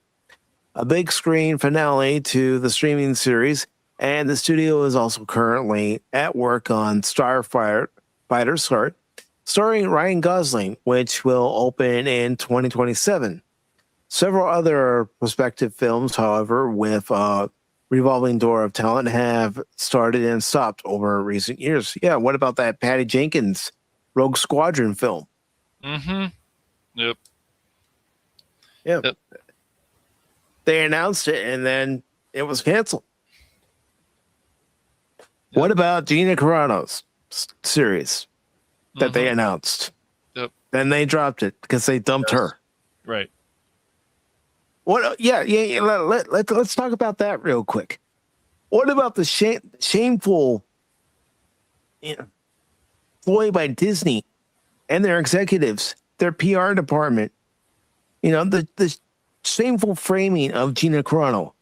a big screen finale to the streaming series, and the studio is also currently at work on Starfighter, starring Ryan Gosling, which will open in 2027. Several other prospective films, however, with revolving door of talent have started and stopped over recent years. Yeah, what about that Patty Jenkins Rogue Squadron film? Mm-hmm. Yep. Yeah. Yep. They announced it and then it was canceled. Yep. What about Gina Carano's series that they announced? Yep. Then they dropped it because they dumped her. Right. What? Yeah. Let's talk about that real quick. What about the shameful ploy by Disney and their executives, their PR department? The shameful framing of Gina Carano,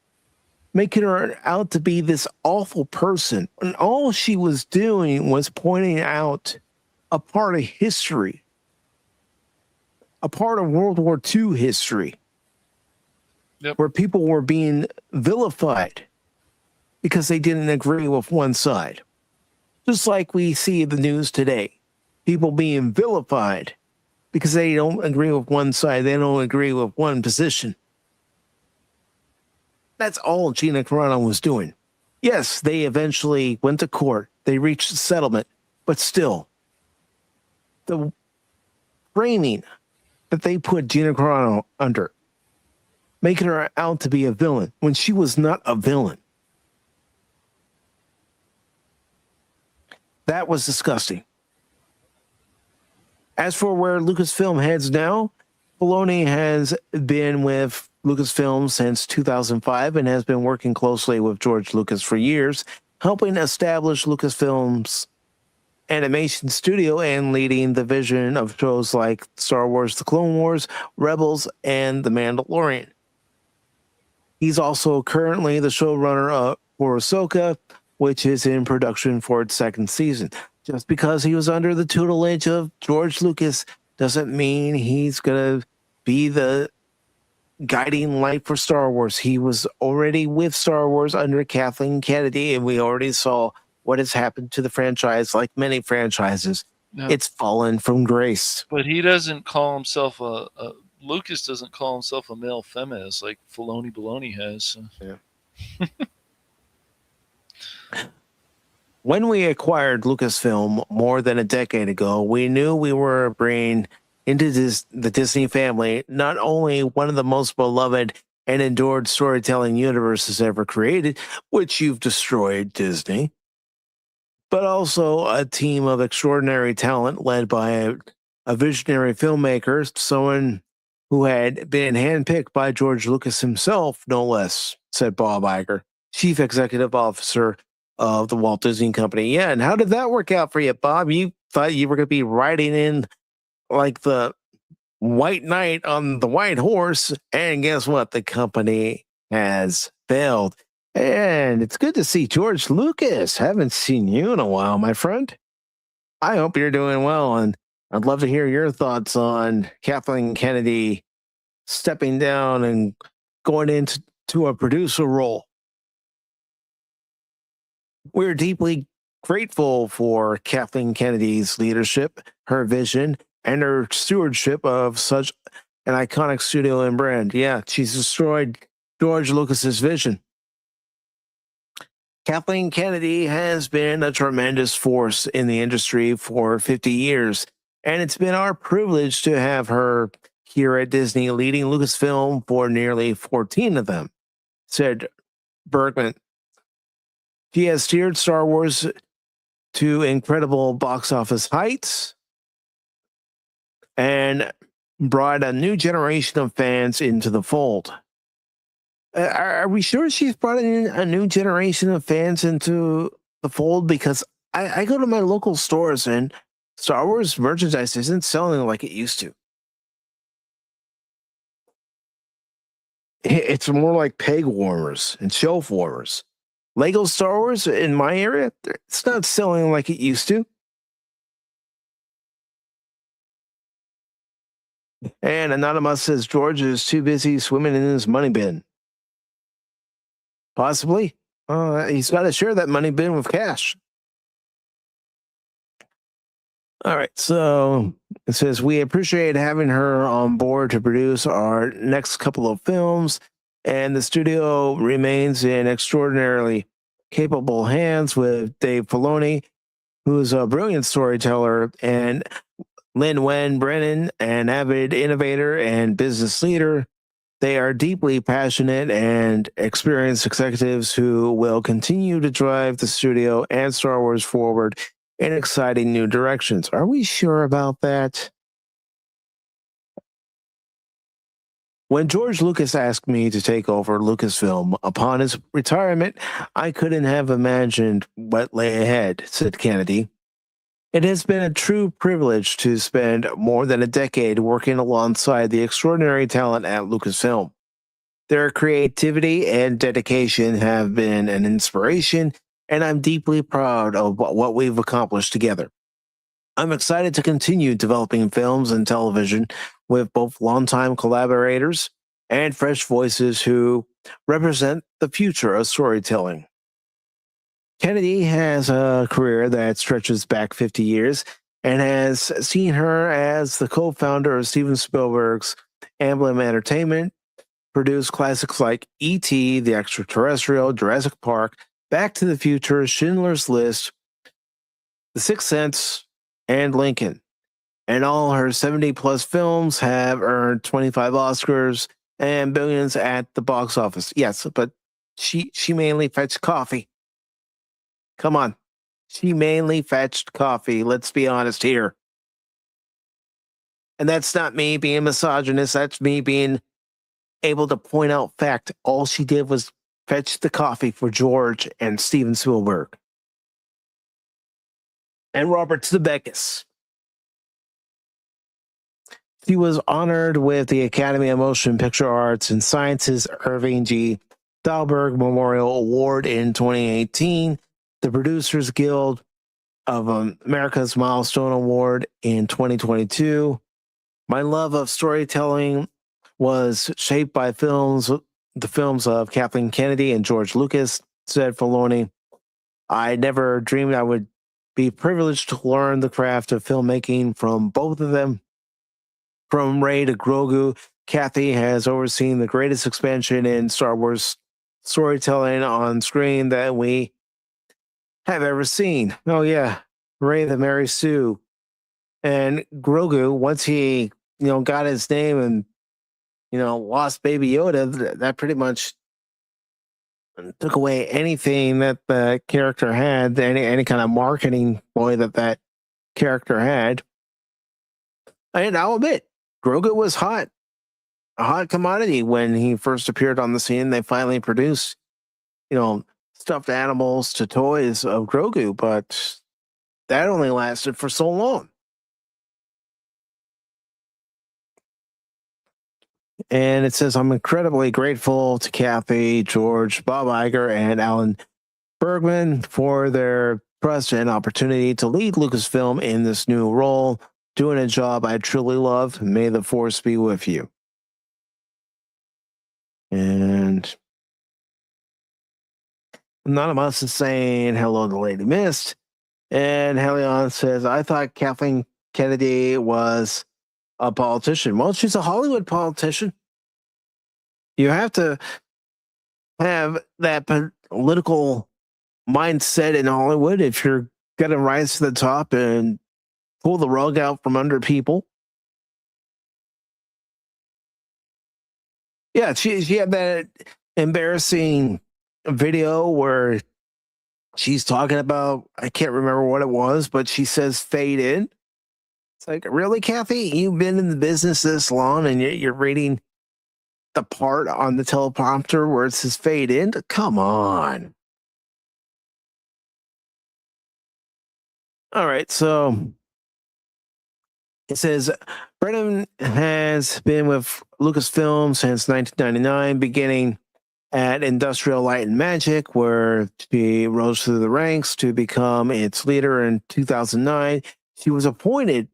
making her out to be this awful person, and all she was doing was pointing out a part of history, a part of World War II history. Yep. Where people were being vilified because they didn't agree with one side. Just like we see the news today. People being vilified because they don't agree with one side. They don't agree with one position. That's all Gina Carano was doing. Yes, they eventually went to court. They reached a settlement. But still, the framing that they put Gina Carano under, making her out to be a villain when she was not a villain. That was disgusting. As for where Lucasfilm heads now, Filoni has been with Lucasfilm since 2005 and has been working closely with George Lucas for years, helping establish Lucasfilm's animation studio and leading the vision of shows like Star Wars: The Clone Wars, Rebels, and The Mandalorian. He's also currently the showrunner for Ahsoka, which is in production for its second season. Just because he was under the tutelage of George Lucas doesn't mean he's going to be the guiding light for Star Wars. He was already with Star Wars under Kathleen Kennedy, and we already saw what has happened to the franchise. Like many franchises, it's fallen from grace. But he doesn't call himself Lucas doesn't call himself a male feminist like Filoni Baloney has. So. Yeah. When we acquired Lucasfilm more than a decade ago, we knew we were bringing into the Disney family not only one of the most beloved and endured storytelling universes ever created, which you've destroyed, Disney, but also a team of extraordinary talent led by a visionary filmmaker, someone who had been handpicked by George Lucas himself, no less, said Bob Iger, Chief Executive Officer of the Walt Disney Company. Yeah, and how did that work out for you, Bob? You thought you were going to be riding in like the white knight on the white horse, and guess what? The company has failed. And it's good to see George Lucas. Haven't seen you in a while, my friend. I hope you're doing well, and I'd love to hear your thoughts on Kathleen Kennedy stepping down and going into a producer role. We're deeply grateful for Kathleen Kennedy's leadership, her vision, and her stewardship of such an iconic studio and brand. Yeah, she's destroyed George Lucas's vision. Kathleen Kennedy has been a tremendous force in the industry for 50 years, and it's been our privilege to have her here at Disney leading Lucasfilm for nearly 14 of them, said Bergman. She has steered Star Wars to incredible box office heights and brought a new generation of fans into the fold. Are we sure she's brought in a new generation of fans into the fold? Because I go to my local stores and Star Wars merchandise isn't selling like it used to. It's more like peg warmers and shelf warmers. Lego Star Wars in my area, it's not selling like it used to. And Anonymous says George is too busy swimming in his money bin. Possibly. He's got to share that money bin with cash. All right, so it says, we appreciate having her on board to produce our next couple of films, and the studio remains in extraordinarily capable hands with Dave Filoni, who's a brilliant storyteller, and Lin-Wen Brennan, an avid innovator and business leader. They are deeply passionate and experienced executives who will continue to drive the studio and Star Wars forward in exciting new directions. Are we sure about that? When George Lucas asked me to take over Lucasfilm upon his retirement, I couldn't have imagined what lay ahead, said Kennedy. It has been a true privilege to spend more than a decade working alongside the extraordinary talent at Lucasfilm. Their creativity and dedication have been an inspiration, and I'm deeply proud of what we've accomplished together. I'm excited to continue developing films and television with both longtime collaborators and fresh voices who represent the future of storytelling. Kennedy has a career that stretches back 50 years and has seen her as the co-founder of Steven Spielberg's Amblin Entertainment, produced classics like E.T., The Extraterrestrial, Jurassic Park, Back to the Future, Schindler's List, The Sixth Sense, and Lincoln. And all her 70-plus films have earned 25 Oscars and billions at the box office. Yes, but she mainly fetched coffee. Come on. She mainly fetched coffee. Let's be honest here. And that's not me being misogynist. That's me being able to point out fact. All she did was fetch the coffee for George and Steven Spielberg. And Robert Zemeckis. She was honored with the Academy of Motion Picture Arts and Sciences Irving G. Thalberg Memorial Award in 2018. The Producers Guild of America's Milestone Award in 2022. My love of storytelling was shaped by the films of Kathleen Kennedy and George Lucas, said Filoni. I never dreamed I would be privileged to learn the craft of filmmaking from both of them. From Rey to Grogu, Kathy has overseen the greatest expansion in Star Wars storytelling on screen that we have ever seen. Oh yeah, Rey the Mary Sue. And Grogu, once he, got his name and, lost Baby Yoda, that pretty much took away anything that the character had, any kind of marketing ploy that character had. And I'll admit, Grogu was a hot commodity when he first appeared on the scene. They finally produced, stuffed animals to toys of Grogu, but that only lasted for so long. And it says, I'm incredibly grateful to Kathy, George, Bob Iger, and Alan Bergman for their trust and opportunity to lead Lucasfilm in this new role, doing a job I truly love. May the force be with you. And Anonymous is saying hello to Lady Mist. And Helion says, I thought Kathleen Kennedy was a politician. Well, she's a Hollywood politician. You have to have that political mindset in Hollywood if you're going to rise to the top and pull the rug out from under people. Yeah, she had that embarrassing video where she's talking about, I can't remember what it was, but she says fade in. It's like, really, Kathy? You've been in the business this long and you're reading the part on the teleprompter where it says fade in? Come on. All right, so it says Brennan has been with Lucasfilm since 1999, beginning at Industrial Light and Magic, where she rose through the ranks to become its leader in 2009. She was appointed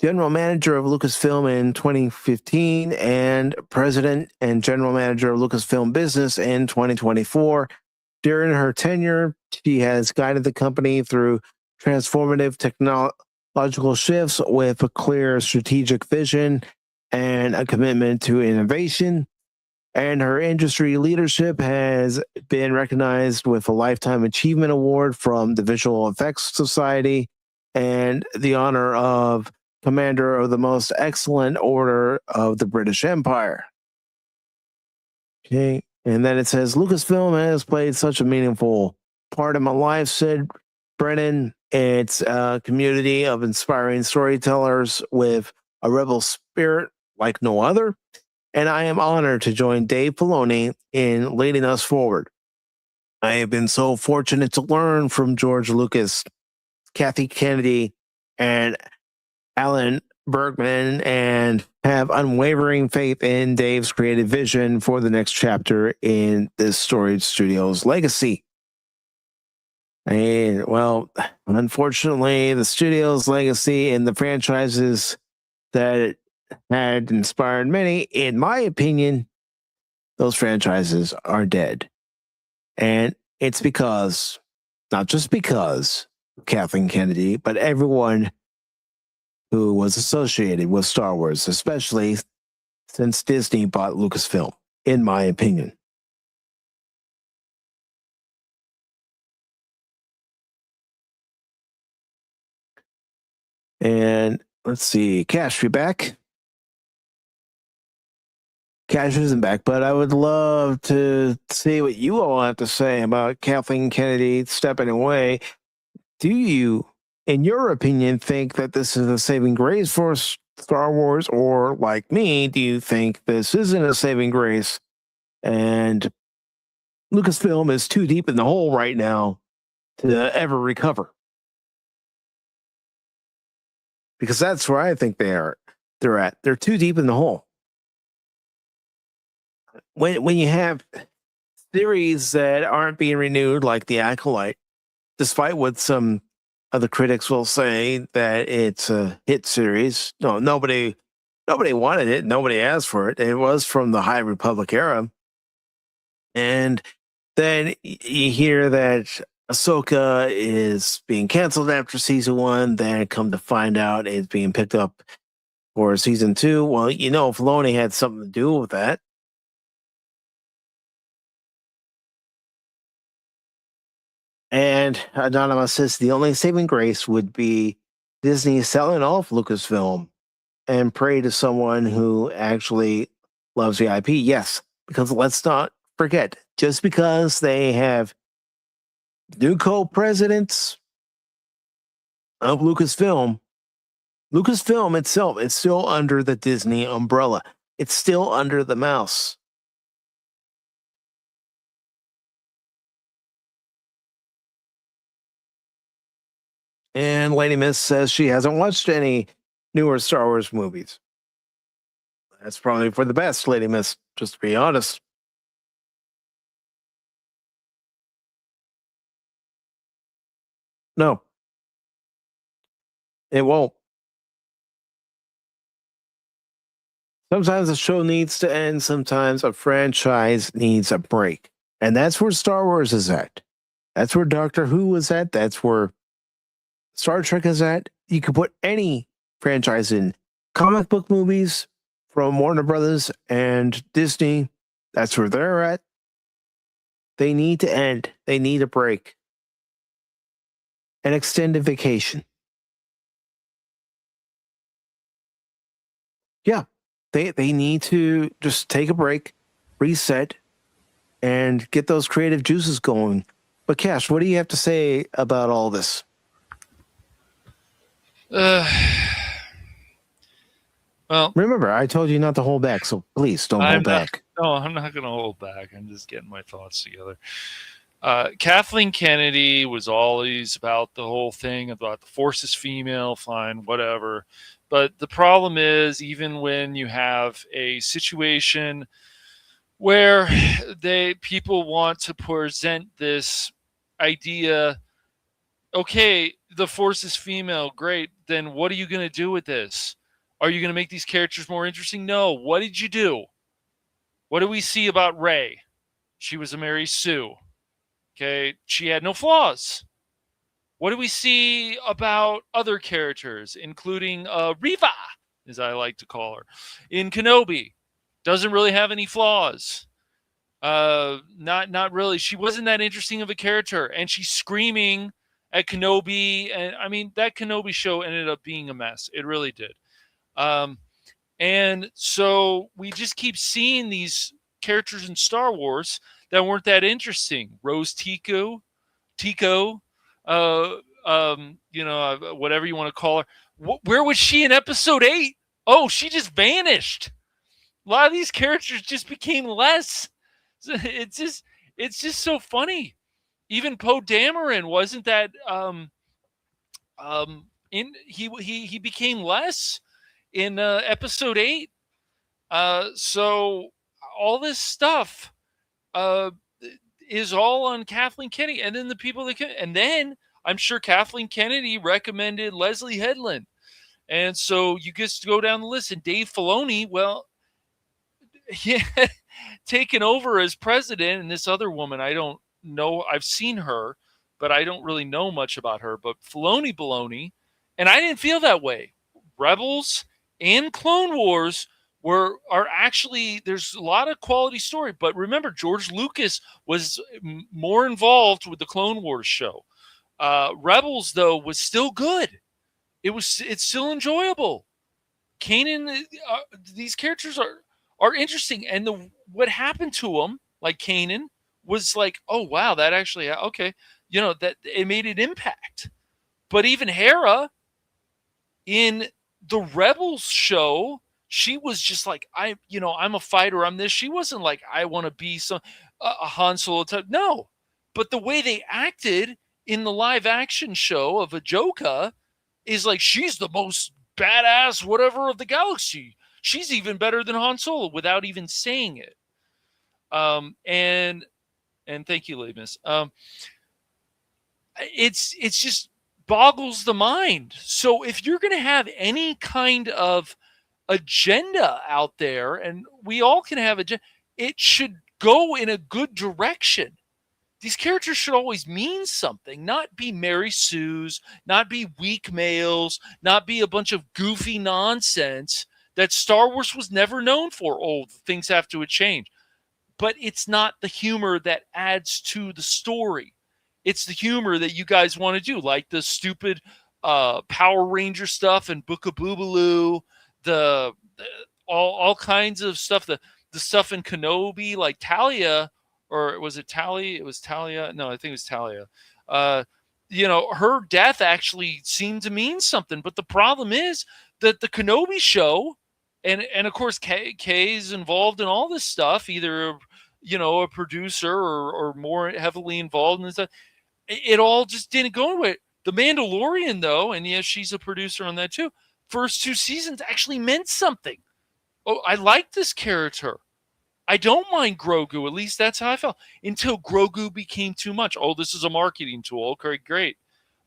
general manager of Lucasfilm in 2015 and president and general manager of Lucasfilm Business in 2024. During her tenure, she has guided the company through transformative logical shifts with a clear strategic vision and a commitment to innovation. And her industry leadership has been recognized with a Lifetime Achievement Award from the Visual Effects Society and the honor of Commander of the Most Excellent Order of the British Empire. Okay. And then it says, Lucasfilm has played such a meaningful part of my life, said Brennan. It's a community of inspiring storytellers with a rebel spirit like no other. And I am honored to join Dave Filoni in leading us forward. I have been so fortunate to learn from George Lucas, Kathy Kennedy, and Alan Bergman, and have unwavering faith in Dave's creative vision for the next chapter in this storage studio's legacy. And, well, unfortunately, the studio's legacy and the franchises that it had inspired many, in my opinion, those franchises are dead. And it's because, not just because of Kathleen Kennedy, but everyone who was associated with Star Wars, especially since Disney bought Lucasfilm, in my opinion. And let's see, Cash, you back? Cash isn't back, but I would love to see what you all have to say about Kathleen Kennedy stepping away. Do you, in your opinion, think that this is a saving grace for Star Wars, or like me, do you think this isn't a saving grace and Lucasfilm is too deep in the hole right now to ever recover? Because that's where I think they're at. They're too deep in the hole. When you have series that aren't being renewed, like The Acolyte, despite what some other critics will say that it's a hit series, no, nobody wanted it, nobody asked for it. It was from the High Republic era, and then you hear that Ahsoka is being canceled after season 1. Then come to find out it's being picked up for season 2. Well, Filoni had something to do with that. And Anonymous says the only saving grace would be Disney selling off Lucasfilm and pray to someone who actually loves the IP. Yes, because let's not forget, just because they have new co-presidents of Lucasfilm itself is still under the Disney umbrella. It's still under the mouse. And Lady Miss says she hasn't watched any newer Star Wars movies. That's probably for the best, Lady Miss, just to be honest. No. It won't. Sometimes a show needs to end. Sometimes a franchise needs a break. And that's where Star Wars is at. That's where Doctor Who is at. That's where Star Trek is at. You could put any franchise in. Comic book movies from Warner Brothers and Disney, that's where they're at. They need to end. They need a break. An extended vacation. Yeah, they need to just take a break, reset, and get those creative juices going. But Cash, what do you have to say about all this? Well, remember, I told you not to hold back, so please don't hold back. No, I'm not going to hold back. I'm just getting my thoughts together. Kathleen Kennedy was always about the whole thing about the Force is female, fine, whatever. But the problem is, even when you have a situation where people want to present this idea, okay, the Force is female, great. Then what are you going to do with this? Are you going to make these characters more interesting? No. What did you do? What do we see about Rey? She was a Mary Sue. Okay, she had no flaws. What do we see about other characters, including Reva, as I like to call her, in Kenobi? Doesn't really have any flaws. Not really. She wasn't that interesting of a character, and she's screaming at Kenobi, and I mean that Kenobi show ended up being a mess. It really did. And so we just keep seeing these characters in Star Wars that weren't that interesting. Rose Tico, whatever you want to call her. Where was she in Episode 8? Oh, she just vanished. A lot of these characters just became less. It's just so funny. Even Poe Dameron wasn't that. He became less in Episode 8. So all this stuff is all on Kathleen Kennedy, and then the people that and then I'm sure Kathleen Kennedy recommended Leslie Headland, and so you just go down the list. And Dave Filoni, well, yeah, taken over as president, and this other woman, I don't know. I've seen her, but I don't really know much about her. But Filoni baloney, and I didn't feel that way. Rebels and Clone Wars are actually, there's a lot of quality story, but remember, George Lucas was more involved with the Clone Wars show. Rebels, though, was still good. It's still enjoyable. Kanan, these characters are interesting, and what happened to them, like Kanan, was like, oh wow, that actually okay, that it made an impact. But even Hera in the Rebels show, she was just like, I'm a fighter. I'm this. She wasn't like, I want to be a Han Solo type. No, but the way they acted in the live action show of Ahsoka is like, she's the most badass whatever of the galaxy. She's even better than Han Solo without even saying it. And thank you, Leibniz. It's just boggles the mind. So if you're going to have any kind of agenda out there, and we all can have it should go in a good direction. These characters should always mean something, not be Mary Sue's, not be weak males, not be a bunch of goofy nonsense that Star Wars was never known for. Oh, things have to change. But it's not the humor that adds to the story. It's the humor that you guys want to do, like the stupid Power Ranger stuff and Book of Boobaloo, all kinds of stuff, the stuff in Kenobi, like Talia, or was it Tali? It was Talia. No, I think it was Talia. Her death actually seemed to mean something. But the problem is that the Kenobi show, and of course Kay's involved in all this stuff, either a producer or more heavily involved in this stuff. It all just didn't go anywhere. The Mandalorian, though, and yes, she's a producer on that too. First 2 seasons actually meant something. Oh, I like this character. I don't mind Grogu. At least that's how I felt. Until Grogu became too much. Oh, this is a marketing tool. Okay, great.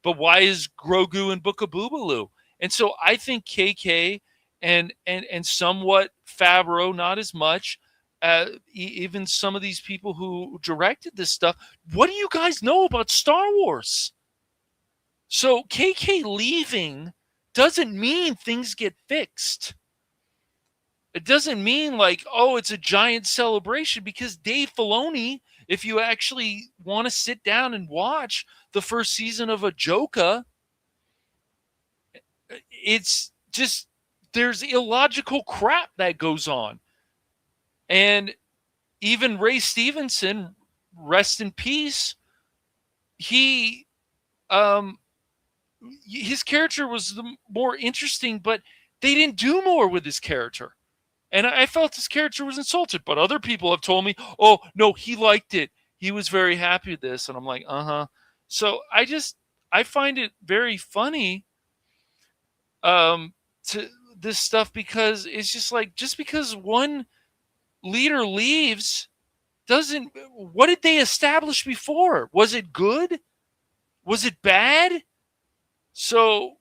But why is Grogu in Book of Boobaloo? And so I think KK and somewhat Favreau, not as much, even some of these people who directed this stuff, what do you guys know about Star Wars? So KK leaving doesn't mean things get fixed. It doesn't mean like, oh, it's a giant celebration, because Dave Filoni, if you actually want to sit down and watch the first season of Ahsoka, it's just, there's illogical crap that goes on. And even Ray Stevenson, rest in peace, he his character was the more interesting, but they didn't do more with his character. And I felt his character was insulted, but other people have told me, oh, no, he liked it. He was very happy with this. And I'm like, So I find it very funny to this stuff, because it's just like, just because one leader leaves what did they establish before? Was it good? Was it bad? So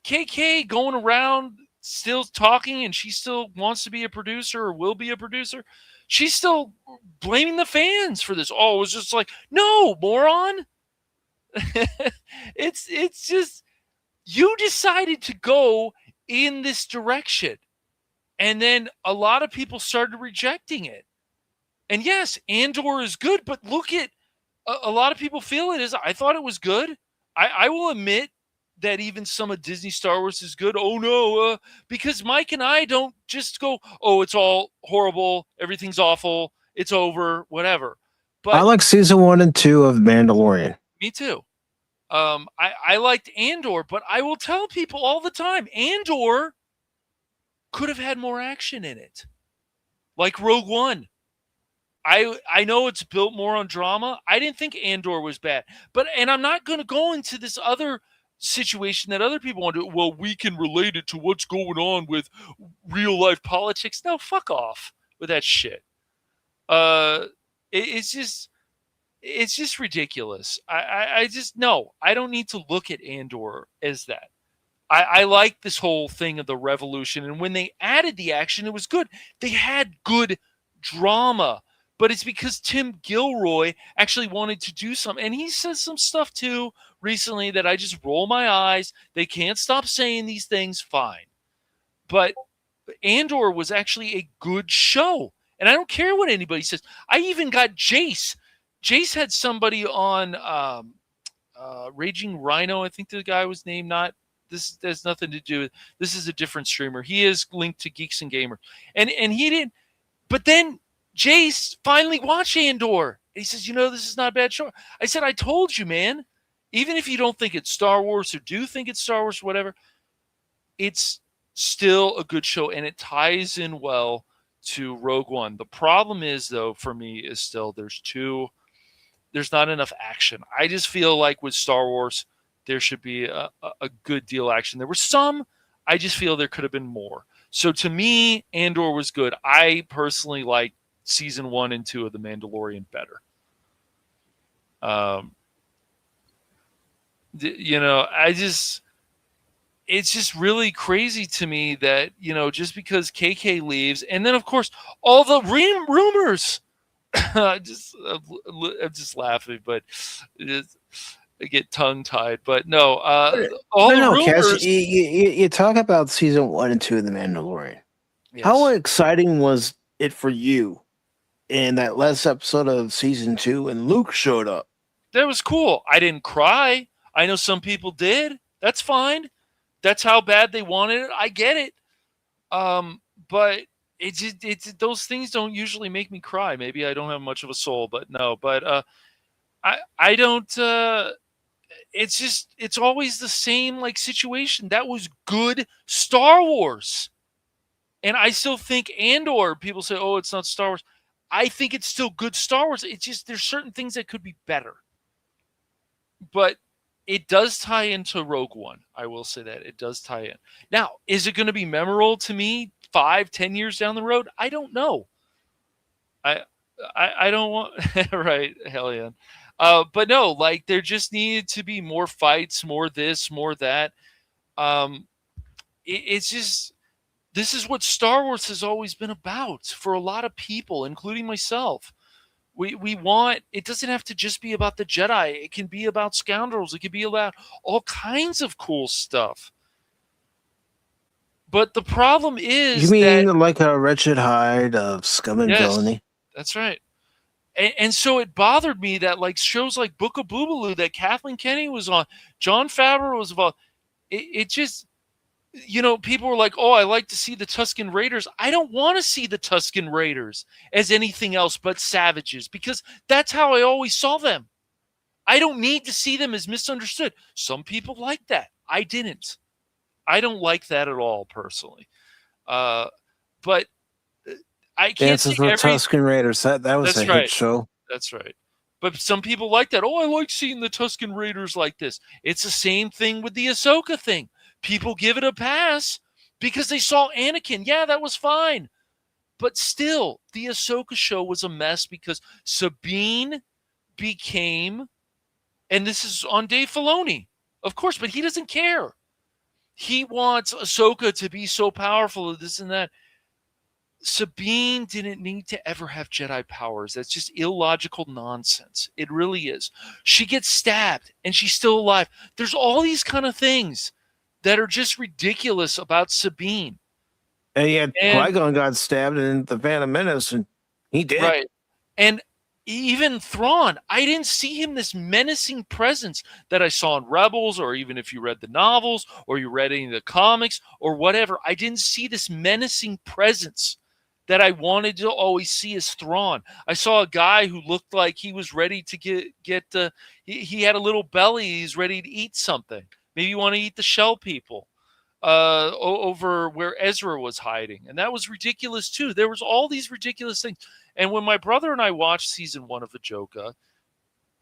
KK going around still talking, and she still wants to be a producer or will be a producer. She's still blaming the fans for this. Oh, it was just like, no, moron. it's just, you decided to go in this direction. And then a lot of people started rejecting it. And yes, Andor is good, but look at, a lot of people feel it is. I thought it was good. I will admit that even some of Disney Star Wars is good. Oh no, because Mike and I don't just go, oh, it's all horrible, everything's awful, it's over, whatever. But I like season 1 and 2 of Mandalorian. Me too. I liked Andor, but I will tell people all the time, Andor could have had more action in it, like Rogue One. I know it's built more on drama. I didn't think Andor was bad, and I'm not going to go into this other situation that other people want to do. Well, we can relate it to what's going on with real life politics. No, fuck off with that shit. It's just ridiculous. I just, no, I don't need to look at Andor as that. I like this whole thing of the revolution, and when they added the action, it was good. They had good drama, but it's because Tim Gilroy actually wanted to do something, and he says some stuff too recently that I just roll my eyes. They can't stop saying these things, fine. But Andor was actually a good show, and I don't care what anybody says. I even got Jace. Jace had somebody on Raging Rhino, I think the guy was named, not this has nothing to do with, this is a different streamer. He is linked to Geeks and Gamer. And he didn't, but then Jace finally watched Andor. He says, this is not a bad show. I said, I told you, man, even if you don't think it's Star Wars or do think it's Star Wars or whatever, it's still a good show, and it ties in well to Rogue One. The problem is, though, for me, is still there's not enough action. I just feel like with Star Wars, there should be a good deal of action. There were some. I just feel there could have been more. So to me, Andor was good. I personally like season 1 and 2 of The Mandalorian better. It's just really crazy to me that, just because KK leaves, and then of course all the rumors. I'm just laughing, but I get tongue tied. But no, all the rumors. Cass, you talk about season 1 and 2 of The Mandalorian. Yes. How exciting was it for you in that last episode of season 2 when Luke showed up? That was cool. I didn't cry. I know some people did. That's fine. That's how bad they wanted it. I get it. But it's those things don't usually make me cry. Maybe I don't have much of a soul, but no. But I don't. It's always the same situation. That was good Star Wars, and I still think Andor. People say, "Oh, it's not Star Wars." I think it's still good Star Wars. It's just there's certain things that could be better, but it does tie into Rogue One. I will say that it does tie in. Now, is it going to be memorable to me 5-10 years down the road? I don't know. I don't want right, hell yeah. But no, there just needed to be more fights, more this, more that. It's just, this is what Star Wars has always been about for a lot of people, including myself. We want, it doesn't have to just be about the Jedi. It can be about scoundrels. It can be about all kinds of cool stuff. But the problem is, you mean like a wretched hide of scum and villainy? That's right. And so it bothered me that shows like Book of Boobaloo that Kathleen Kennedy was on, Jon Favreau was involved. It just, people were like, oh, I like to see the Tusken Raiders. I don't want to see the Tusken Raiders as anything else but savages, because that's how I always saw them. I don't need to see them as misunderstood. Some people like that. I didn't. I don't like that at all, personally. But I can't Dances with Tusken Raiders. That was a hit show. That's right. But some people like that. Oh, I like seeing the Tusken Raiders like this. It's the same thing with the Ahsoka thing. People give it a pass because they saw Anakin. Yeah, that was fine. But still, the Ahsoka show was a mess because Sabine became, and this is on Dave Filoni, of course, but he doesn't care. He wants Ahsoka to be so powerful, this and that. Sabine didn't need to ever have Jedi powers. That's just illogical nonsense. It really is. She gets stabbed and she's still alive. There's all these kind of things that are just ridiculous about Sabine. And yet Qui-Gon got stabbed in the Phantom Menace, and he did. Right. And even Thrawn, I didn't see him this menacing presence that I saw in Rebels, or even if you read the novels or you read any of the comics or whatever. I didn't see this menacing presence that I wanted to always see as Thrawn. I saw a guy who looked like he was ready to he had a little belly. He's ready to eat something. Maybe you want to eat the shell people over where Ezra was hiding. And that was ridiculous too. There was all these ridiculous things. And when my brother and I watched season 1 of Ahsoka,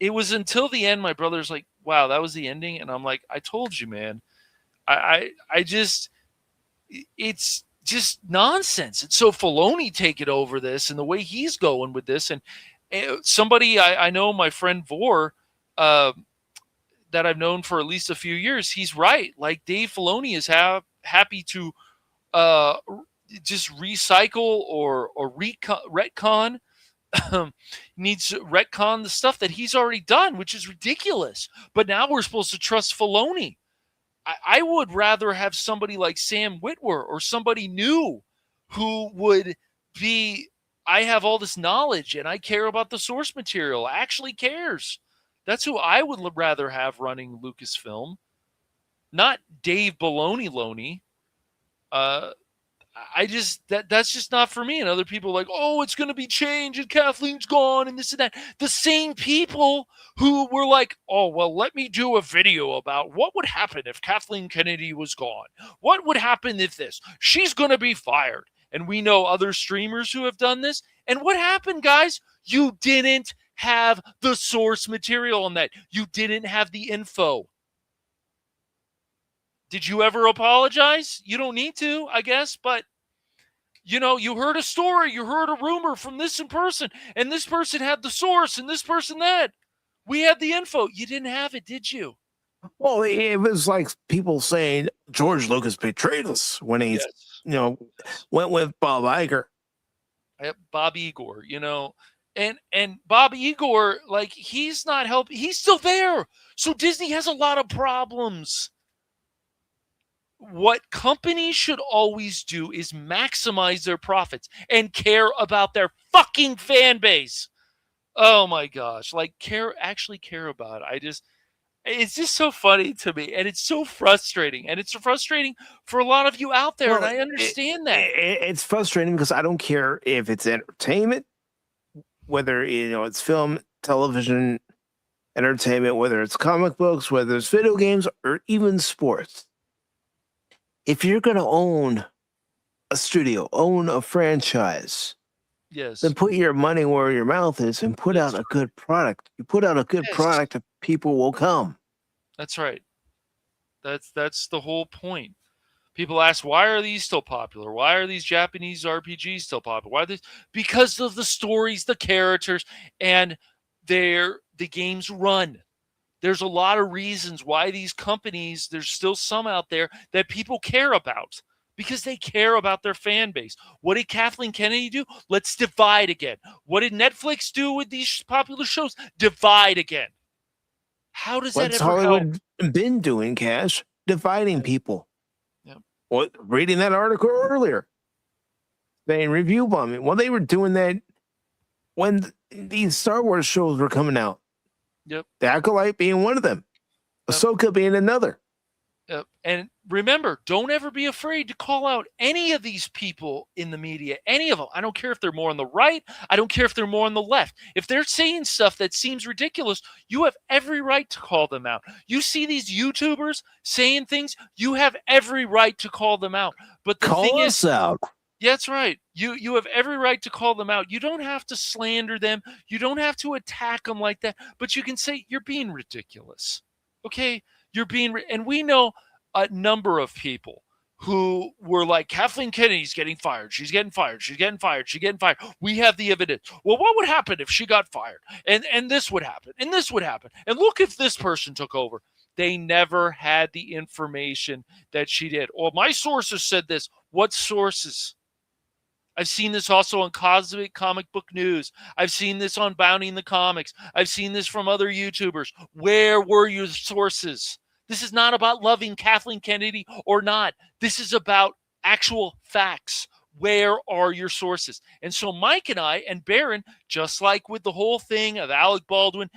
it was until the end, my brother's like, wow, that was the ending. And I'm like, I told you, man. It's just nonsense. And so Filoni taking over this and the way he's going with this. And somebody I know, my friend Vor, that I've known for at least a few years, he's right. Like Dave Filoni is happy to just recycle or retcon. Needs to retcon the stuff that he's already done, which is ridiculous. But now we're supposed to trust Filoni. I would rather have somebody like Sam Witwer or somebody new who would be, I have all this knowledge and I care about the source material, actually cares. That's who I would rather have running Lucasfilm, not Dave Baloney Loney. That's just not for me. And other people are like, oh, it's going to be changed and Kathleen's gone and this and that. The same people who were like, oh, well, let me do a video about what would happen if Kathleen Kennedy was gone. What would happen if this? She's going to be fired. And we know other streamers who have done this. And what happened, guys? You didn't have the source material on that. You didn't have the info. Did you ever apologize? You don't need to, I guess, but you know, you heard a story, you heard a rumor from this person, and this person had the source, and this person that. We had the info. You didn't have it, did you? Well, it was like people saying George Lucas betrayed us when he, went with Bob Iger. Bob Igor, and Bob Igor, like, he's not helping. He's still there. So Disney has a lot of problems. What companies should always do is maximize their profits and care about their fucking fan base. Oh my gosh. Like, actually care about it. It's just so funny to me, and it's so frustrating, and it's frustrating for a lot of you out there. Well, and I understand that. It's frustrating because I don't care if it's entertainment, whether it's film, television, entertainment, whether it's comic books, whether it's video games, or even sports. If you're going to own a studio, own a franchise, yes, then put your money where your mouth is and put out a good product. You put out a good product, and people will come. That's right. That's the whole point. People ask, why are these still popular? Why are these Japanese RPGs still popular? Why are they? Because of the stories, the characters, and the games run. There's a lot of reasons why these companies, there's still some out there that people care about because they care about their fan base. What did Kathleen Kennedy do? Let's divide again. What did Netflix do with these popular shows? Divide again. How does that ever Hollywood help? Been doing, Cash? Dividing people. Yep. Well, reading that article earlier, saying review bombing. Well, they were doing that when these Star Wars shows were coming out. Yep. The Acolyte being one of them. Yep. Ahsoka being another. Yep. And remember, don't ever be afraid to call out any of these people in the media, any of them. I don't care if they're more on the right. I don't care if they're more on the left. If they're saying stuff that seems ridiculous, you have every right to call them out. You see these YouTubers saying things, you have every right to call them out. But the thing is, out. Yeah, that's right. You have every right to call them out. You don't have to slander them. You don't have to attack them like that. But you can say, you're being ridiculous. Okay? You're being... And we know a number of people who were like, Kathleen Kennedy's getting fired. She's getting fired. She's getting fired. She's getting fired. We have the evidence. Well, what would happen if she got fired? And this would happen. And this would happen. And look if this person took over. They never had the information that she did. Well, my sources said this. What sources? I've seen this also on Cosmic Comic Book News. I've seen this on Bounty in the Comics. I've seen this from other YouTubers. Where were your sources? This is not about loving Kathleen Kennedy or not. This is about actual facts. Where are your sources? And so Mike and I and Baron, just like with the whole thing of Alec Baldwin,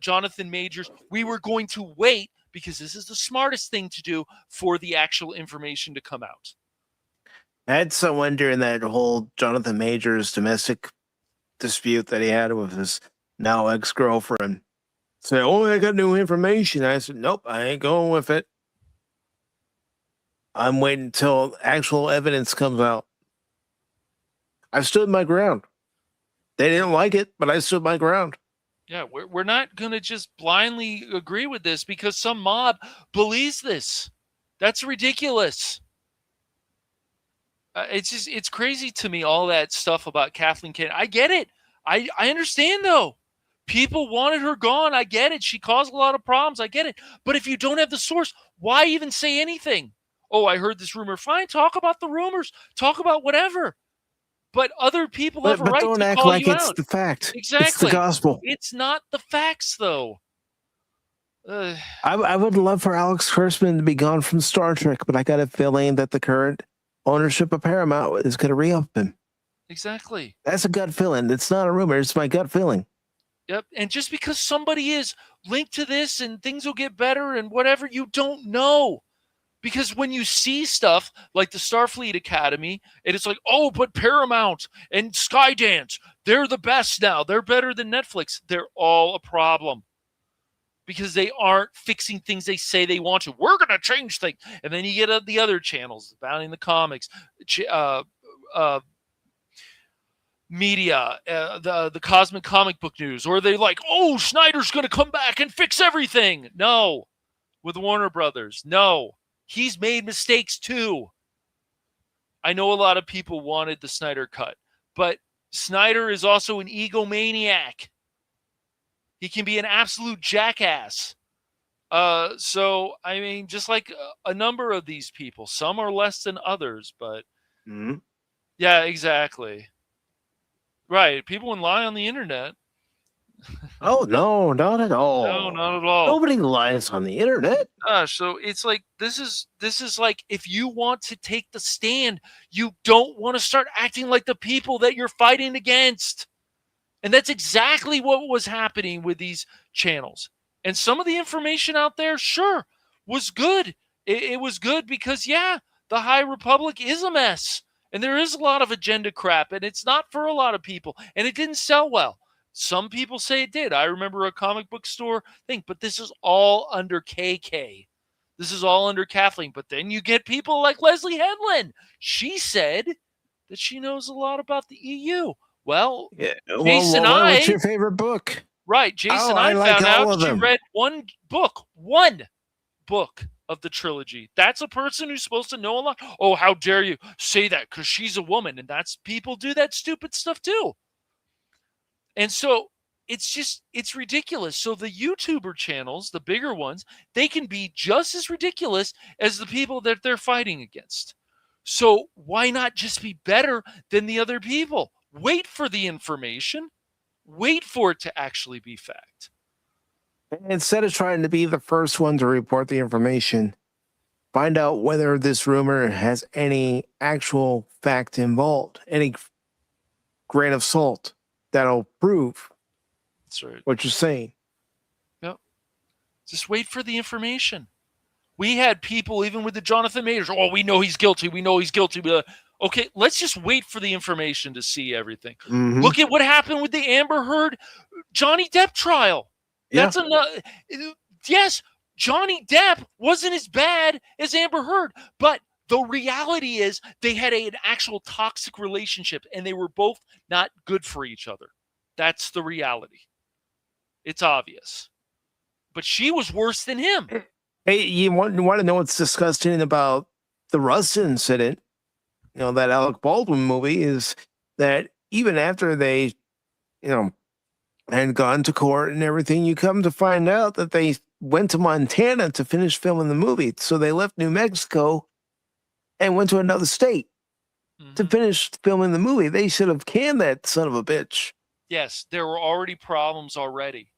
Jonathan Majors, we were going to wait because this is the smartest thing to do for the actual information to come out. I had someone during that whole Jonathan Majors domestic dispute that he had with his now ex-girlfriend say, "Oh, I got new information." I said, "Nope, I ain't going with it. I'm waiting until actual evidence comes out." I stood my ground. They didn't like it, but I stood my ground. Yeah, we're not going to just blindly agree with this because some mob believes this. That's ridiculous. It's crazy to me, all that stuff about Kathleen Kennedy. I get it. I understand, though. People wanted her gone. I get it. She caused a lot of problems. I get it. But if you don't have the source, why even say anything? Oh, I heard this rumor. Fine, talk about the rumors. Talk about whatever. But other people have a right to call you out. But don't act like it's the fact. Exactly. It's the gospel. It's not the facts, though. I would love for Alex Kurtzman to be gone from Star Trek, but I got a feeling that the current ownership of Paramount is going to re-up him. Exactly. That's a gut feeling. It's not a rumor. It's my gut feeling. Yep. And just because somebody is linked to this and things will get better and whatever, you don't know. Because when you see stuff like the Starfleet Academy, and it's like, oh, but Paramount and Skydance, they're the best now. They're better than Netflix. They're all a problem. Because they aren't fixing things they say they want to. We're going to change things. And then you get the other channels, Bounty in the Comics, media, the Cosmic Comic Book News, or they like, oh, Snyder's going to come back and fix everything. No. With Warner Brothers. No. He's made mistakes too. I know a lot of people wanted the Snyder cut, but Snyder is also an egomaniac. He can be an absolute jackass. So, I mean, just like a number of these people, some are less than others, but yeah, exactly. Right. People can lie on the internet. Oh, no, not at all. No, not at all. Nobody lies on the internet. So it's like, this is like, if you want to take the stand, you don't want to start acting like the people that you're fighting against. And that's exactly what was happening with these channels. And some of the information out there, sure, was good. It was good because, yeah, the High Republic is a mess. And there is a lot of agenda crap. And it's not for a lot of people. And it didn't sell well. Some people say it did. I remember a comic book store thing. But this is all under KK. This is all under Kathleen. But then you get people like Leslie Headland. She said that she knows a lot about the EU. Well, yeah. Jason, what's your favorite book? Right, Jason, I found out she read one book of the trilogy. That's a person who's supposed to know a lot. Oh, how dare you say that because she's a woman, and that's people do that stupid stuff too. And so it's ridiculous. So the YouTuber channels, the bigger ones, they can be just as ridiculous as the people that they're fighting against. So why not just be better than the other people? Wait for the information. Wait for it to actually be fact. Instead of trying to be the first one to report the information, find out whether this rumor has any actual fact involved, any grain of salt that'll prove That's right. what you're saying. Yep. Just wait for the information. We had people, even with the Jonathan Majors, oh, we know he's guilty. We know he's guilty. Okay, let's just wait for the information to see everything. Mm-hmm. Look at what happened with the Amber Heard Johnny Depp trial. Yeah. That's another. Yes, Johnny Depp wasn't as bad as Amber Heard, but the reality is they had an actual toxic relationship, and they were both not good for each other. That's the reality. It's obvious. But she was worse than him. Hey, you want to know what's disgusting about the Rust incident? You know, that Alec Baldwin movie is that even after they, had gone to court and everything, you come to find out that they went to Montana to finish filming the movie. So they left New Mexico and went to another state. to finish filming the movie. They should have canned that son of a bitch. Yes, there were already problems already.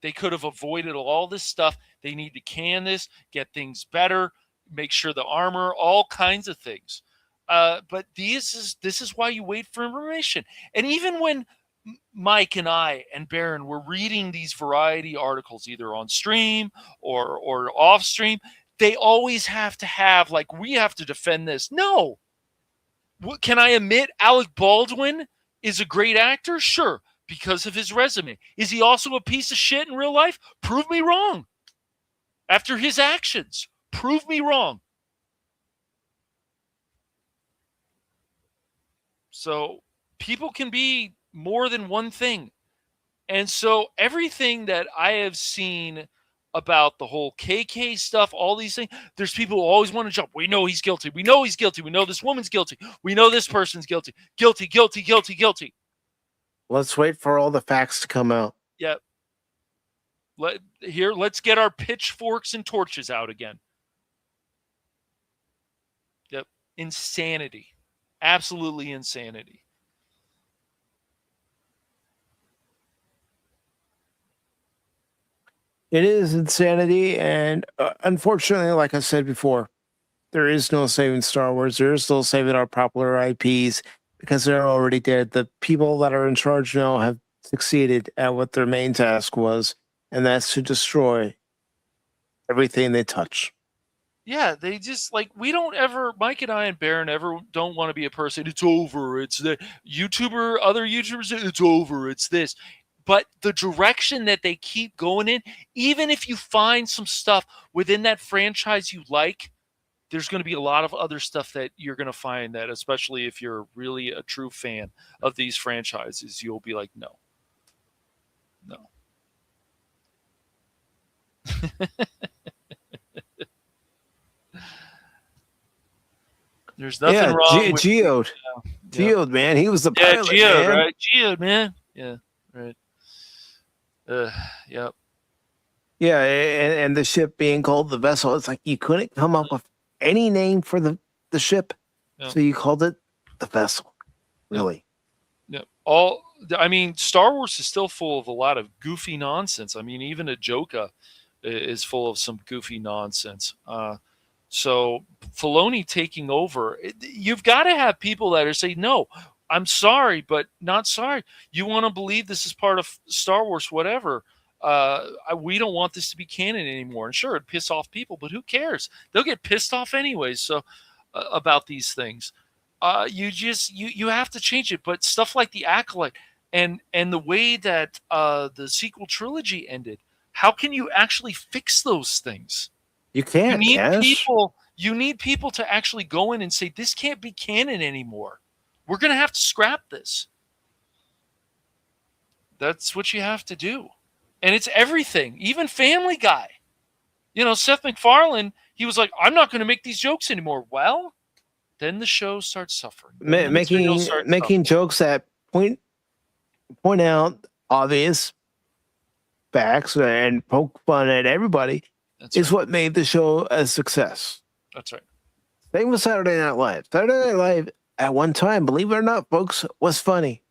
They could have avoided all this stuff. They need to can this, get things better, make sure the armor, all kinds of things. But this is why you wait for information. And even when Mike and I and Baron were reading these variety articles, either on stream or off stream, they always have to have, like, we have to defend this. No. Can I admit Alec Baldwin is a great actor? Sure, because of his resume. Is he also a piece of shit in real life? Prove me wrong. After his actions, prove me wrong. So people can be more than one thing. And so everything that I have seen about the whole KK stuff, all these things, there's people who always want to jump. We know he's guilty. We know he's guilty. We know this woman's guilty. We know this person's guilty. Guilty, guilty, guilty, guilty. Let's wait for all the facts to come out. Yep. Let's get our pitchforks and torches out again. Yep. Insanity. Absolutely insanity. It is insanity, and unfortunately, like I said before, there is no saving Star Wars. There is no saving our popular IPs because they're already dead. The people that are in charge now have succeeded at what their main task was, and that's to destroy everything they touch. Yeah, they just, like, we don't ever, Mike and I and Baron don't want to be a person, it's over, it's the other YouTubers, it's over, it's this. But the direction that they keep going in, even if you find some stuff within that franchise you like, there's going to be a lot of other stuff that you're going to find that, especially if you're really a true fan of these franchises, you'll be like, no. There's nothing wrong with Geode. Geode, man. He was the pilot, Geode, man. right? Geode, man. Yeah, right. Yep. Yeah, and the ship being called the vessel, it's like you couldn't come up with any name for the ship, so you called it the vessel. Really? Yep. Star Wars is still full of a lot of goofy nonsense. I mean, even Ajoka is full of some goofy nonsense. So Filoni taking over, you've got to have people that are saying, no, I'm sorry, but not sorry. You want to believe this is part of Star Wars, whatever. We don't want this to be canon anymore. And sure, it'd piss off people, but who cares? They'll get pissed off anyways. So about these things, you have to change it. But stuff like the Acolyte and the way that the sequel trilogy ended, how can you actually fix those things? You can't. You need people to actually go in and say, this can't be canon anymore. We're going to have to scrap this. That's what you have to do. And it's everything, even Family Guy. You know, Seth MacFarlane, he was like, I'm not going to make these jokes anymore. Well, then the show starts suffering. Making jokes that point out obvious facts and poke fun at everybody is what made the show a success. That's right. Same with Saturday Night Live. Saturday Night Live, at one time, believe it or not, folks, was funny.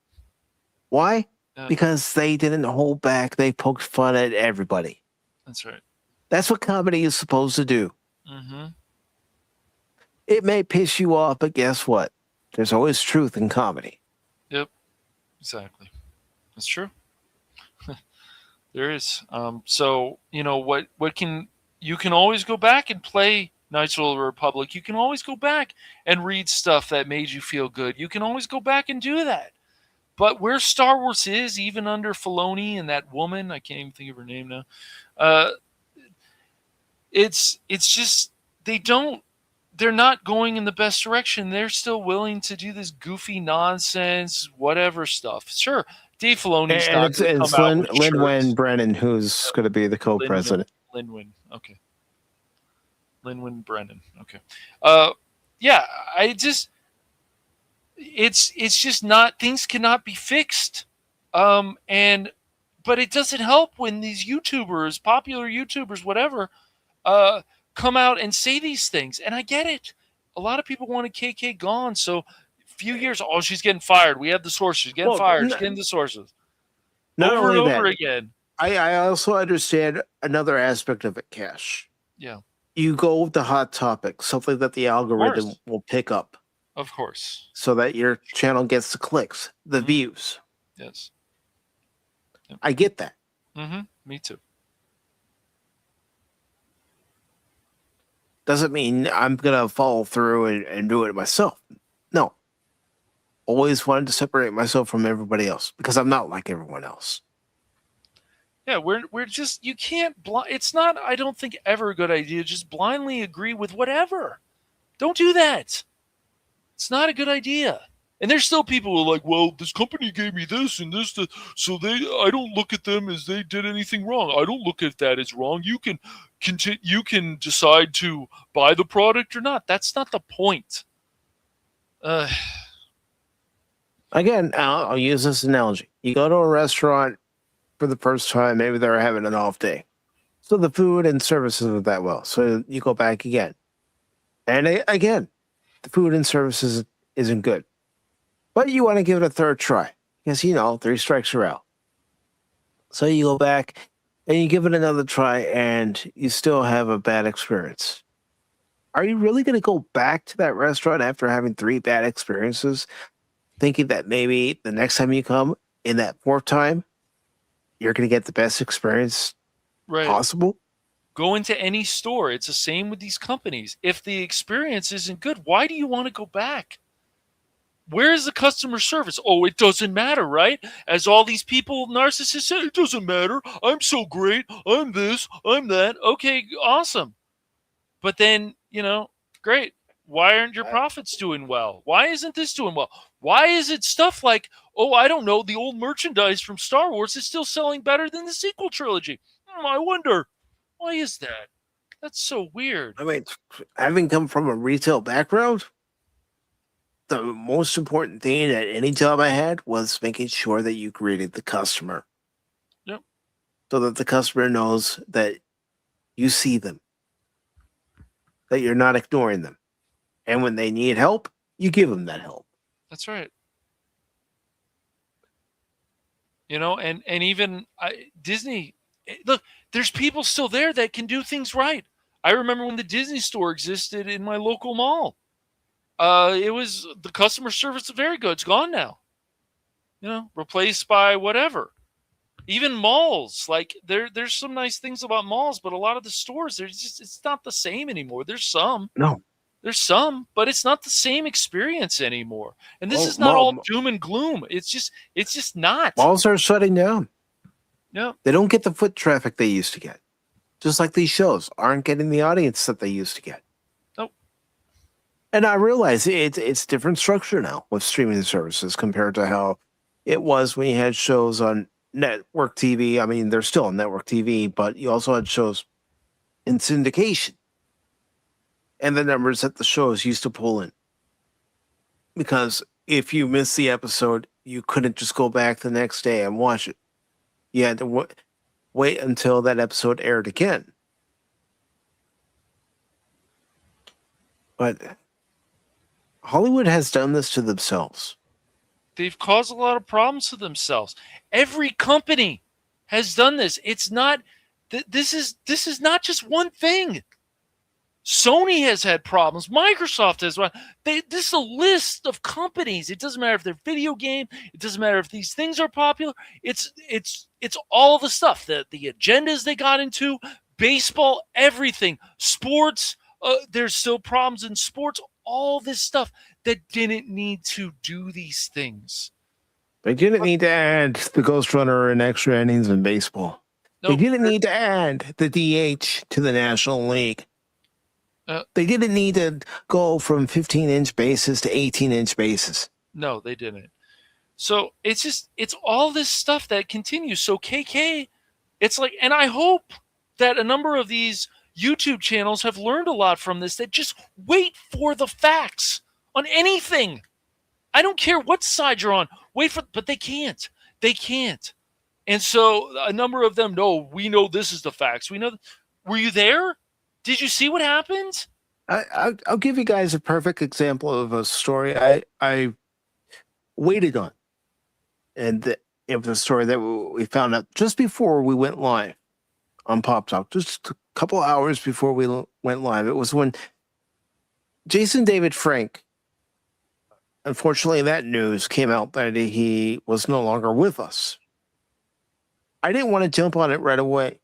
Why? Because they didn't hold back. They poked fun at everybody. That's right. That's what comedy is supposed to do. Mm-hmm. It may piss you off, but guess what? There's always truth in comedy. Yep. Exactly. That's true. There is. So, you know, you can always go back and play Knights of the Republic. You can always go back and read stuff that made you feel good. You can always go back and do that. But where Star Wars is, even under Filoni and that woman, I can't even think of her name now. It's just they're not going in the best direction. They're still willing to do this goofy nonsense, whatever stuff. Sure, Dave Filoni's not going to come out with Lin-Wen Brennan who's going to be the co-president. Lin-Wen, okay. Lin-Wen Brennan, okay. Yeah, it's just not, things cannot be fixed. But it doesn't help when these YouTubers, popular YouTubers, whatever, come out and say these things. And I get it. A lot of people want KK gone. So few years, oh, she's getting fired. We have the sources. She's getting fired. She's getting the sources. Over and over again. I also understand another aspect of it, Cash. Yeah. You go with the hot topic, something that the algorithm will pick up. Of course. So that your channel gets the clicks, the views. Yes. Yep. I get that. Me too. Doesn't mean I'm going to follow through and do it myself. No. Always wanted to separate myself from everybody else because I'm not like everyone else. Yeah, we're just, you can't, it's not, I don't think, ever a good idea. Just blindly agree with whatever. Don't do that. It's not a good idea. And there's still people who are like, well, this company gave me this and this, so I don't look at them as they did anything wrong. I don't look at that as wrong. You can decide to buy the product or not. That's not the point. Again, I'll use this analogy. You go to a restaurant for the first time, maybe they're having an off day. So the food and services are that well. So you go back again. And again, the food and services isn't good. But you want to give it a third try. Because, 3 strikes are out. So you go back and you give it another try and you still have a bad experience. Are you really going to go back to that restaurant after having 3 bad experiences, thinking that maybe the next time you come, in that 4th time, you're going to get the best experience possible? Go into any store. It's the same with these companies. If the experience isn't good, why do you want to go back? Where is the customer service? Oh, it doesn't matter, right? As all these people, narcissists say, it doesn't matter. I'm so great. I'm this. I'm that. Okay, awesome. But then, great. Why aren't your profits doing well? Why isn't this doing well? Why is it stuff like, oh, I don't know, the old merchandise from Star Wars is still selling better than the sequel trilogy? I wonder. Why is that? That's so weird. I mean, having come from a retail background, the most important thing at any job I had was making sure that you greeted the customer. Yep. So that the customer knows that you see them, that you're not ignoring them. And when they need help, you give them that help. That's right. And even Disney, look, there's people still there that can do things right. I remember when the Disney store existed in my local mall. It was, the customer service was very good. It's gone now. Replaced by whatever. Even malls, like there's some nice things about malls, but a lot of the stores, it's not the same anymore. There's some. No. There's some, but it's not the same experience anymore. And this is not all doom and gloom. It's just not. Malls are shutting down. Yeah. They don't get the foot traffic they used to get. Just like these shows aren't getting the audience that they used to get. Nope. And I realize it's different structure now with streaming services compared to how it was when you had shows on network TV. I mean, they're still on network TV, but you also had shows in syndication. And the numbers that the shows used to pull in. Because if you missed the episode, you couldn't just go back the next day and watch it. You had to wait until that episode aired again. But Hollywood has done this to themselves. They've caused a lot of problems to themselves. Every company has done this. It's not, this is not just one thing. Sony has had problems. Microsoft has one. This is a list of companies. It doesn't matter if they're video game. It doesn't matter if these things are popular. It's all the stuff, the agendas they got into, baseball, everything, sports. There's still problems in sports. All this stuff that didn't need to do these things. They didn't need to add the Ghost Runner and extra innings in baseball. They didn't need to add the DH to the National League. They didn't need to go from 15-inch bases to 18-inch bases. No, they didn't. So it's all this stuff that continues. So KK, it's like, and I hope that a number of these YouTube channels have learned a lot from this, that just wait for the facts on anything. I don't care what side you're on. But they can't. They can't. And so a number of them, no, we know this is the facts. We know. Were you there? Did you see what happened? I'll give you guys a perfect example of a story I waited on. And it was a story that we found out just before we went live on Pop Talk, just a couple hours before we went live. It was when Jason David Frank, unfortunately, that news came out that he was no longer with us. I didn't want to jump on it right away.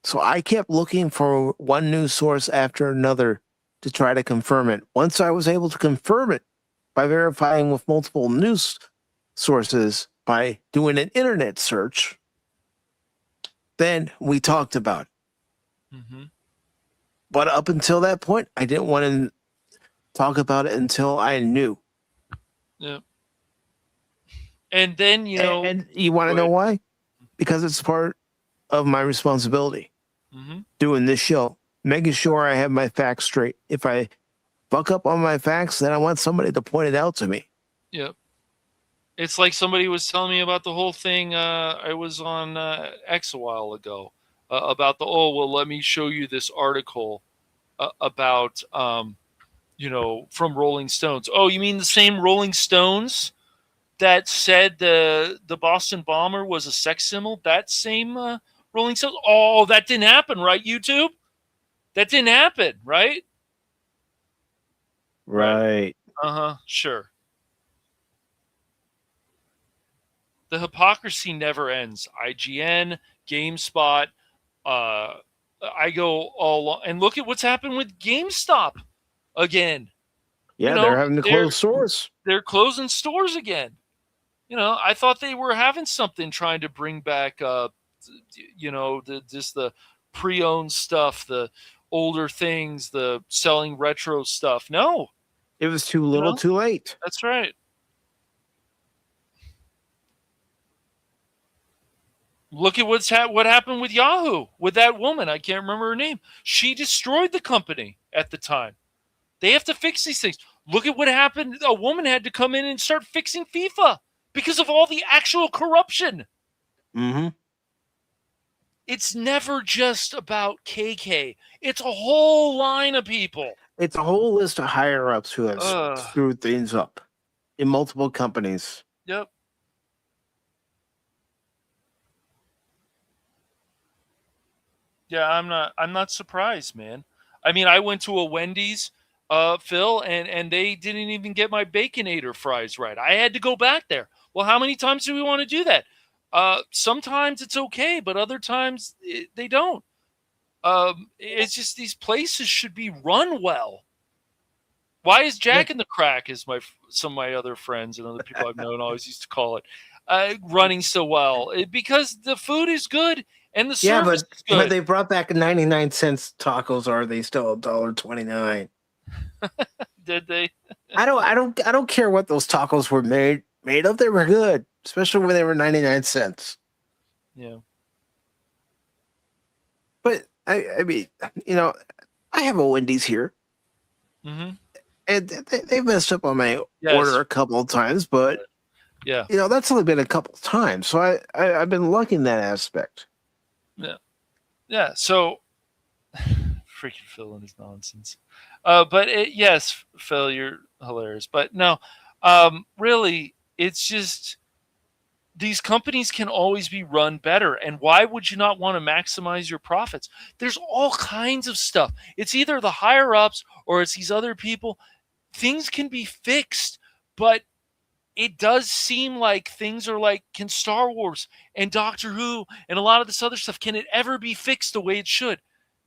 So I kept looking for one news source after another to try to confirm it. Once I was able to confirm it by verifying with multiple news sources by doing an internet search, then we talked about it. Mm-hmm. But up until that point, I didn't want to talk about it until I knew. Yeah. And then, And you want to know why? Because it's part of my responsibility. Mm-hmm. Doing this show, making sure I have my facts straight. If I fuck up on my facts, then I want somebody to point it out to me. Yep. It's like somebody was telling me about the whole thing. I was on X a while ago about let me show you this article about, from Rolling Stones. Oh, you mean the same Rolling Stones that said the Boston bomber was a sex symbol? That same Rolling Stones? Oh, that didn't happen, right, YouTube? That didn't happen, right? Right. Uh-huh, sure. The hypocrisy never ends. IGN, GameSpot, I go all along. And look at what's happened with GameStop again. Yeah, they're having to close stores. They're closing stores again. I thought they were having something trying to bring back, the pre-owned stuff, the older things, the selling retro stuff. No. It was too little, too late. That's right. Look at what happened with Yahoo, with that woman. I can't remember her name. She destroyed the company at the time. They have to fix these things. Look at what happened. A woman had to come in and start fixing FIFA because of all the actual corruption. Mm-hmm. It's never just about KK. It's a whole line of people. It's a whole list of higher-ups who have screwed things up in multiple companies. Yep. Yeah, I'm not surprised, man. I mean, I went to a Wendy's, Phil, and they didn't even get my Baconator fries right. I had to go back there. Well, how many times do we want to do that? Sometimes it's okay, but other times they don't. It's just these places should be run well. Why is Jack in the Crack, as some of my other friends and other people I've known always used to call it, running so well? Because the food is good. And the service is good. But they brought back 99-cent tacos. Are they still $1.29? Did they? I don't care what those tacos were made of. They were good, especially when they were 99 cents. Yeah. But I mean, I have a Wendy's here, and they messed up on my order a couple of times. But that's only been a couple of times, so I've been lucky in that aspect. Yeah. So, freaking Phil and his nonsense. But yes, Phil, you're hilarious. But no, really, it's just these companies can always be run better. And why would you not want to maximize your profits? There's all kinds of stuff. It's either the higher ups or it's these other people. Things can be fixed, but it does seem like things are like, can Star Wars and Doctor Who and a lot of this other stuff, can it ever be fixed the way it should?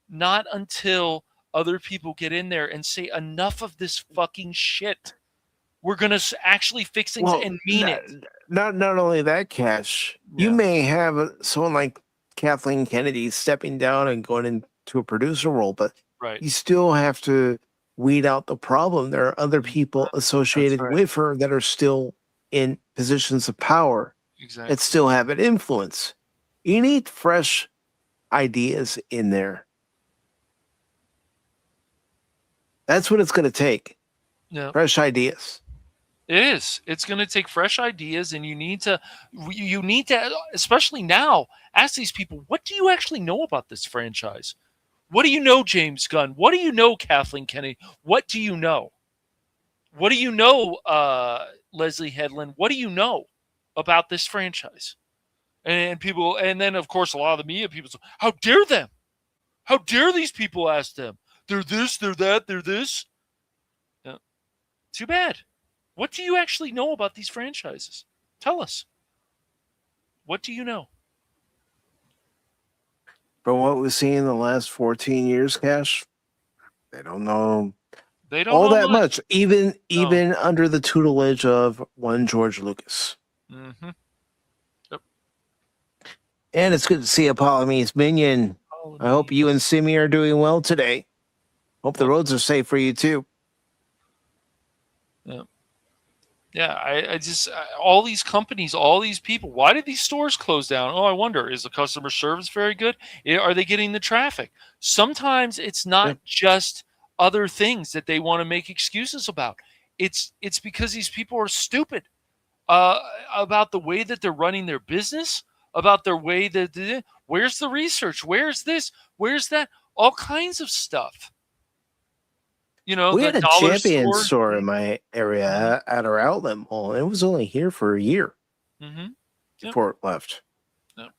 Not until other people get in there and say, enough of this fucking shit. We're going to actually fix things and mean it. Not only that, Cash, you may have someone like Kathleen Kennedy stepping down and going into a producer role, but you still have to weed out the problem. There are other people associated with her that are still in positions of power that still have an influence. You need fresh ideas in there. That's what it's going to take. Yeah. Fresh ideas. It is. It's going to take fresh ideas, and you need to, especially now, ask these people, what do you actually know about this franchise? What do you know, James Gunn? What do you know, Kathleen Kennedy? What do you know? What do you know, Leslie Headland, what do you know about this franchise? And people, and then of course a lot of the media people say, how dare them? How dare these people ask them? They're this, they're that, they're this. Yeah. Too bad. What do you actually know about these franchises? Tell us. What do you know? From what we've seen in the last 14 years, Cash, they don't know They don't all know that much, even under the tutelage of one George Lucas. Mm-hmm. Yep. And it's good to see Apollome's Minion. I hope you and Simi are doing well today. Hope the roads are safe for you too. Yeah. Yeah, I just all these companies, all these people. Why did these stores close down? Oh, I wonder. Is the customer service very good? Are they getting the traffic? Sometimes it's not just other things that they want to make excuses about. It's because these people are stupid about the way that they're running their business, about their way that where's the research? Where's this? Where's that? All kinds of stuff. You know, we had a Champion store in my Mm-hmm. area at our outlet mall. It was only here for a year before it left. Yep.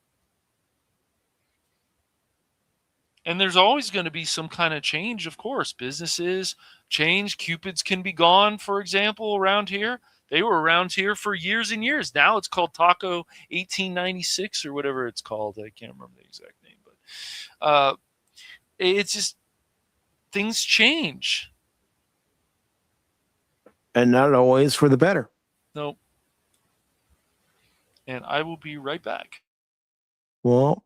And there's always going to be some kind of change, of course. Businesses change. Cupid's can be gone, for example, around here. They were around here for years and years. Now it's called Taco 1896 or whatever it's called. I can't remember the exact name, but it's just things change. And not always for the better. Nope. And I will be right back. Well,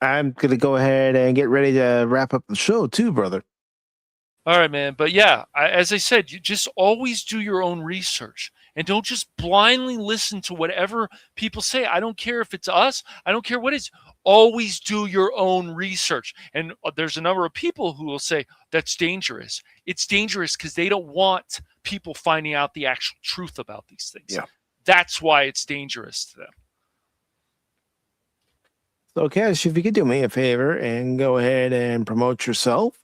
I'm going to go ahead and get ready to wrap up the show too, brother. All right, man. But yeah, as I said, you just always do your own research and don't just blindly listen to whatever people say. I don't care if it's us. I don't care what it is. Always do your own research. And there's a number of people who will say that's dangerous. It's dangerous because they don't want people finding out the actual truth about these things. Yeah. That's why it's dangerous to them. So, Cash, if you could do me a favor and go ahead and promote yourself.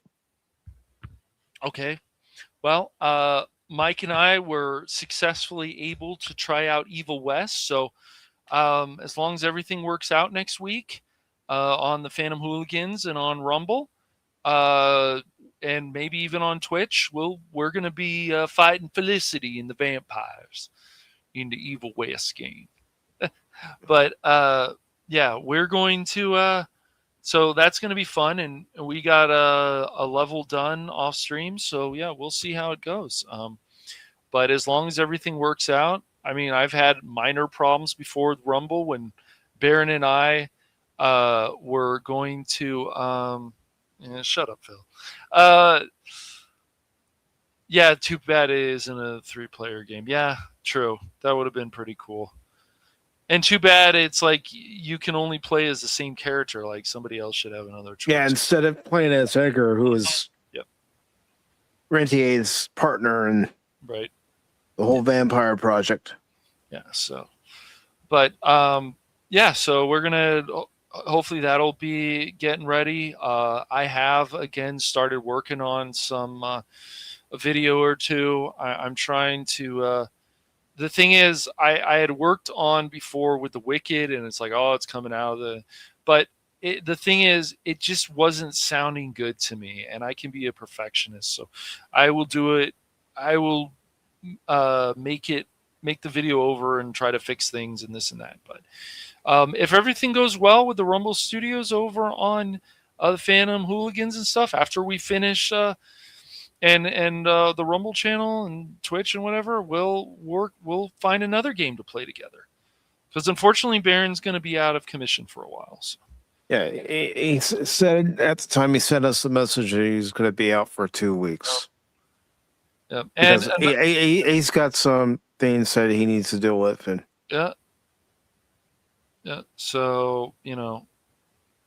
Okay. Well, Mike and I were successfully able to try out Evil West. So as long as everything works out next week on the Phantom Hooligans and on Rumble, and maybe even on Twitch, we're going to be fighting Felicity and the vampires in the Evil West game. But yeah, we're going to so that's going to be fun, and we got a level done off stream, so yeah, we'll see how it goes. But as long as everything works out, I mean, I've had minor problems before with Rumble when Baron and I were going to shut up, Phil. Yeah, too bad it isn't a 3-player game. Yeah, true. That would have been pretty cool. And too bad it's like you can only play as the same character. Like somebody else should have another choice. Yeah, instead of playing as Edgar, who is Rentier's partner and right, the whole vampire project. Yeah. So, but yeah. So we're gonna hopefully that'll be getting ready. I have again started working on some a video or two. I'm trying to. The thing is, I had worked on before with The Wicked, and it's like, oh, it's coming out of the... But the thing is, it just wasn't sounding good to me, and I can be a perfectionist. So I will do it. I will make the video over and try to fix things and this and that. But if everything goes well with the Rumble Studios over on the Phantom Hooligans and stuff, after we finish... And the Rumble channel and Twitch and whatever, we'll find another game to play together. Because unfortunately, Baron's going to be out of commission for a while. So. Yeah, he said at the time he sent us the message that he's going to be out for 2 weeks. Yeah, and he's got some things that he needs to deal with, and yeah. So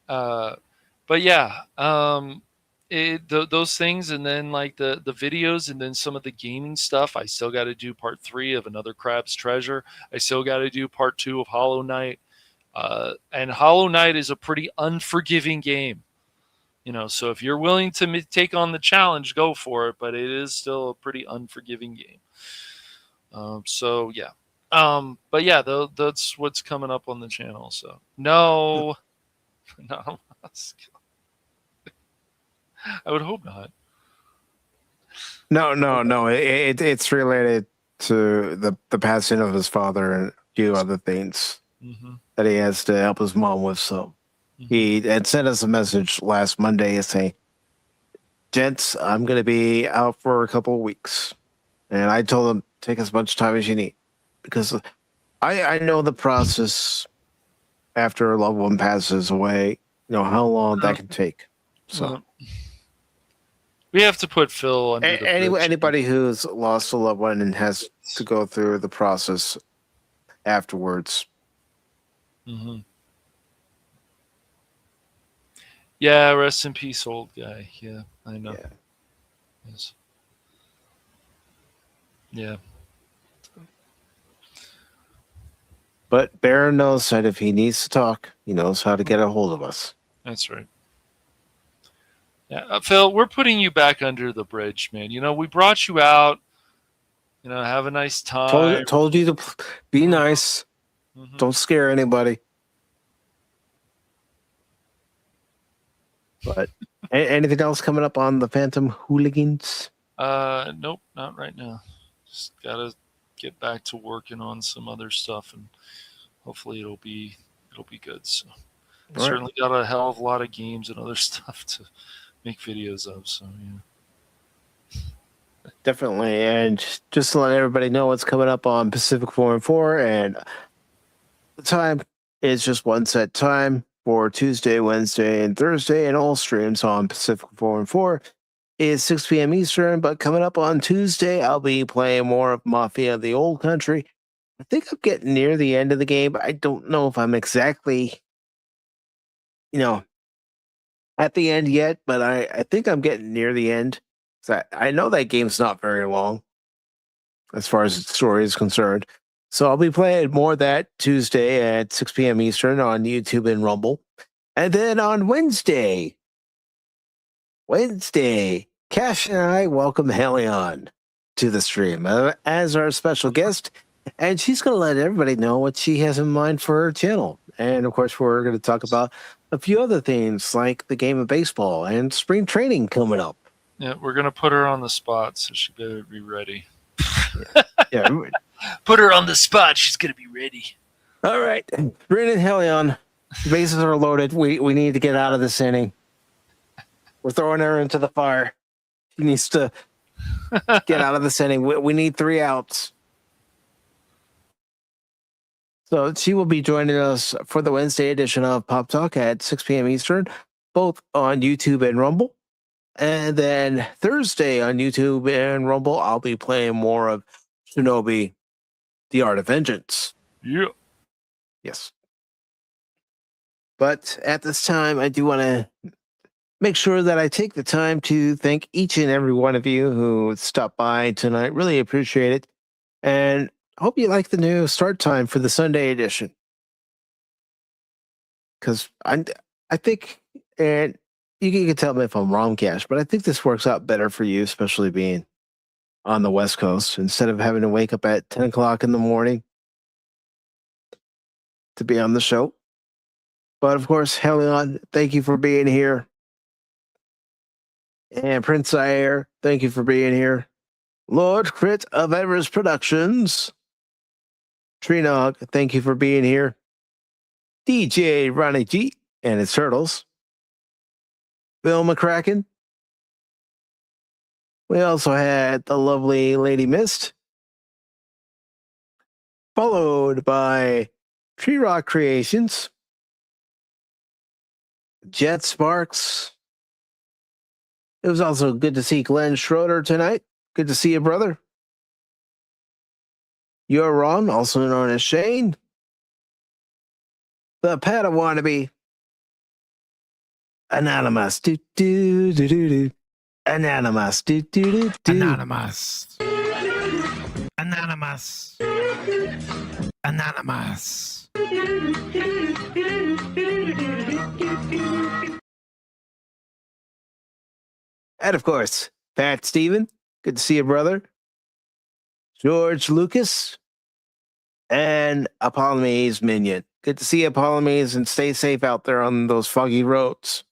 but yeah. Those things, and then like the videos, and then some of the gaming stuff. I still got to do part 3 of Another Crab's Treasure. I still got to do part 2 of Hollow Knight. And Hollow Knight is a pretty unforgiving game, so if you're willing to take on the challenge, go for it. But it is still a pretty unforgiving game. So yeah. But yeah, that's what's coming up on the channel. So no, not Musk. I would hope not. No. It's related to the passing of his father and a few other things that he has to help his mom with. So he had sent us a message last Monday saying, "Gents, I'm going to be out for a couple of weeks," and I told him, "Take as much time as you need," because I know the process after a loved one passes away. You know how long that can take. So. We have to put Phil under the bridge. Anybody who's lost a loved one and has to go through the process afterwards. Yeah, rest in peace, old guy. Yeah, I know. Yeah. Yes. Yeah. But Baron knows that if he needs to talk, he knows how to get a hold of us. That's right. Yeah, Phil, we're putting you back under the bridge, man. You know, we brought you out. You know, have a nice time. Told you to be nice. Don't scare anybody. But anything else coming up on the Phantom Hooligans? Nope, not right now. Just gotta get back to working on some other stuff, and hopefully it'll be good. So certainly got a hell of a lot of games and other stuff to make videos of. So yeah, definitely. And just to let everybody know what's coming up on Pacific414, and the time is just one set time for Tuesday, Wednesday, and Thursday, and all streams on Pacific414 is 6 p.m. Eastern. But coming up on Tuesday, I'll be playing more of Mafia of the Old Country. I think I'm getting near the end of the game. I don't know if I'm exactly, at the end yet, but I think I'm getting near the end. So I know that game's not very long as far as its story is concerned. So I'll be playing more of that Tuesday at 6 p.m. Eastern on YouTube and Rumble. And then on Wednesday, Cash and I welcome Haley on to the stream as our special guest. And she's going to let everybody know what she has in mind for her channel. And of course, we're going to talk about a few other things like the game of baseball and spring training coming up. Yeah, we're going to put her on the spot, so she better be ready. Yeah. Put her on the spot. She's going to be ready. All right. Bring in Helion. Bases are loaded. We need to get out of this inning. We're throwing her into the fire. She needs to get out of this inning. We need 3 outs. So she will be joining us for the Wednesday edition of Pop Talk at 6 p.m. Eastern, both on YouTube and Rumble. And then Thursday on YouTube and Rumble, I'll be playing more of Shinobi, The Art of Vengeance. Yeah. Yes. But at this time, I do want to make sure that I take the time to thank each and every one of you who stopped by tonight. Really appreciate it. And hope you like the new start time for the Sunday edition. Because I think, and you can tell me if I'm wrong, Cash, but I think this works out better for you, especially being on the West Coast, instead of having to wake up at 10 o'clock in the morning to be on the show. But of course, Helion, thank you for being here. And Prince Ayer, thank you for being here. Lord Crit of Evers Productions. Treenog, thank you for being here. DJ Ronnie G and his Turtles. Bill McCracken. We also had the lovely Lady Mist. Followed by Tree Rock Creations. Jet Sparks. It was also good to see Glenn Schroeder tonight. Good to see you, brother. You're Ron, also known as Shane. The Padawannabe. Anonymous. Do, do, do, do, do. Anonymous. Do, do, do, do. Anonymous. Anonymous. Anonymous. And of course, Pat Steven. Good to see you, brother. George Lucas, and Apollome's minion. Good to see Apollome's, and stay safe out there on those foggy roads.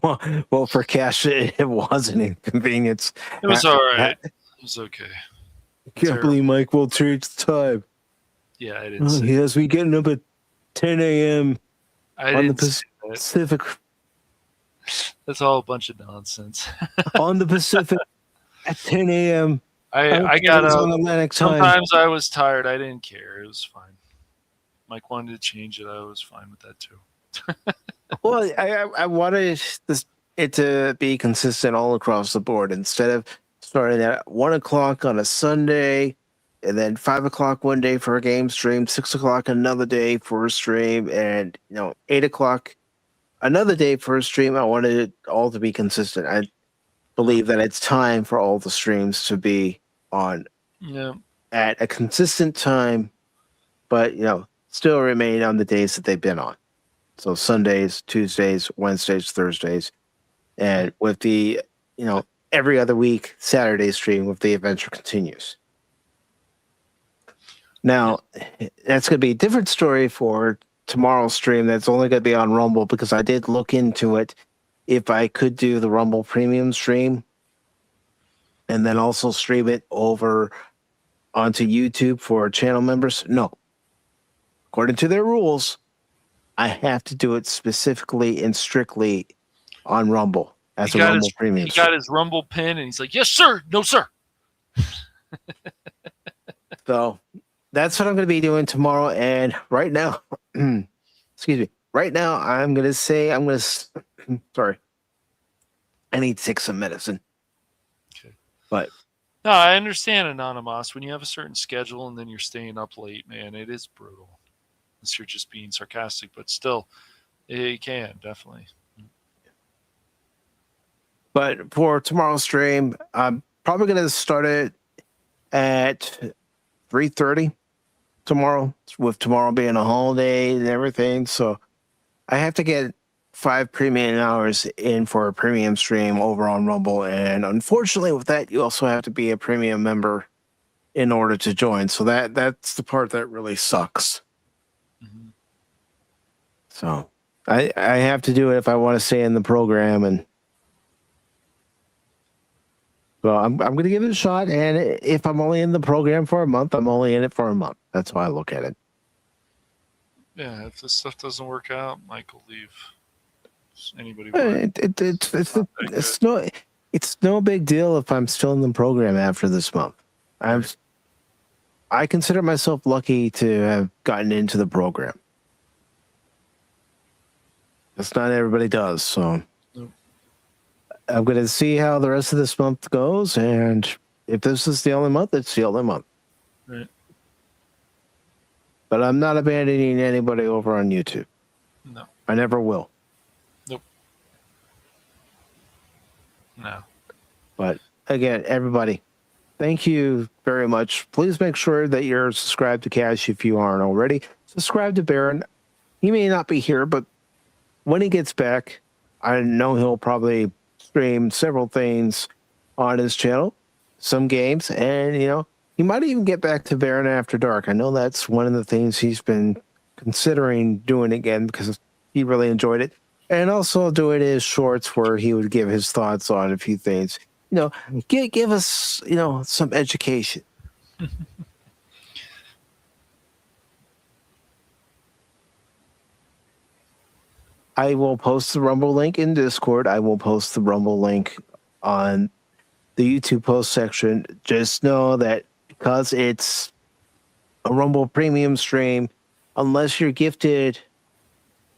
Well, for Cash, it was an inconvenience. It was all right. It was okay. Can't believe Mike will change the time. Yeah, I didn't see Yes, we getting up at 10 a.m. on the that. Pacific. That's all a bunch of nonsense. On the Pacific at 10 a.m. I got up. on Atlantic time. Sometimes I was tired. I didn't care. It was fine. Mike wanted to change it. I was fine with that too. Well, I wanted it to be consistent all across the board. Instead of starting at 1 o'clock on a Sunday, and then 5 o'clock one day for a game stream, 6 o'clock another day for a stream, and 8 o'clock another day for a stream. I wanted it all to be consistent. I believe that it's time for all the streams to be on at a consistent time, but still remain on the days that they've been on. So Sundays, Tuesdays, Wednesdays, Thursdays, and with the every other week Saturday stream with the Adventure Continues. Now, that's going to be a different story for tomorrow's stream. That's only going to be on Rumble, because I did look into it if I could do the Rumble Premium stream and then also stream it over onto YouTube for channel members. No. According to their rules, I have to do it specifically and strictly on Rumble as a Rumble Premium. He got his Rumble pin, and he's like, "Yes, sir. No, sir." So that's what I'm going to be doing tomorrow. And right now, excuse me. Right now, I'm going to say sorry. I need to take some medicine. Okay. But no, I understand, Anonymous. When you have a certain schedule and then you're staying up late, man, it is brutal. Unless you're just being sarcastic, but still, it can definitely. But for tomorrow's stream, I'm probably going to start it at 3:30 tomorrow, with tomorrow being a holiday and everything. So I have to get 5 premium hours in for a premium stream over on Rumble. And unfortunately with that, you also have to be a premium member in order to join. So that's the part that really sucks. Mm-hmm. So I have to do it if I want to stay in the program. And well, I'm going to give it a shot. And if I'm only in the program for a month, I'm only in it for a month. That's how I look at it. Yeah, if this stuff doesn't work out, Mike will leave. Anybody? It's no big deal if I'm still in the program after this month. I consider myself lucky to have gotten into the program. That's not everybody does. So I'm going to see how the rest of this month goes, and if this is the only month, it's the only month. Right. But I'm not abandoning anybody over on YouTube. No. I never will. Nope. No. But again, everybody, thank you very much. Please make sure that you're subscribed to Cash if you aren't already. Subscribe to Baron. He may not be here, but when he gets back, I know he'll probably stream several things on his channel, some games, and he might even get back to Baron After Dark. I know that's one of the things he's been considering doing again because he really enjoyed it. And also doing his shorts where he would give his thoughts on a few things. Give us, some education. I will post the Rumble link in Discord. I will post the Rumble link on the YouTube post section. Just know that because it's a Rumble premium stream, unless you're gifted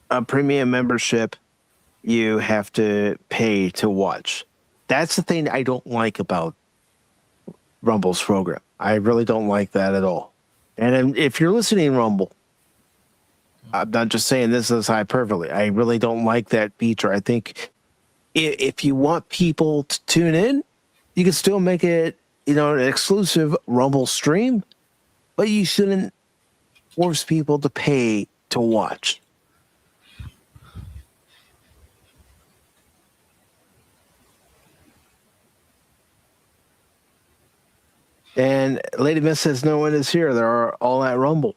a premium membership, you have to pay to watch. That's the thing I don't like about Rumble's program. I really don't like that at all. And if you're listening, Rumble, I'm not just saying this as hyperbole. I really don't like that feature. I think if you want people to tune in, you can still make it, an exclusive Rumble stream, but you shouldn't force people to pay to watch. And Lady Miss says no one is here. They're all at Rumble.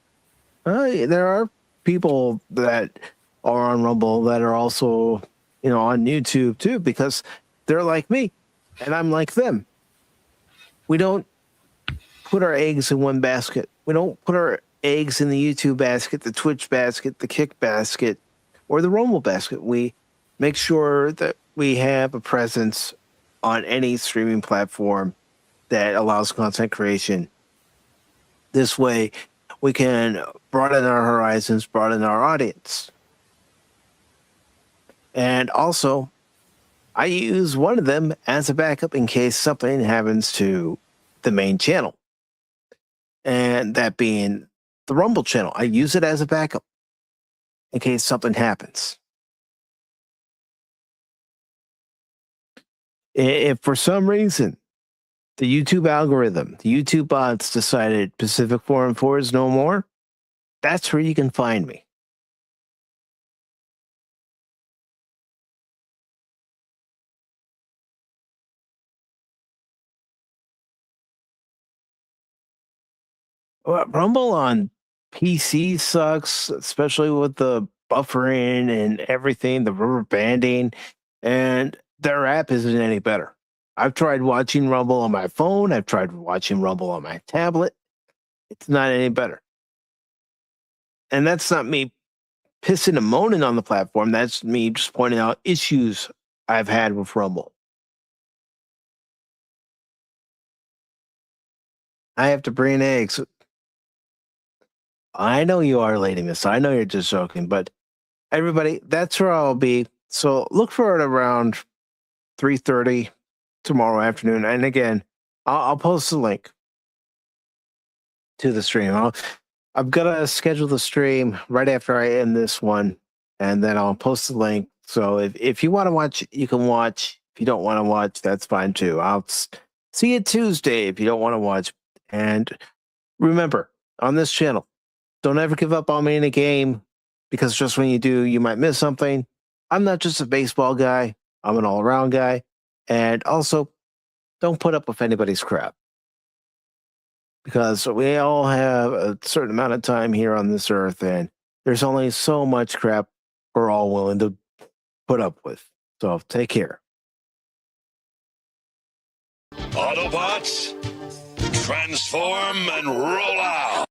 There are people that are on Rumble that are also, on YouTube too, because they're like me and I'm like them. We don't put our eggs in one basket. We don't put our eggs in the YouTube basket, the Twitch basket, the Kick basket, or the Rumble basket. We make sure that we have a presence on any streaming platform that allows content creation. This way, we can broaden our horizons, broaden our audience. And also, I use one of them as a backup in case something happens to the main channel. And that being the Rumble channel. I use it as a backup in case something happens. If for some reason the YouTube algorithm, the YouTube bots decided Pacific414 is no more, that's where you can find me. Well, Rumble on PC sucks, especially with the buffering and everything, the rubber banding, and their app isn't any better. I've tried watching Rumble on my phone. I've tried watching Rumble on my tablet. It's not any better. And that's not me pissing and moaning on the platform. That's me just pointing out issues I've had with Rumble. I have to bring eggs. I know you are, Lady Miss. I know you're just joking, but everybody, that's where I'll be. So look for it around 3:30 tomorrow afternoon. And again, I'll post a link to the stream. I'm gonna schedule the stream right after I end this one, and then I'll post the link. So if you want to watch, you can watch. If you don't want to watch, that's fine too. I'll see you Tuesday if you don't want to watch. And remember, on this channel, don't ever give up on me in a game, because just when you do, you might miss something. I'm not just a baseball guy. I'm an all-around guy. And also, don't put up with anybody's crap, because we all have a certain amount of time here on this earth, and there's only so much crap we're all willing to put up with. So take care. Autobots, transform and roll out!